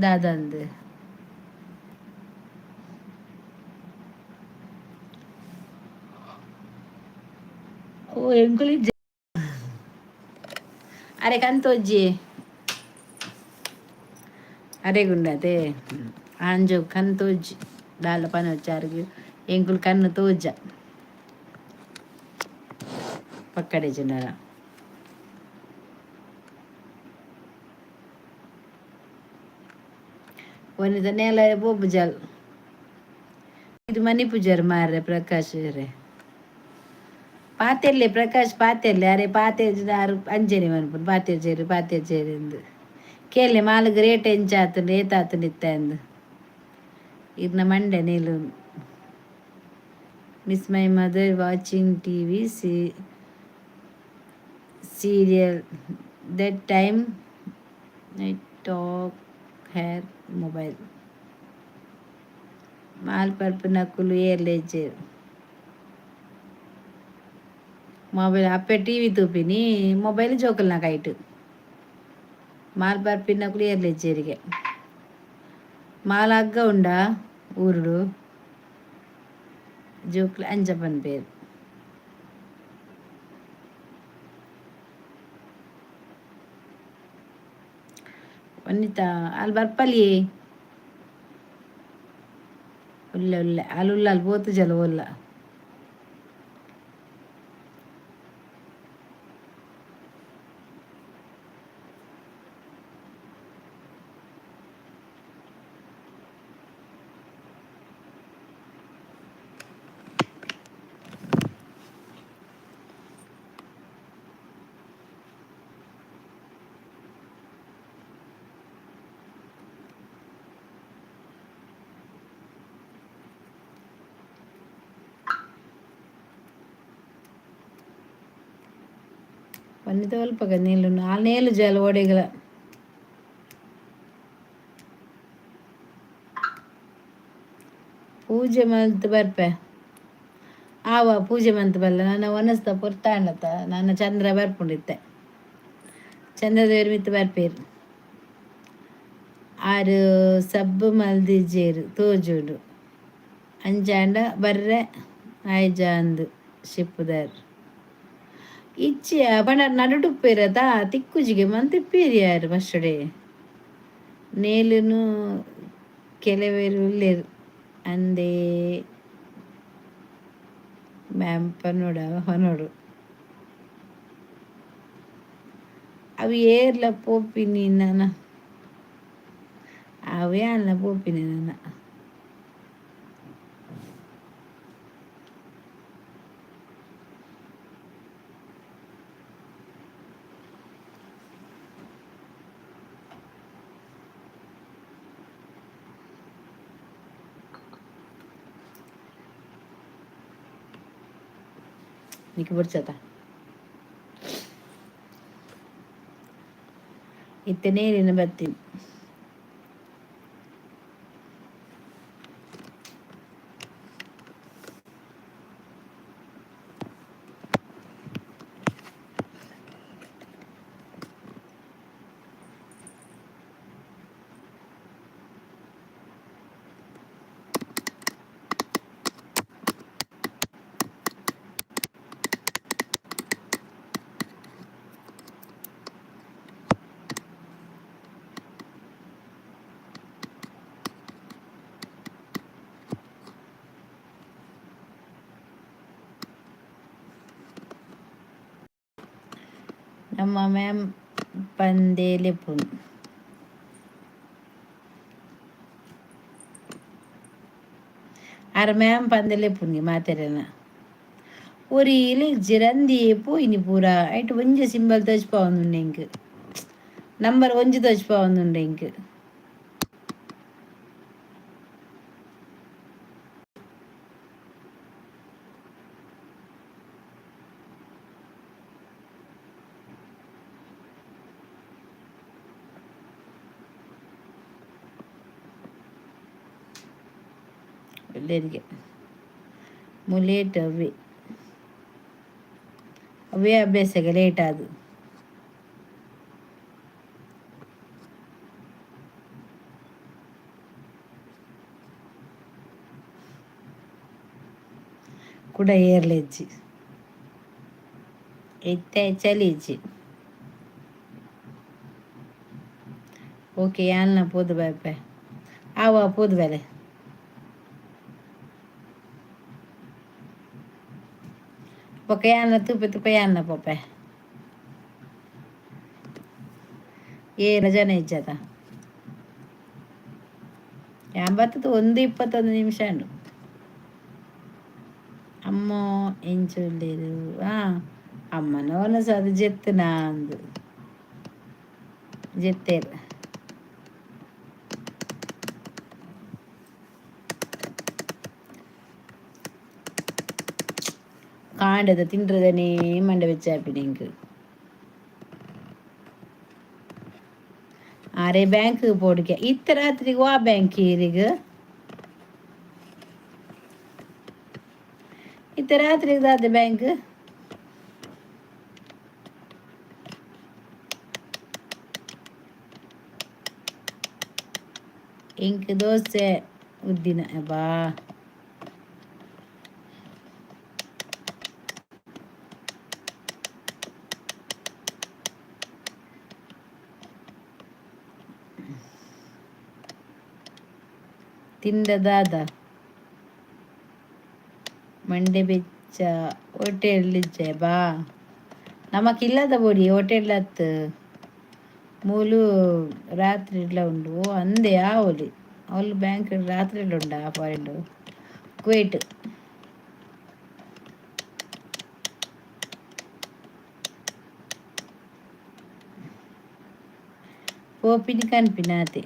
ದಾದಂದು ಓ ಎಂಕುಲಿ ಅರೆ ಕಂತೊಜ್ಜಿ ಅರೆ ಗುಂಡತೆ ಅಂಜು ಕಣ್ಣು ತೋಜಿ ದಾಲ ಪನ వచ్చారు ಎಂಕುಲು ಕಣ್ಣು ತೋಜ ಪಕ್ಕಡೆ ಜನರ ಒಂದಿದ ನೆಲ ಬೊಬ್ಬು ಜಲ್ ಇದು ಮನಿ ಪೂಜಾರಿ ಮಾರ್ರೆ ಪ್ರಕಾಶ್ ರೇ ಪಾತೆರ್ಲೆ ಪ್ರಕಾಶ್ ಪಾತೆರ್ಲೆ ಅರೆ ಪಾತೆರ್ಜಿದಾರು ಅಂಜನೆ ಮನ್ಪುಡು ಪಾತೆರ್ಜೇರಿ ಎಂದು ಕೇಳಿ ಮಾಲ್ಗೆ ರೇಟ್ ಎಂಚಾತುಂಡು ಏತಾತುಂಡು ಇತ್ತ ಎಂದು ಇರ್ನ ಮಂಡೆ ನೀಲು miss my mother watching TV serial that time I talk here mobile ಮಾಲ್ ಪರ್ಪು ನಕುಲು ಏರ್ಲೇಜೇರು ಮೊಬೈಲ್ ಅಪ್ಪೆ ಟಿವಿ ತೂಪಿನಿ ಮೊಬೈಲ್ ಜೋಕಲ್ ನಾಕ ಐಟು ಮಾಲ್ ಬರ್ಪಿನ ಕೂಡ ಏರ್ಲೆಜ್ಜೇರಿಗೆ ಮಾಲ್ ಅಗ್ಗ ಉಂಡ ಊರುಡು ಜೋಕ್ಲ ಅಂಜಪ್ಪನ പേര് ವನಿತ ಅಲ್ಲಿ ಬರ್ಪಲ್ಲಿ ಉಲ್ಲ ಅಲ್ಲಿ ಪೋತು ಜಲ ಒಲ್ಲ ವನಿತ ಒಲ್ಪಗ ನೀಲು ನೇಲು ಜಲ ಓಡೆಗಳ ಪೂಜೆ ಮಲ್ತು ಬರ್ಪೆ ಪೂಜೆ ಮಂತ್ ಬಲ್ಲ ನನ್ನ ಒನಸ್ತ ಪುರ್ತಾಂಡತ ನನ್ನ ಚಂದ್ರ ಬರ್ಪುಂಡಿತ್ತೆ ಚಂದ್ರದೇವರು ಮಿತ್ತು ಬರ್ಪೇರು ಆರು ಸಬ್ಬು ಮಲ್ದಿಜೇರು ತೋಜುಡು ಅಂಚಾಂಡ ಬರ್ರೆ ಆಯ್ಜ ಅಂದು ಶಿಪ್ಪುದಾರು ಇಚ್ಚಿಯ ಪಂಡ ನಡುಡುಪ್ಪೇರದ ತಿಕ್ಕುಜಿಗೆ ಮಂತಿಪ್ಪೀರಿ ಯಾರು ಮಸ್ಟಡೆ ನೇಲುನು ಕೆಲವೇರು ಉಳ್ಳೇರು ಅಂದೇ ಮ್ಯಾಮ್ ಪನ್ನೋಡ ಹೊನೋಡು ಅವು ಏರ್ಲ ಪೋಪಿನಿ ನನ್ನ ಅವೇ ಅಲ್ಲ ಪೋಪಿನಿ ನನ್ನ నీకు ಬಿಡ್ಸತ ಇತ್ತನೇ ನೀನು ಬರ್ತೀನಿ ನಮ್ಮ ಮ್ಯಾಮ್ ಪಂದೇಲೆಪುನ್ ಆರ ಮ್ಯಾಮ್ ಪಂದೇಲೆಪುನ್ಗೆ ಮಾತೆರನ ಒರಿಲಿ ಜಿರಂದಿ ಪೋಯಿನಿ ಪೂರ ಐಟ್ ಒಂಜಿ ಸಿಂಬಲ್ ತಚ್ಪಾವೊಂದುಂಡೆ ಇಂಕ್ ನಂಬರ್ ಒಂಜಿ ತಚ್ಪಾವೊಂದುಂಡೆ ಇಂಕ್ ಎಲ್ಲರಿಗೆ ಮುಲೇಟ್ ಅವೇ ಅಭ್ಯಾಸಗೆ ಲೇಟ್ ಆದು ಕೂಡ ಏರ್ಲೆಜ್ಜಿ ಇತ್ತೆ ಚಲೀಜಿ ಓಕೆ ಯಾಲ್ನ ಪೋದು ಬಾಯ್ಪೆ ಆವ ಪೋದು ಬೇಲೆ ಪೊಕ್ಕ ಯಾಲ್ನ ತುಪ್ಪೆ ತುಪ್ಪೆ ಯಾಲ್ನ ಪೊಪ್ಪೆ ಏನು ಜನ ಇಜ್ಜದ ಎಂಬತ್ತದು 1:21 ಉಂಡು ಅಮ್ಮ ಎಂಚೊಲ್ಲೇರು ಅಮ್ಮನವನ ಸಹ ಅದು ಜೆತ್ತು ನಾಂದು ಜೆತ್ತೇರು ಕಾಂಡದ ತಿಂಡ್ರದನೇ ಮಂಡೆ വെച്ചാപ്പിന് എനിക്ക് ആരെ ബാങ്ക് പോടിക്ക ഇത്ര രാത്രിക്ക് ആ ബാങ്ക് ഇരിക്ക് ഇത്ര രാത്രിക്ക് ദാതെ ബാങ്ക് എനിക്ക് ദോശ ഉദ്ദിന ബಾ ತಿಂದದಾದ ಮಂಡೆ ಬೆಚ್ಚ ಹೋಟೆಲ್ಜೆ ಬಾ ನಮಕಿಲ್ಲದ ಬೋಡಿ ಹೋಟೆಲ್ಲತ್ತು ಮೂಲು ರಾತ್ರಿ ಇಲ್ಲ ಉಂಡು ಅಂದೆ ಆವೊಲಿ ಅವಳು ಬ್ಯಾಂಕ್ ರಾತ್ರಿ ಉಂಡ ಪಾಯಿಂಟ್ ಕುವೈಟ್ పోపిని కనిపినాది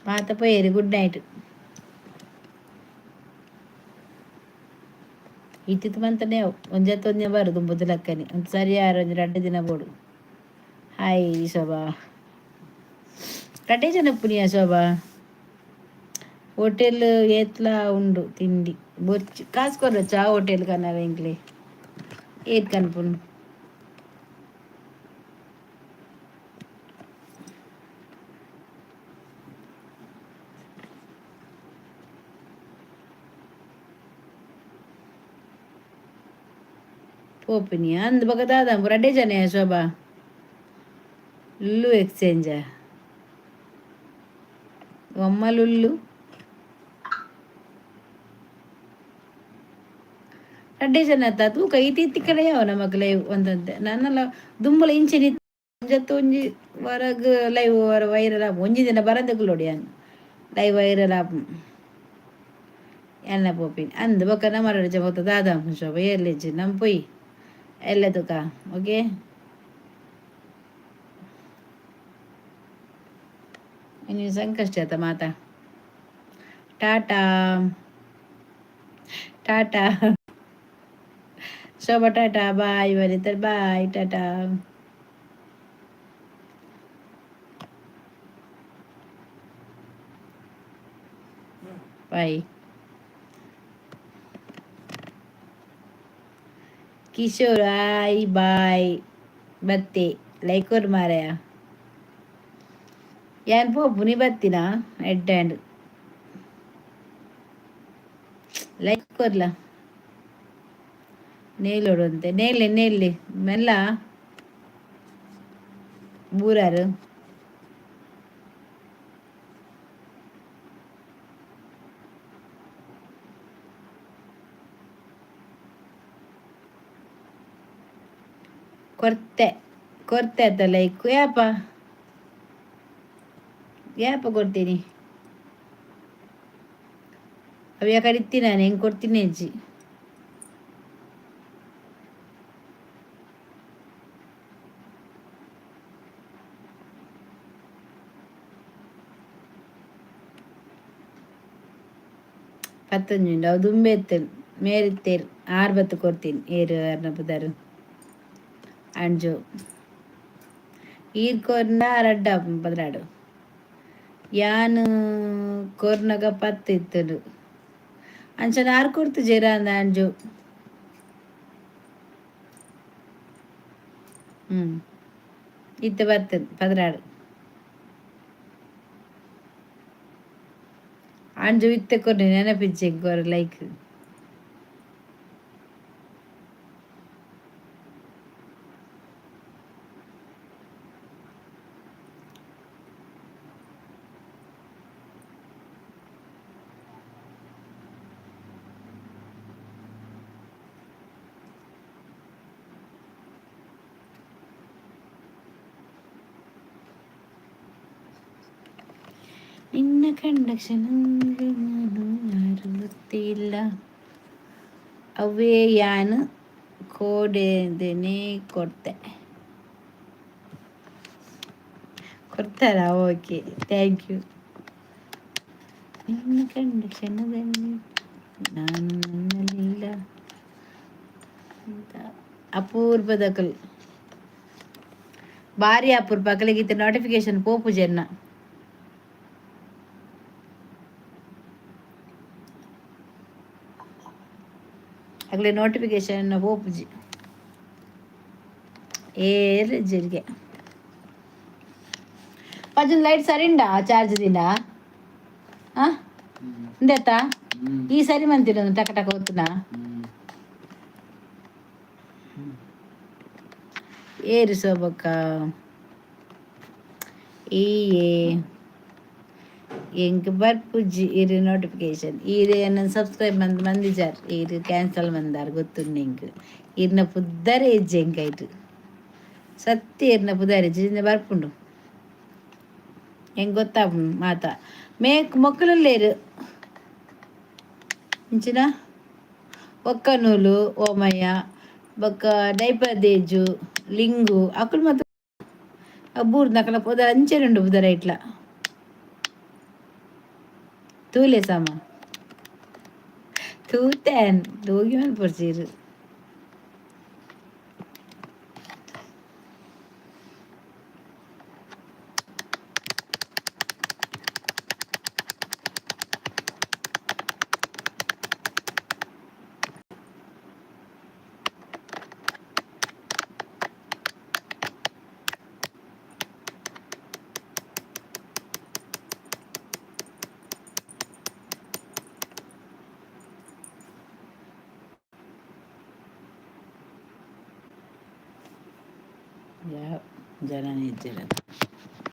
పాత పోయేది గుడ్ నైట్ ಇತ್ತಿತ್ತು ಮಂತನೇ ಒಂಜತ್ತೊಂದೇ ಬರೋದು ಬುದ್ಧಲಕ್ಕನಿ ಒಂದು ಸರಿ ಯಾರು ಒಂದು 2 ದಿನ ಬೋಡು ಹಾಯ್ ಶೋಭಾ ಕಡೆ ಜನ ಪುನಿಯ ಶೋಭಾ ಹೋಟೆಲ್ ಏತ್ಲಾ ಉಂಡು ತಿಂಡಿ ಬೊಚ್ಚು ಕಾಸು ಕೊರಚ ಹೋಟೆಲ್ ಕನ್ನಡ ಇಂಗ್ಲಿ ಏತ್ ಕನ್ಪುನು పోపినియా అందు బగ దాదాపు 2 జనే శోభా లుల్లు ఎక్స్చేంజ్ ಅಮ್ಮ లుల్లు ರಡ್ಡೆ ಜನ ಆತ ತೂಕ ಇತ್ತಿ ಕಡೆ ಯಾವ ನಮಕ್ ಲೈವ್ ಒಂದಂತೆ ನನ್ನೆಲ್ಲ ದುಂಬಲ ಇಂಚಿನ ಜತ್ತು ಒಂಜಿ ಹೊರಗ್ ಲೈವ್ ವೈರಲ್ ಆಪು ಒಂಜಿ ದಿನ ಬರಂದಕ್ಕುಲೋಡಿ ಅನ್ ಲೈವ್ ವೈರಲ್ ಆಪು ಎನ್ನ ಪೋಪಿನಿ ಅಂದು ಬೊಕ್ಕ ನಮರ ಜಮತ ದಾದಾಪು ಶೋಭ ಏರ್ಲಿಜ್ಜಿ ನಮ್ ಪೊಯ್ ಎಲ್ಲ ತುಕ ಓಕೆ ಇನ್ನು ಸಂಕಷ್ಟ ಆತ ಮಾತಾ ಟಾಟಾ ಟಾಟಾ ಶೋಭಾ ಟಾಟಾ ಬಾಯ್ ಬರೀತಾರೆ ಬಾಯ್ ಟಾಟಾ ಬಾಯ್ ಕಿಶೋರ್ ಆಯ್ ಬಾಯ್ ಬತ್ತೆ ಲೈಕೋರ್ ಮಾರಯ ಯಾನ್ ಪೋಪು ಬತ್ತಿನ ಹೆಡ್ ಹ್ಯಾಂಡ್ ಲೈಕ್ ಕೊರ್ಲ ನೇಲೋಡುಂತೆ ನೇಲಿ ಮೆಲ್ಲ ಬೂರಾರು ಕೊರ್ತೆ ಆತ ಲೈಕ್ ಯಾಪ ಕೊಡ್ತೀನಿ ಅವು ಯಾಕಡೆ ಇತ್ತಿ ನಾನು ಹೆಂಗೆ ಕೊಡ್ತೀನಿ ಅಜ್ಜಿ ಪತ್ತೊಂಜುಂಡು ಅವು ದುಂಬೆ ಎತ್ತನು ಮೇರಿತ್ತೇರು 6 ಕೊಡ್ತೀನಿ ಏರು ಅರ್ನಪದಾರು ಅಂಜು ಈರ್ಕೊರ್ನ ರಡ್ಡ ಪದ್ರಾಡು ಯಾನು ಕೊರ್ನಗ 10 ಇತ್ತಡು ಅಂಚನ 6 ಕೊಡ್ತು ಜೇರ ಅಂದ ಅಂಜು ಇತ್ತು ಬರ್ತದೆ ಪದರಾಡು ಅಂಜು ಇತ್ತೆ ಕೊನೆ ನೆನಪಿಚ್ಚೆ ಗೊರ ಲೈಕ್ ನಿನ್ನ ಕಂಡ ಕ್ಷಣಂದು ನಾನು ಯಾರು ಗೊತ್ತಿಲ್ಲ ಅವೇ ಯಾನು ಕೋಡೆದೇನೆ ಕೊಡ್ತಾರಾ ಓಕೆ ಥ್ಯಾಂಕ್ ಯು ನಿನ್ನ ಕಂಡ ಕ್ಷಣದಲ್ಲಿ ನಾನು ನನ್ನಲ್ಲಿಲ್ಲ ಅಂತ ಅಪೂರ್ವದ ಕಲ್ ಭಾರಿ ಅಪೂರ್ವ ಅಕಲಿಗಿತ್ತ ನೋಟಿಫಿಕೇಶನ್ ಪೋಪು ಜನ್ನ ಅಗಲೇ ನೋಟಿಫಿಕೇಶನ್ ಹೋಪುಜಿ ಏರ್ ಜಿರ್ಗೆ ಪಜನ್ ಲೈಟ್ ಸರಿಂಡ ಚಾರ್ಜ್ ದಿನ ಇಂದೆತ್ತಾ ಈ ಸರಿ ಮಂತಿರ ಟಕ ಟಕ ಹೊತ್ತುನ ಏರು ಸೋಬಕ್ಕ ಈ ಎಂಕ್ ಬರ್ಪುಜ್ಜಿ ಇರು ನೋಟಿಫಿಕೇಶನ್ ಇದು ನನ್ನ ಸಬ್ಸ್ಕ್ರೈಬ್ ಮಂದಿ ಜಾರ್ ಇದು ಕ್ಯಾನ್ಸಲ್ ಮಂದಾರ್ ಗೊತ್ತುಂಡು ಎಂಕ್ ಇರ್ನ ಪುದ್ದರ ಹೆಜ್ಜೆ ಎಂಕಾಯ್ತು ಸತ್ಯ ಇರ್ನ ಪುದಾರ ಹೆಜ್ಜೆ ಬರ್ಪುಂಡು ಹೆಂಗೆ ಗೊತ್ತಾಪುಂಡು ಮಾತ ಮೊಕ್ಕಲಲ್ಲೇರು ಇಂಚಿನ ಒಕ್ಕ ನೂಲು ಓಮಯ್ಯ ಬೊಕ್ಕ ಡೈಪರ್ ದೇಜು ಲಿಂಗು ಅಕ್ಕಳು ಮತ್ತು ಬೂರ್ದು ನಕಲ ಪುದರ ಅಂಚೆನುಂಡು ಪುದರ ಇಟ್ಲ ತೂಲೆ ಸಾಮ ತೂತೇನ್ ಹೋಗಿ ಮೇಲೆ ಪರ್ಸೀರು ಯಾವ ಜನ ನಿಜ್ಜರ